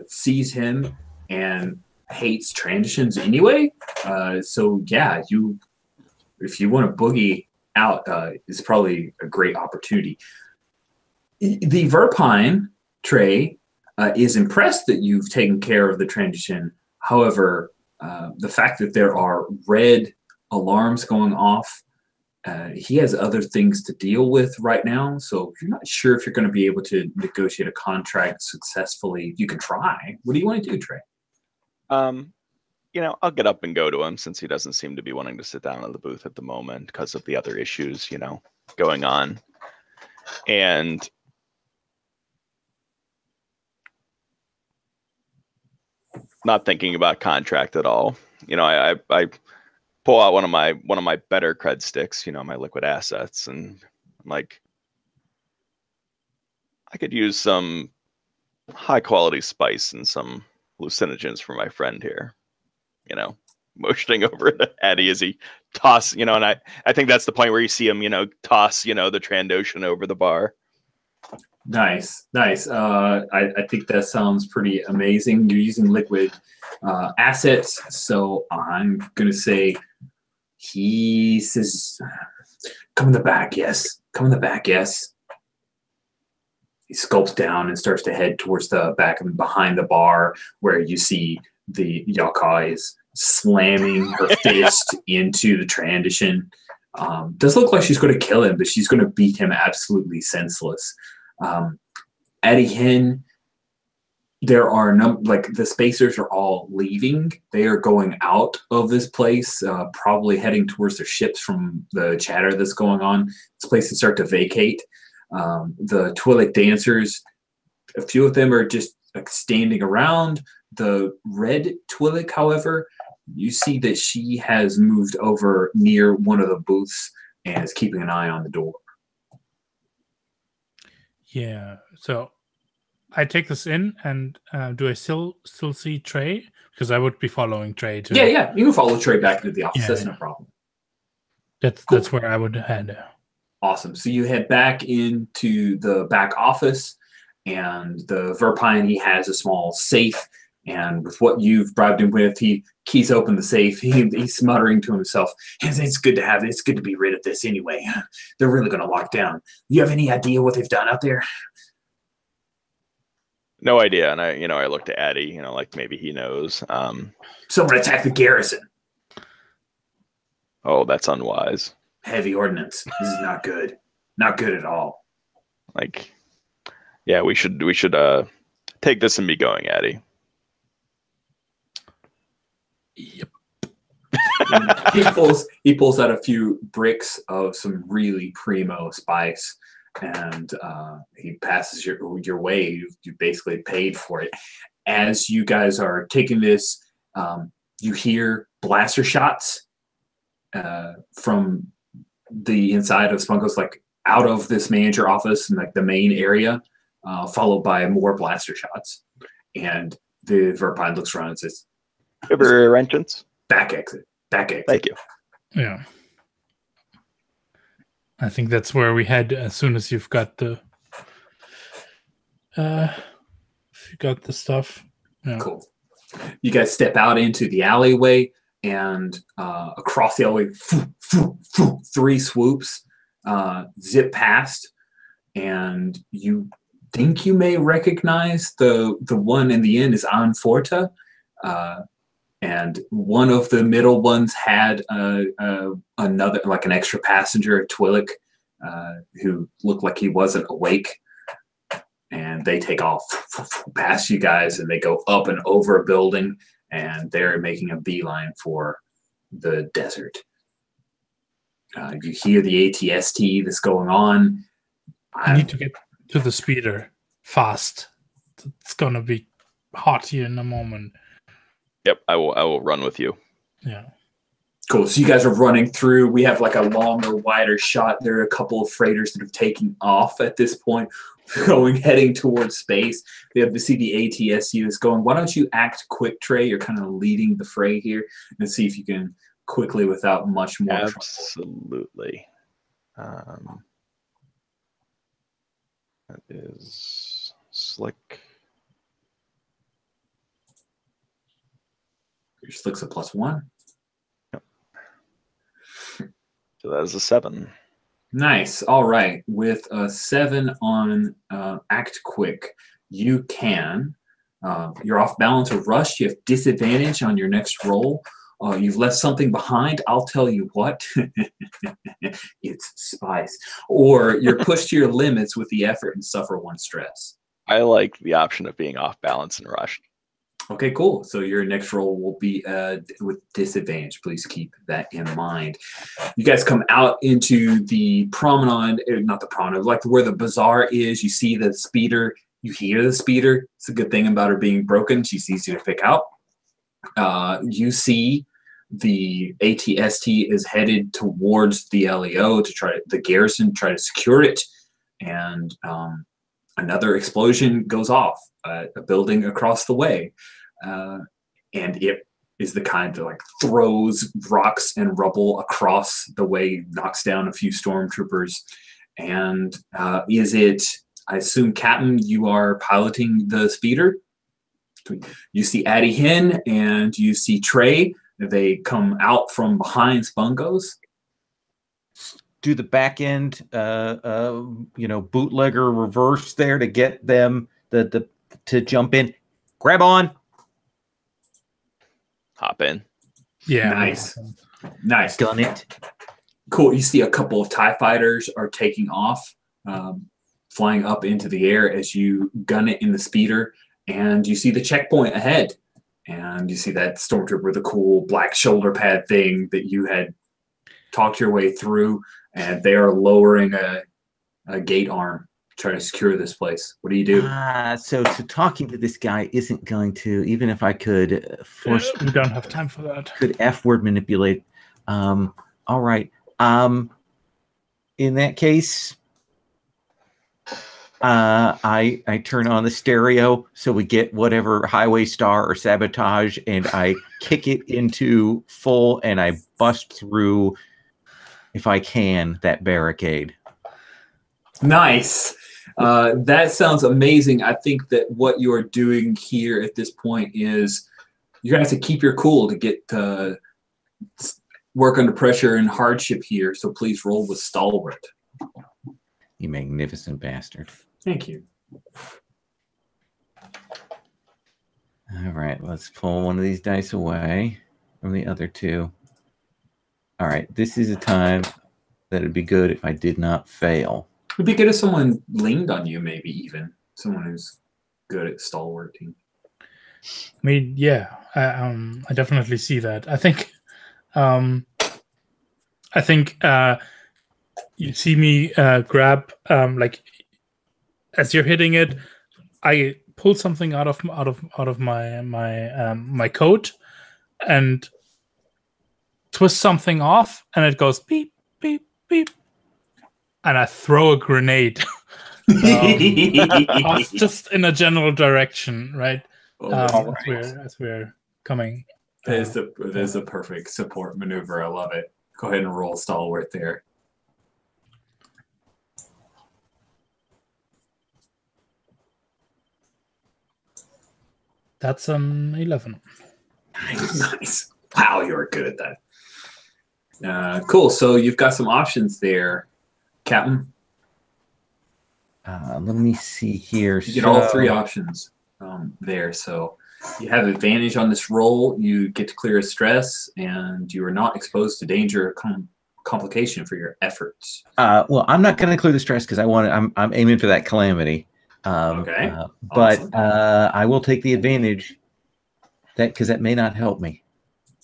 sees him and hates transitions anyway. So yeah, if you want to boogie out, it's probably a great opportunity. The Verpine, Trey, is impressed that you've taken care of the transition. However, the fact that there are red alarms going off, he has other things to deal with right now. So if you're not sure if you're going to be able to negotiate a contract successfully, you can try. What do you want to do, Trey? I'll get up and go to him, since he doesn't seem to be wanting to sit down in the booth at the moment because of the other issues, going on. And not thinking about contract at all. I pull out one of my better cred sticks, my liquid assets, and I'm like, I could use some high quality spice and some hallucinogens for my friend here. Motioning over to Eddie as he toss, and I think that's the point where you see him, toss, the Trandoshan over the bar. Nice. I think that sounds pretty amazing. You're using liquid assets, so I'm gonna say he says, "Come in the back, yes. Come in the back, yes." He sculpts down and starts to head towards the back and behind the bar, where you see the Yakai is slamming her fist into the transition. Does look like she's going to kill him, but she's going to beat him absolutely senseless. Addie Hen, there are the spacers are all leaving. They are going out of this place, probably heading towards their ships from the chatter that's going on. This place is start to vacate. The Twi'lek dancers, a few of them are just standing around. The red Twi'lek, however, you see that she has moved over near one of the booths and is keeping an eye on the door. Yeah. So I take this in, and do I still see Trey? Because I would be following Trey too. Yeah. You can follow Trey back into the office. Yeah. That's no problem. That's where I would head. Awesome. So you head back into the back office, and the Verpine, he has a small safe. And with what you've bribed him with, he keys open the safe. He's muttering to himself, "It's good to have it. It's good to be rid of this anyway. They're really going to lock down. You have any idea what they've done out there?" No idea. And I looked at Addie, like maybe he knows. Someone attacked the garrison. Oh, that's unwise. Heavy ordnance. This is not good. Not good at all. Like, Yeah, we should take this and be going, Addy. Yep. He pulls out a few bricks of some really primo spice, and he passes your way. You basically paid for it. As you guys are taking this, you hear blaster shots from the inside of Spunko's, like out of this manager office and like the main area, followed by more blaster shots. And the Verpine looks around and says, River entrance. Back exit. Back exit. Thank you. Yeah. I think that's where we head as soon as you've got the stuff. Yeah. Cool. You guys step out into the alleyway, and across the alleyway, 3 swoops zip past, and you think you may recognize the one in the end is Anforta. And one of the middle ones had another, like an extra passenger, a Twillick, who looked like he wasn't awake. And they take off past you guys, and they go up and over a building, and they're making a beeline for the desert. You hear the ATST that's going on. I need to get to the speeder fast. It's going to be hot here in a moment. Yep, I will run with you. Yeah. Cool. So you guys are running through. We have like a longer, wider shot. There are a couple of freighters that have taken off at this point, heading towards space. We have to see the ATSU is going. Why don't you act quick, Trey? You're kind of leading the fray here, and see if you can quickly, without much more trouble. Absolutely. That is slick. Your slick's a +1. Yep. So that is a 7. Nice. All right. With a 7 on act quick, you can. You're off balance or rushed. You have disadvantage on your next roll. You've left something behind. I'll tell you what. It's spice. Or you're pushed to your limits with the effort and suffer 1 stress. I like the option of being off balance and rushed. Okay, cool. So your next roll will be with disadvantage. Please keep that in mind. You guys come out into the promenade, not the promenade, like where the bazaar is. You see the speeder. You hear the speeder. It's a good thing about her being broken. She's easy to pick out. You see the ATST is headed towards the LEO to try the garrison, try to secure it. And another explosion goes off at a building across the way. And it is the kind that like throws rocks and rubble across the way, knocks down a few stormtroopers. And is it, I assume, Captain, you are piloting the speeder? You see Addie Hen and you see Trey. They come out from behind Spunko's. Do the back end, bootlegger reverse there to get them to jump in. Grab on. Hop in. Yeah. Nice. Done it. Cool. You see a couple of TIE fighters are taking off, flying up into the air as you gun it in the speeder. And you see the checkpoint ahead. And you see that stormtrooper, the cool black shoulder pad thing that you had talked your way through. And they are lowering a gate arm to try to secure this place. What do you do? So talking to this guy isn't going to, even if I could force. We don't have time for that. Could F-word manipulate. All right. In that case, I turn on the stereo so we get whatever highway star or sabotage, and I kick it into full, and I bust through, if I can, that barricade. Nice. That sounds amazing. I think that what you are doing here at this point is you're going to have to keep your cool to get work under pressure and hardship here. So please roll with stalwart. You magnificent bastard. Thank you. All right, let's pull one of these dice away from the other two. All right, this is a time that it'd be good if I did not fail. It'd be good if someone leaned on you, maybe even. someone who's good at stalwarting. I mean, yeah, I definitely see that. I think you see me grab like as you're hitting it, I pull something out of my coat and twist something off, and it goes beep beep beep, and I throw a grenade off just in a general direction, right? As we're coming. There's a perfect support maneuver. I love it. Go ahead and roll stalwart there. That's an 11. Nice. Wow, you are good at that. Cool. So you've got some options there, Captain. Let me see here. You get all three options there. So you have advantage on this roll. You get to clear a stress, and you are not exposed to danger or complication for your efforts. Well, I'm not going to clear the stress because I'm aiming for that calamity. Okay. But Awesome. I will take the advantage because that may not help me.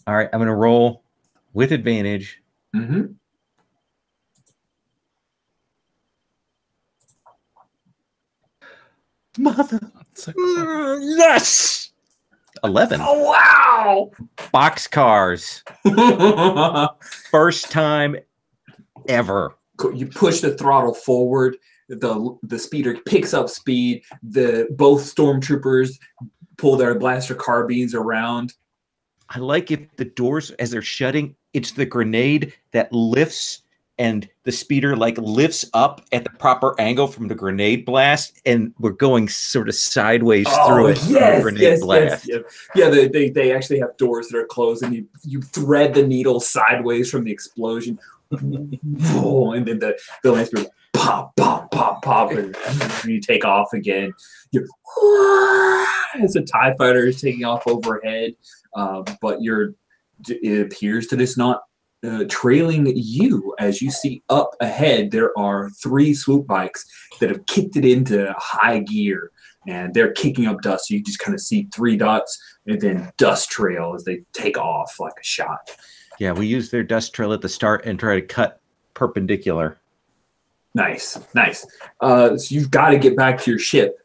All right, I'm going to roll with advantage. Mm-hmm. Mother. Yes. 11. Oh wow! Boxcars. First time ever. You push the throttle forward. The speeder picks up speed. Both stormtroopers pull their blaster carbines around. I like if the doors, as they're shutting, it's the grenade that lifts, and the speeder like lifts up at the proper angle from the grenade blast, and we're going sort of sideways through it. Yes. Yeah, they actually have doors that are closed, and you thread the needle sideways from the explosion. And then the land speeder pop, pop, pop, pop, and you take off again. As a TIE fighter is taking off overhead, but it appears that it's not trailing you. As you see up ahead, there are 3 swoop bikes that have kicked it into high gear, and they're kicking up dust. So you just kind of see 3 dots and then dust trail as they take off like a shot. Yeah, we use their dust trail at the start and try to cut perpendicular. Nice. So you've got to get back to your ship.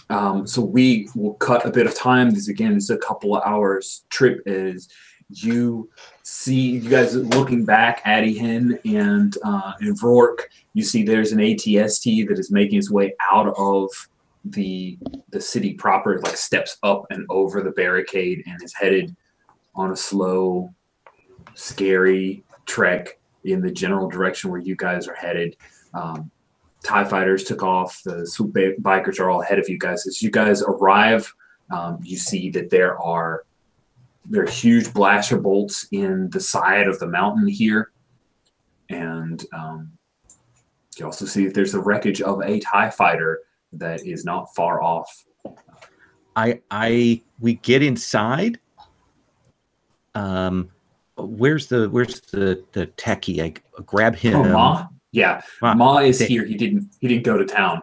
So we will cut a bit of time. This is a couple of hours trip. As you see, you guys looking back, Addyhen and Rourke, you see there's an ATST that is making its way out of the city proper. It like steps up and over the barricade and is headed on a slow, scary trek in the general direction where you guys are headed. TIE fighters took off. The swoop bikers are all ahead of you guys. As you guys arrive, you see that there are huge blaster bolts in the side of the mountain here. And you also see that there's the wreckage of a TIE fighter that is not far off. We get inside. Where's the techie? I grab him. Oh, Ma? Yeah, Ma is here. He didn't go to town.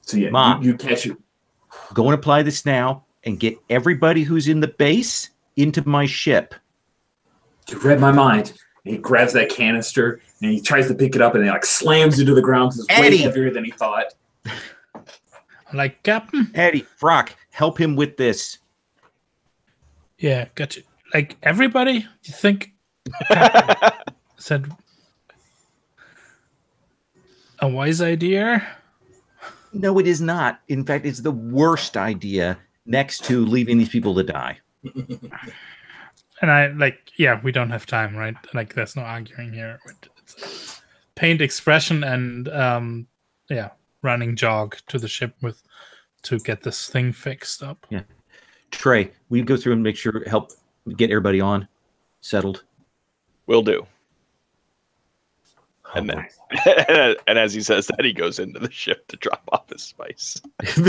So yeah, Ma, you catch it. Go and apply this now and get everybody who's in the base into my ship. You read my mind. And he grabs that canister and he tries to pick it up and it like slams into the ground because it's way heavier than he thought. Like, Captain? Eddie, Frock, help him with this. Yeah, gotcha. Like, everybody? You think Captain said a wise idea? No, it is not. In fact, it's the worst idea next to leaving these people to die. And we don't have time, right? Like, there's no arguing here. It's paint expression and, running jog to the ship to get this thing fixed up. Yeah. Trey, will you go through and make sure, help get everybody on, settled? Will do. And then, and as he says that, he goes into the ship to drop off his spice. Let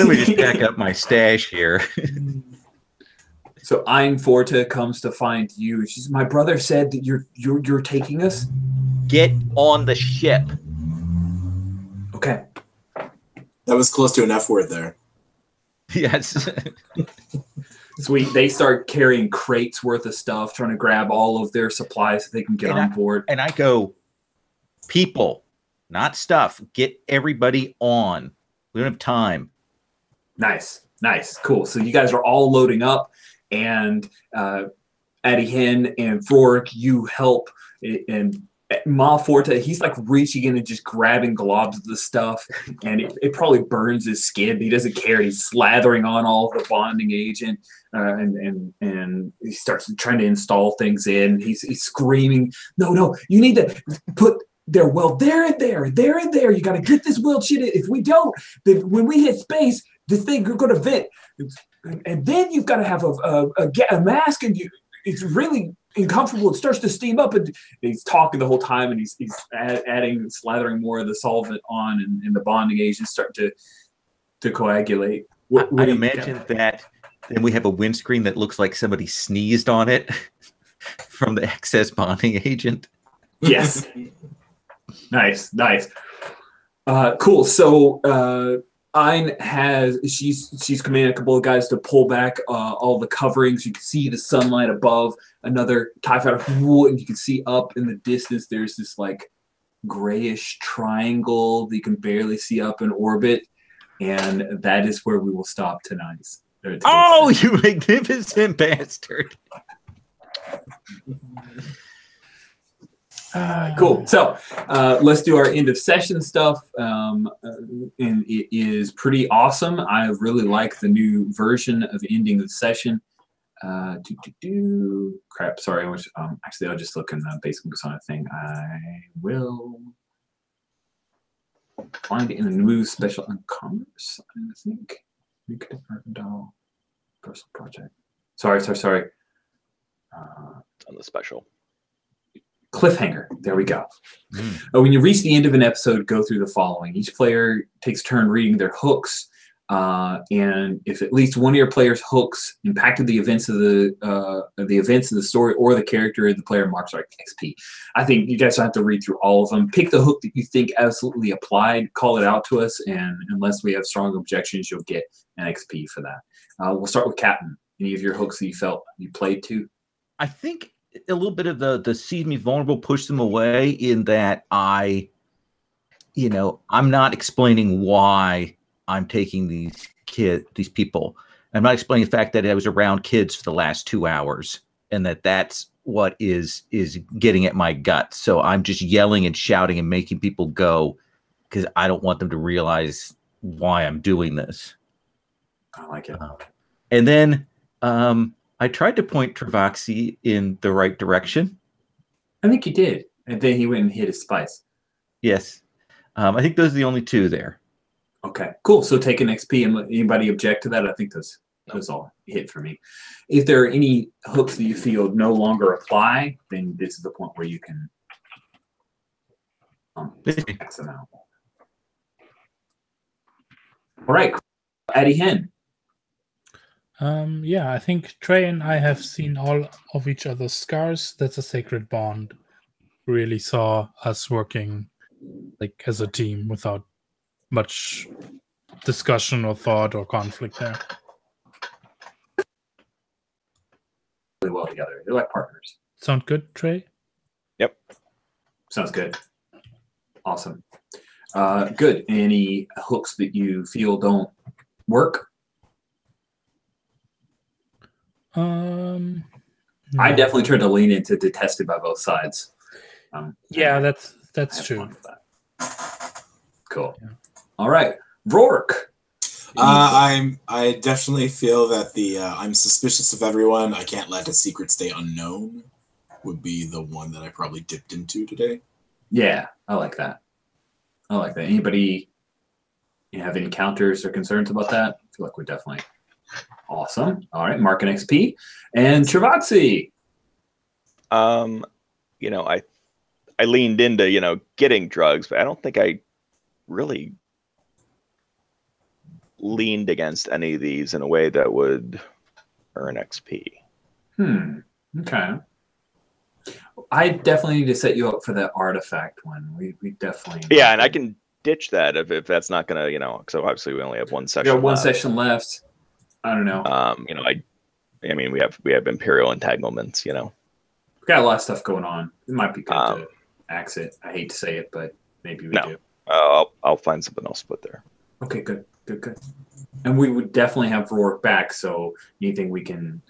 me just pack up my stash here. So Ein Forta comes to find you. She's, my brother said that you're taking us. Get on the ship. Okay. That was close to an F word there. Yes. Sweet. They start carrying crates worth of stuff, trying to grab all of their supplies so they can get on board. And I go, people, not stuff. Get everybody on. We don't have time. Nice. Nice. Cool. So you guys are all loading up, and Addie Hen and Rourke, you help, and Ma Forte, he's like reaching in and just grabbing globs of the stuff, and it probably burns his skin. He doesn't care. He's slathering on all the bonding agent, and he starts trying to install things in. He's screaming, "No, you need to put there. Well, there and there. You got to get this wheel shit. If we don't, then when we hit space, this thing you're going to vent, and then you've got to have a mask, and it's really uncomfortable. It starts to steam up, and he's talking the whole time, and he's adding, slathering more of the solvent on, and the bonding agents start to coagulate. I imagine that then we have a windscreen that looks like somebody sneezed on it from the excess bonding agent. Yes. Nice. Cool. So Ein she's commanded a couple of guys to pull back all the coverings. You can see the sunlight above, another TIE fighter, and you can see up in the distance there's this like grayish triangle that you can barely see up in orbit, and that is where we will stop tonight. Oh, you magnificent bastard. Cool. So let's do our end of session stuff. And it is pretty awesome. I really like the new version of ending the session. Crap. Sorry. Actually, I'll just look in the basic persona thing. I will find it in the new special on commerce, I think. Personal project. Sorry. On the special. Cliffhanger. There we go. When you reach the end of an episode, go through the following. Each player takes a turn reading their hooks, and if at least one of your players' hooks impacted the events of the story or the character, the player marks like XP. I think you guys don't have to read through all of them. Pick the hook that you think absolutely applied, call it out to us, and unless we have strong objections, you'll get an XP for that. We'll start with Captain. Any of your hooks that you felt you played to? I think a little bit of the see me vulnerable, push them away, in that I'm not explaining why I'm taking these people. I'm not explaining the fact that I was around kids for the last 2 hours, and that's what is getting at my gut. So I'm just yelling and shouting and making people go, because I don't want them to realize why I'm doing this. I like it. And then I tried to point Travaxi in the right direction. I think you did. And then he went and hit his spice. Yes. I think those are the only two there. Okay, cool. So take an XP, and anybody object to that? I think those all hit for me. If there are any hooks that you feel no longer apply, then this is the point where you can X them out. All right, Addie Hen. Yeah, I think Trey and I have seen all of each other's scars. That's a sacred bond. Really saw us working like as a team without much discussion or thought or conflict there. Really well together. They're like partners. Sound good, Trey? Yep. Sounds good. Awesome. Good. Any hooks that you feel don't work? No. I definitely tried to lean into detested by both sides. Yeah, that's true. Cool. Yeah. All right, Rourke. I definitely feel that the I'm suspicious of everyone. I can't let a secret stay unknown would be the one that I probably dipped into today. Yeah, I like that. Anybody have any counters or concerns about that? I feel like we're definitely awesome. All right, Mark and XP. And Travaxi. I leaned into, getting drugs, but I don't think I really leaned against any of these in a way that would earn XP. Okay. I definitely need to set you up for that artifact one. We definitely. Yeah, and I can ditch that if that's not gonna, you know. So obviously we only have one We session. got one left. session left. I don't know. You know, I mean, we have Imperial entanglements. You know, We've got a lot of stuff going on. It might be good to axe it. I hate to say it, but maybe we do. I'll find something else to put there. Okay, good. And we would definitely have Rourke back, so anything we can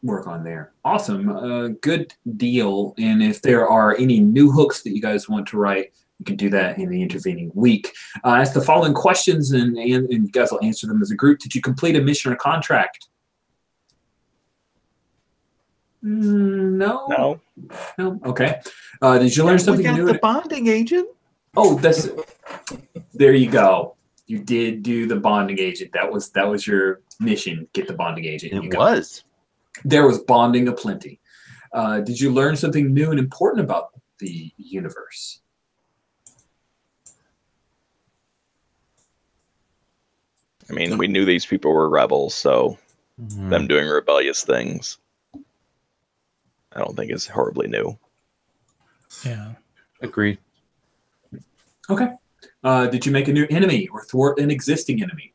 work on there. Awesome. Good deal. And if there are any new hooks that you guys want to write, you can do that in the intervening week. Ask the following questions, and you guys will answer them as a group. Did you complete a mission or contract? No. Okay. Did you learn something new? We got the bonding agent. Oh, there you go. You did do the bonding agent. That was your mission. Get the bonding agent. It was. There was bonding aplenty. Did you learn something new and important about the universe? I mean, we knew these people were rebels, so them doing rebellious things, I don't think is horribly new. Yeah. Agreed. Okay. Did you make a new enemy or thwart an existing enemy?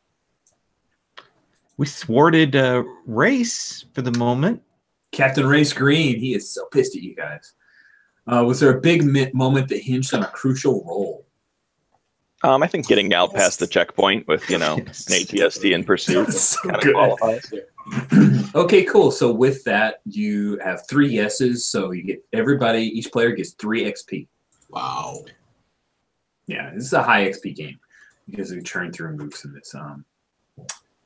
We thwarted Race for the moment. Captain Race Green, he is so pissed at you guys. Was there a big moment that hinged on a crucial role? I think getting out past the checkpoint with, you know, an ATSD in pursuit So kind of good. qualifies. Okay, cool. So with that, you have 3 yeses. So you get each player gets 3 XP. Wow. Yeah, this is a high XP game because we churn through moves in this.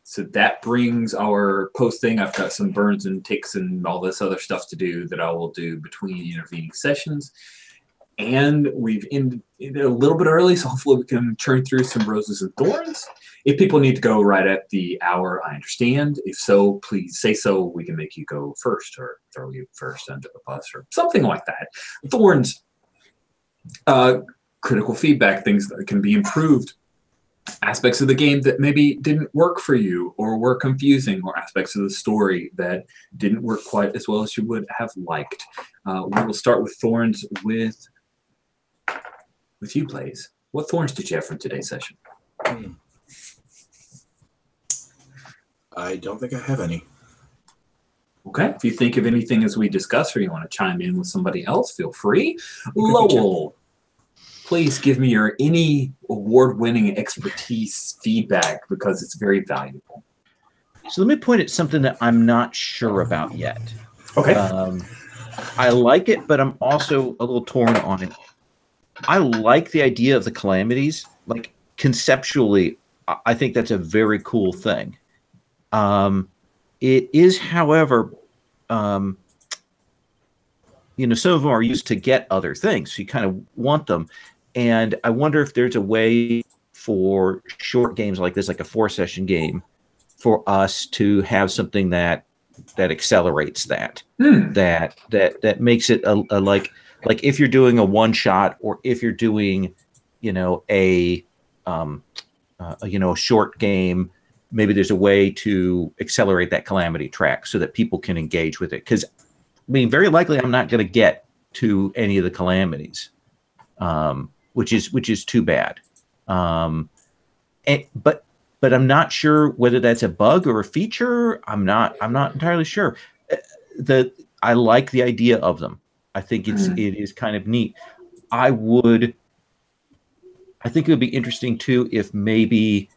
So that brings our post thing. I've got some burns and ticks and all this other stuff to do that I will do between intervening sessions. And we've ended a little bit early, so hopefully we can churn through some roses and thorns. If people need to go right at the hour, I understand. If so, please say so. We can make you go first or throw you first under the bus or something like that. Thorns, critical feedback, things that can be improved. Aspects of the game that maybe didn't work for you or were confusing, or aspects of the story that didn't work quite as well as you would have liked. We will start with thorns with you, Blaze. What thorns did you have from today's session? I don't think I have any. Okay. If you think of anything as we discuss, or you want to chime in with somebody else, feel free. Lowell, please give me your any award-winning expertise feedback because it's very valuable. So let me point at something that I'm not sure about yet. Okay. I like it, but I'm also a little torn on it. I like the idea of the calamities. Like conceptually, I think that's a very cool thing. It is, however, you know, some of them are used to get other things. So you kind of want them. And I wonder if there's a way for short games like this, like a 4-session game, for us to have something that accelerates that, that makes it a like if you're doing a one shot, or if you're doing, you know, a short game, maybe there's a way to accelerate that calamity track so that people can engage with it. Because I mean, very likely I'm not going to get to any of the calamities, which is too bad. But I'm not sure whether that's a bug or a feature. I'm not entirely sure. I like the idea of them. I think it is kind of neat. I think it would be interesting too if maybe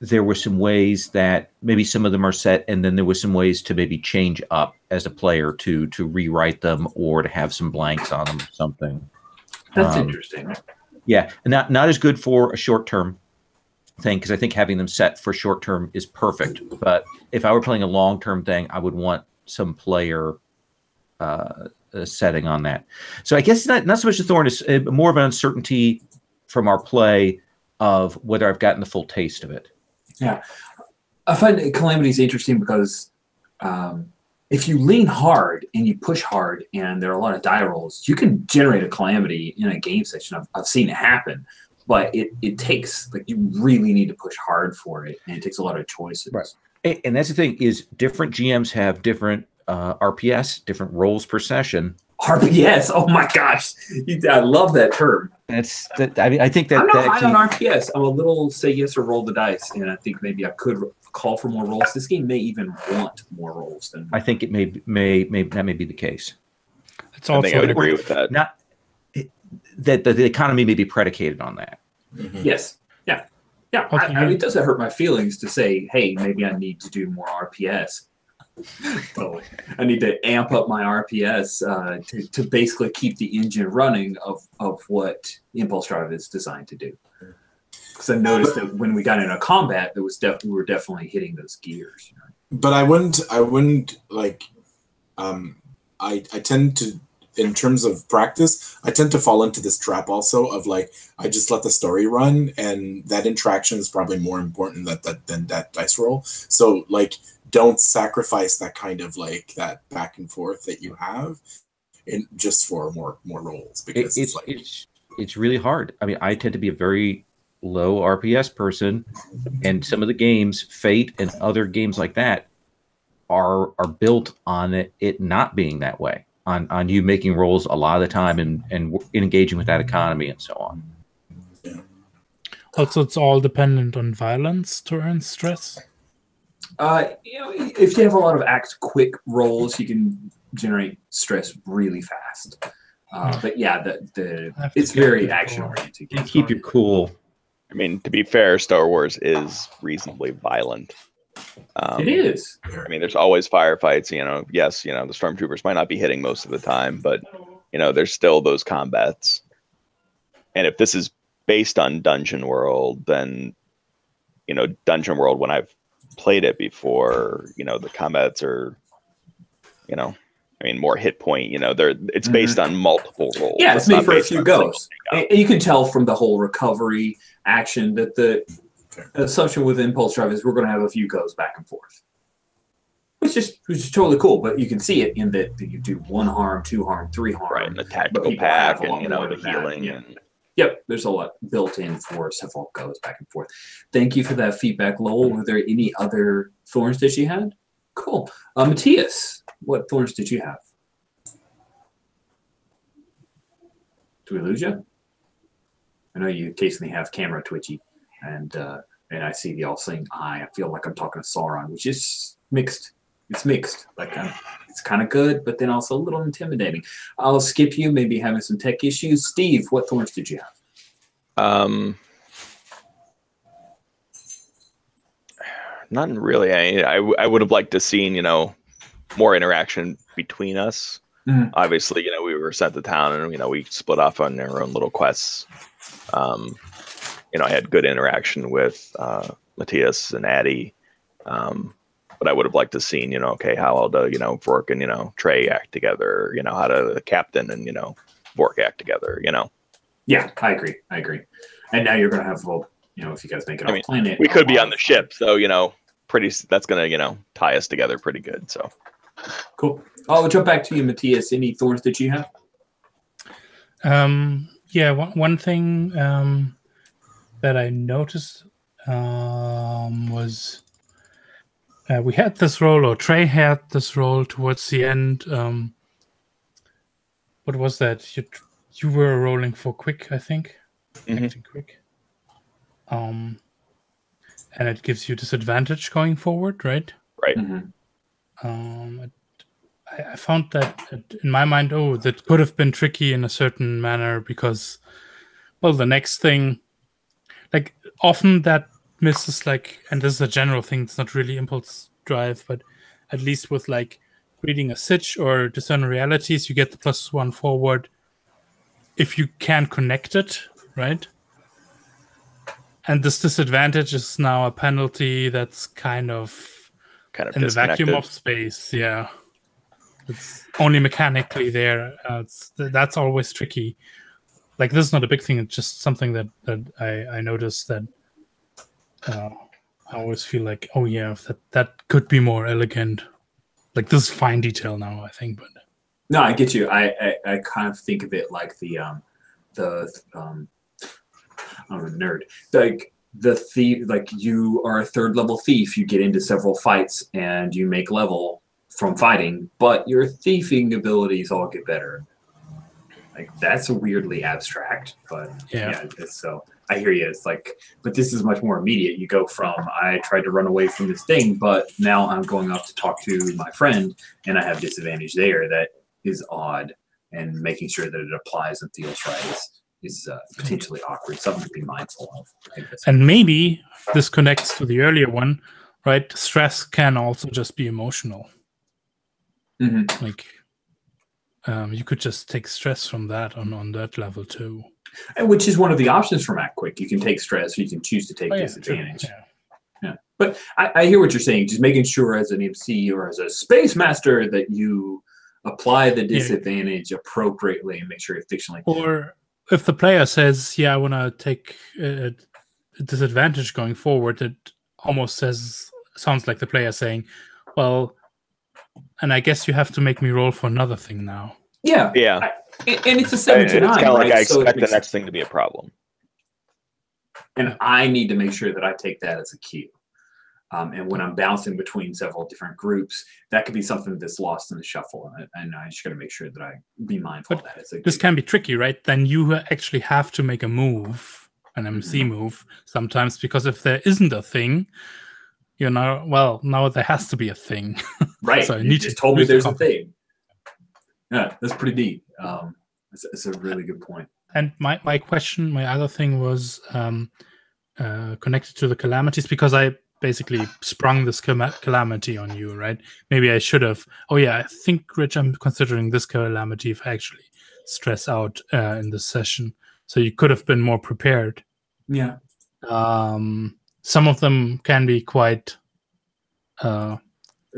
there were some ways that maybe some of them are set, and then there was some ways to maybe change up as a player to rewrite them, or to have some blanks on them or something. That's interesting. Yeah, and not as good for a short-term thing, because I think having them set for short-term is perfect. But if I were playing a long-term thing, I would want some player setting on that. So I guess not so much a thorn, is more of an uncertainty from our play of whether I've gotten the full taste of it. Yeah. I find calamities interesting because if you lean hard and you push hard and there are a lot of die rolls, you can generate a calamity in a game session. I've seen it happen, but it takes, like, you really need to push hard for it, and it takes a lot of choices. Right. And that's the thing, is different GMs have different RPS, different rolls per session. RPS. Oh my gosh, I love that term. I mean, I think that I'm not actually, high on RPS. I'm a little say yes or roll the dice, and I think maybe I could call for more rolls. This game may even want more rolls than. I think it may that may be the case. It's also I think I would agree with that. Not that the economy may be predicated on that. Mhm. Yes. Yeah. Yeah. Okay. I mean, it doesn't hurt my feelings to say, hey, maybe I need to do more RPS. So I need to amp up my RPS to basically keep the engine running of what Impulse Drive is designed to do. Because I noticed that when we got into combat, there was we were definitely hitting those gears. You know? But I wouldn't like. I tend to, in terms of practice, I tend to fall into this trap also of like I just let the story run, and that interaction is probably more important than that dice roll. So like, don't sacrifice that kind of like that back and forth that you have, in just for more rolls, because it's really hard. I mean, I tend to be a very low RPS person, and some of the games, Fate and other games like that, are built on it not being that way, on you making rolls a lot of the time and engaging with that economy and so on. Yeah. Also, it's all dependent on violence to earn stress. If you have a lot of act quick rolls, you can generate stress really fast. But yeah, it's very action oriented. You keep your cool. I mean, to be fair, Star Wars is reasonably violent. It is. I mean, there's always firefights. Yes, the stormtroopers might not be hitting most of the time, but there's still those combats. And if this is based on Dungeon World, then Dungeon World, when I've played it before, the combats are, more hit point. It's based on multiple rolls. Yeah, it's made for a few goes. And you can tell from the whole recovery action that the assumption with Impulse Drive is we're going to have a few goes back and forth, which is totally cool. But you can see it in that you do 1 harm, 2 harm, 3 harm, right? And the tactical pack, and the healing. Yeah. Yep, there's a lot built in for several goes back and forth. Thank you for that feedback, Lowell. Were there any other thorns that you had? Cool. Matthias, what thorns did you have? Do we lose you? I know you occasionally have camera twitchy, and I see the all-seeing eye. I feel like I'm talking to Sauron, which is mixed. It's mixed. Like it's kind of good, but then also a little intimidating. I'll skip you. Maybe having some tech issues. Steve, what thorns did you have? Not really. I would have liked to seen more interaction between us. Mm-hmm. Obviously, we were sent to town, and we split off on our own little quests. I had good interaction with Matthias and Addie, but I would have liked to seen, how do Vork and Trey act together, how do the captain and Vork act together, Yeah, I agree. And now you're gonna have if you guys make it off planet, we could be on the ship, so that's gonna tie us together pretty good. So cool. I'll jump back to you, Matthias. Any thorns that you have? Yeah, one thing that I noticed was we had this role, or Trey had this role towards the end. What was that? You were rolling for quick, I think. Acting quick. And it gives you disadvantage going forward, right? Right. Mm-hmm. I found that in my mind, that could have been tricky in a certain manner because, well, the next thing, like often that misses, like, and this is a general thing, it's not really Impulse Drive, but at least with like reading a sitch or discern realities, you get the +1 forward if you can connect it, right? And this disadvantage is now a penalty that's kind of in the vacuum of space, yeah. It's only mechanically there. That's always tricky. Like, this is not a big thing. It's just something that I noticed that I always feel like, oh yeah, that could be more elegant. Like, this is fine detail now, I think. But no, I get you. I kind of think of it like I'm a nerd. Like the thief, like you are a 3rd level thief. You get into several fights and you make level from fighting, but your thieving abilities all get better. Like that's weirdly abstract, but Yeah. so I hear you. It's like, but this is much more immediate. You go from I tried to run away from this thing, but now I'm going up to talk to my friend, and I have disadvantage there. That is odd, and making sure that it applies and feels right is potentially awkward. Something to be mindful of. Right? And maybe this connects to the earlier one, right? Stress can also just be emotional. Mm-hmm. Like you could just take stress from that on that level too. And which is one of the options from Act Quick. You can take stress, or you can choose to take disadvantage. True. Yeah. But I hear what you're saying. Just making sure as an MC or as a space master that you apply the disadvantage appropriately and make sure it fictionally. Or if the player says, "Yeah, I want to take a disadvantage going forward," it almost sounds like the player saying, "Well, and I guess you have to make me roll for another thing now." Yeah. And it's a 7 to 9. It's kind of right? like I expect the next thing to be a problem. And I need to make sure that I take that as a cue. And when I'm bouncing between several different groups, that could be something that's lost in the shuffle. And I just got to make sure that I be mindful of that. This can be tricky, right? Then you actually have to make a move, an MC move, sometimes, because if there isn't a thing, now there has to be a thing. Right. So you just told me there's a thing. Yeah, that's pretty neat. It's a really good point. And my other thing was connected to the calamities, because I basically sprung this calamity on you, right? Maybe I should have. Oh yeah, I think, Rich, I'm considering this calamity if I actually stress out in this session. So you could have been more prepared. Yeah. Some of them can be quite.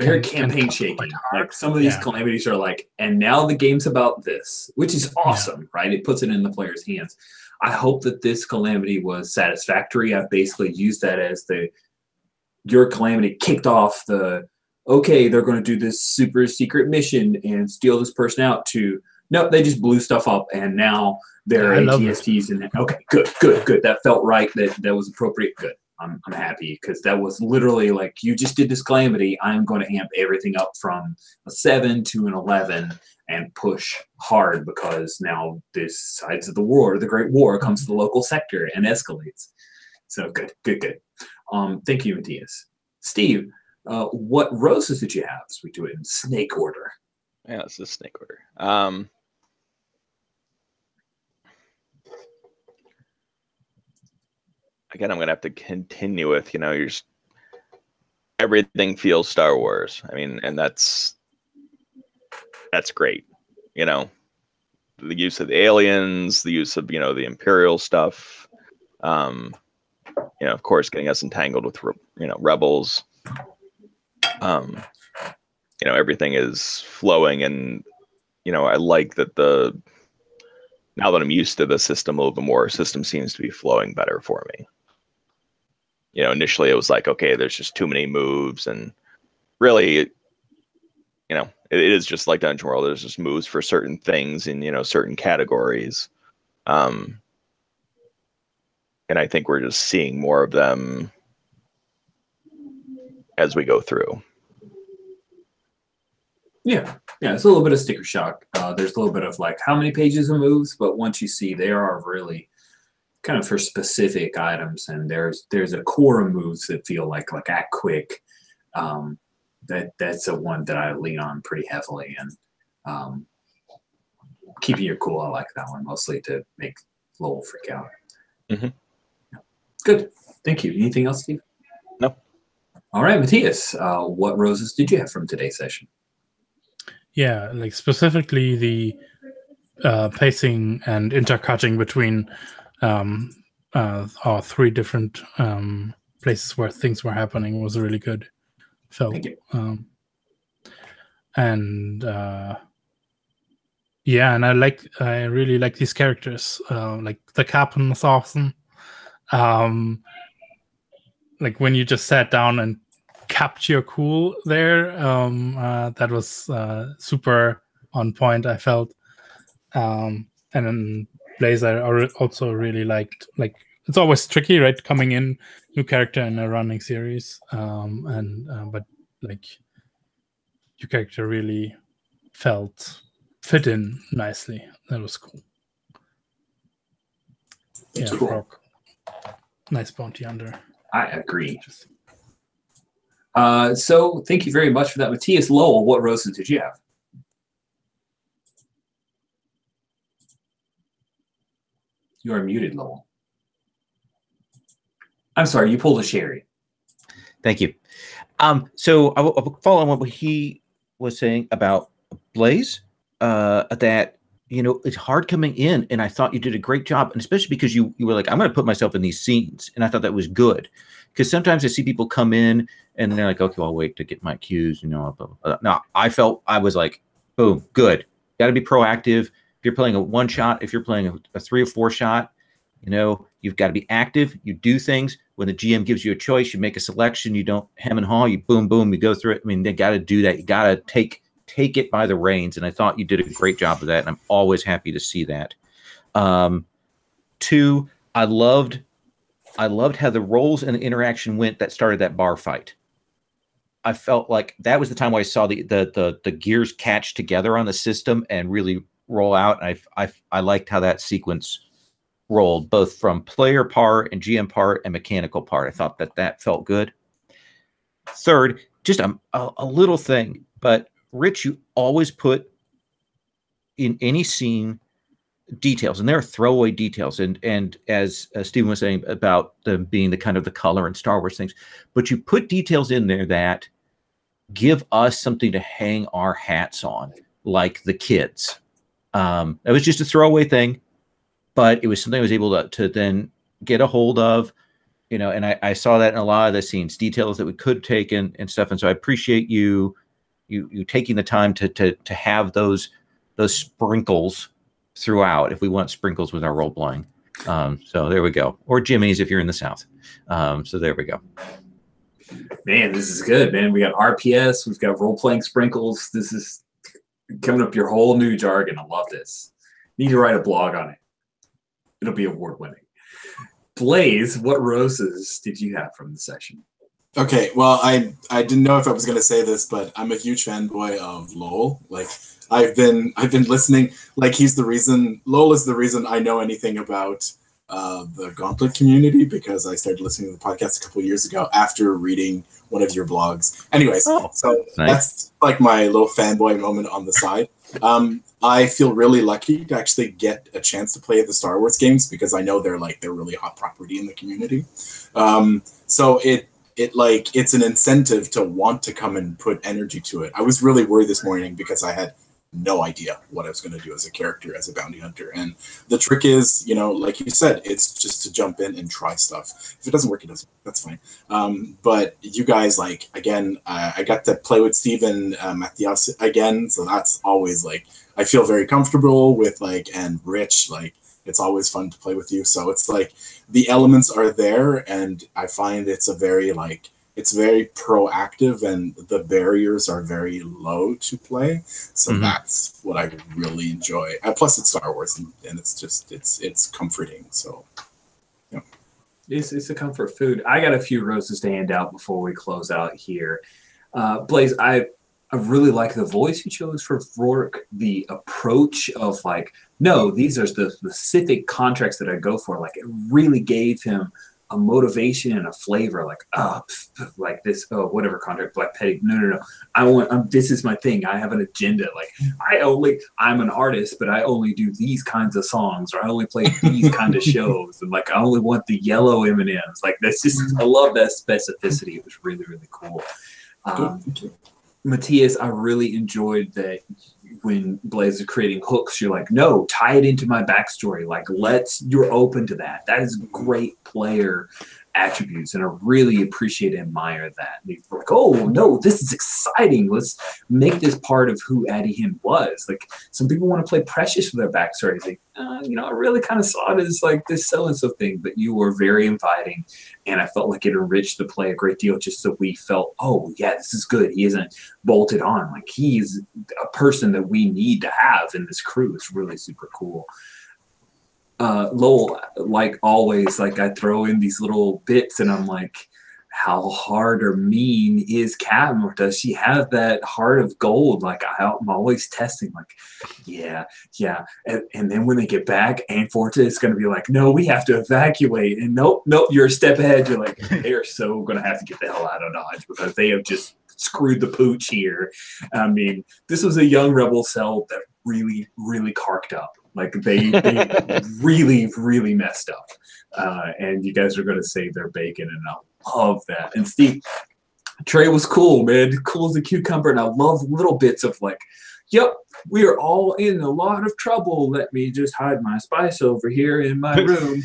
They're campaign shaking. Like some of these calamities are like, and now the game's about this, which is awesome, right? It puts it in the player's hands. I hope that this calamity was satisfactory. I basically used that as your calamity kicked off okay, they're going to do this super secret mission and steal this person out to, no, they just blew stuff up and now they're ATSTs. And okay, good. That felt right. That was appropriate. Good. I'm happy because that was literally like, you just did this calamity. I'm going to amp everything up from a 7 to an 11 and push hard because now this sides of the war, the Great War, comes to the local sector and escalates. So good. Thank you, Matthias. Steve, what roses did you have? So we do it in snake order. Yeah, this is snake order. Again, I'm gonna have to continue with, everything feels Star Wars. I mean, and that's great. The use of the aliens, the use of the Imperial stuff. Of course, getting us entangled with rebels. Everything is flowing, and I like that now that I'm used to the system a little bit more, system seems to be flowing better for me. Initially it was like, okay, there's just too many moves, and really, it is just like Dungeon World. There's just moves for certain things in certain categories, and I think we're just seeing more of them as we go through. Yeah, it's a little bit of sticker shock. There's a little bit of like how many pages of moves, but once you see, there are really kind of for specific items, and there's a core of moves that feel like Act Quick. That's a one that I lean on pretty heavily, and keeping your cool. I like that one mostly to make Lowell freak out. Mm-hmm. Good, thank you. Anything else, Steve? No. All right, Matthias, what roses did you have from today's session? Yeah, like specifically the pacing and intercutting between our 3 different places where things were happening was really good. So, thank you. And I really like these characters. Like the captain is awesome. Like when you just sat down and kept your cool there, that was super on point, I felt. And then Blaze I also really liked. Like, it's always tricky, right, coming in new character in a running series, but like your character really fit in nicely. That was cool. Yeah, you. Frog. Nice bounty hunter. I agree. So thank you very much for that. Matthias Lowell, what roses did you have? You are muted, Lowell. I'm sorry, you pulled a Sherry. Thank you. So I'll follow on what he was saying about Blaze, that, you know, it's hard coming in, and I thought you did a great job, and especially because you were like, I'm going to put myself in these scenes, and I thought that was good, because sometimes I see people come in and they're like, okay, well, I'll wait to get my cues, you know. No, I was like, boom, good. Got to be proactive. If you're playing a one shot, if you're playing a 3 or 4 shot, you know, you've got to be active. You do things. When the GM gives you a choice, you make a selection. You don't hem and haw. You boom, boom. You go through it. I mean, they got to do that. You got to take it by the reins. And I thought you did a great job of that. And I'm always happy to see that. 2, I loved how the roles and the interaction went that started that bar fight. I felt like that was the time where I saw the gears catch together on the system and really roll out. And I liked how that sequence rolled, both from player part and GM part and mechanical part. I thought that felt good. 3rd, just a little thing, but Rich, you always put in any scene details, and there are throwaway details, and as Stephen was saying about them being the kind of the color and Star Wars things, but you put details in there that give us something to hang our hats on, like the kids. That was just a throwaway thing, but it was something I was able to then get a hold of, you know, and I saw that in a lot of the scenes, details that we could take in and stuff. And so I appreciate you taking the time to have those sprinkles throughout, if we want sprinkles with our role playing. So there we go. Or Jimmy's if you're in the South. So there we go. Man, this is good, man. We got RPS, we've got role-playing sprinkles. This is coming up your whole new jargon. I love this. Need to write a blog on it. It'll be award-winning. Blaze, what roses did you have from the session? Okay, well, I didn't know if I was going to say this, but I'm a huge fanboy of Lowell. Like, I've been listening. Like, Lowell is the reason I know anything about the Gauntlet community, because I started listening to the podcast a couple of years ago after reading one of your blogs. Anyways, so nice. That's like my little fanboy moment on the side. I feel really lucky to actually get a chance to play the Star Wars games, because I know they're really hot property in the community. So it's an incentive to want to come and put energy to it. I was really worried this morning because I had no idea what I was going to do as a character, as a bounty hunter. And the trick is, like you said, it's just to jump in and try stuff. If it doesn't work, it doesn't. That's fine. But you guys, again, I got to play with Stephen Matthias again. So that's always I feel very comfortable with and Rich, it's always fun to play with you. So it's the elements are there, and I find it's a very it's very proactive, and the barriers are very low to play. So that's what I really enjoy. Plus it's Star Wars, and it's just it's comforting. So yeah. It's a comfort food. I got a few roses to hand out before we close out here. Blaze, I really like the voice you chose for Rourke, the approach of no, these are the specific contracts that I go for. It really gave him a motivation and a flavor, this, whatever contract, Black Petty. No. This is my thing. I have an agenda. I'm an artist, but I only do these kinds of songs, or I only play these kind of shows. And I only want the yellow M&Ms. That's just, I love that specificity. It was really, really cool. Matthias, I really enjoyed that when Blaze is creating hooks, you're no, tie it into my backstory. You're open to that. That is great player attributes, and I really appreciate and admire that. And you're oh no, this is exciting. Let's make this part of who Addie Him was. Some people want to play Precious for their backstory. I really kind of saw it as this so-and-so thing, but you were very inviting, and I felt like it enriched the play a great deal, just so we felt, oh yeah, this is good. He isn't bolted on. He is a person that we need to have in this crew. It's really super cool. Lowell, always, I throw in these little bits, and I'm how hard or mean is Captain, or does she have that heart of gold? Like I'm always testing, like, yeah. And then when they get back, Aunt Forta is going to be like, no, we have to evacuate. And nope, you're a step ahead. You're like, they're so going to have to get the hell out of Dodge because they have just screwed the pooch here. I mean, this was a young rebel cell that really, really carked up. Like they really, really messed up. And you guys are going to save their bacon, and I love that. And Steve, Trey was cool, man. Cool as a cucumber, and I love little bits of like, yep, we are all in a lot of trouble. Let me just hide my spice over here in my room.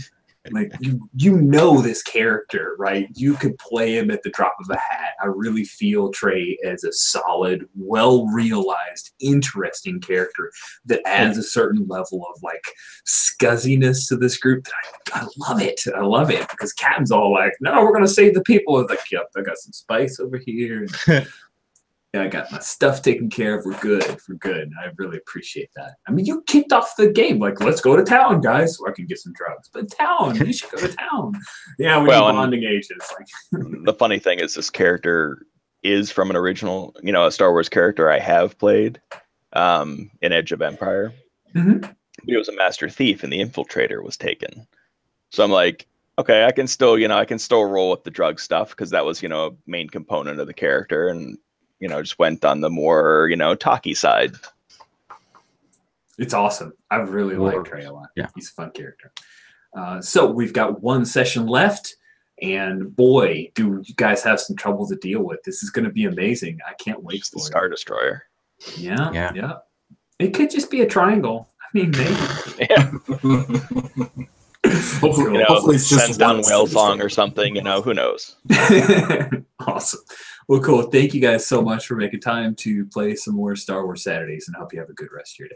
Like you know this character, right? You could play him at the drop of a hat. I really feel Trey as a solid, well-realized, interesting character that adds a certain level of like scuzziness to this group. I love it. I love it because Captain's all like, "No, we're gonna save the people." It's like, "Yep, I got some spice over here. Yeah, I got my stuff taken care of. We're good. We're good." I really appreciate that. I mean, you kicked off the game like, "Let's go to town, guys, so I can get some drugs." But town, you should go to town. Yeah, we need bonding agents. Like, the funny thing is, this character is from an original, a Star Wars character I have played in Edge of Empire. Mm-hmm. He was a master thief, and the infiltrator was taken. So I'm like, okay, I can still roll with the drug stuff because that was, a main component of the character, and just went on the more, talky side. It's awesome. I really like Trey a lot. Yeah. He's a fun character. So we've got one session left, and boy, do you guys have some trouble to deal with. This is going to be amazing. I can't wait for the Star Destroyer. Yeah. It could just be a triangle. I mean, maybe. Yeah. hopefully it's just sends down whale song or something, who knows. Awesome. Well, cool. Thank you guys so much for making time to play some more Star Wars Saturdays, and I hope you have a good rest of your day.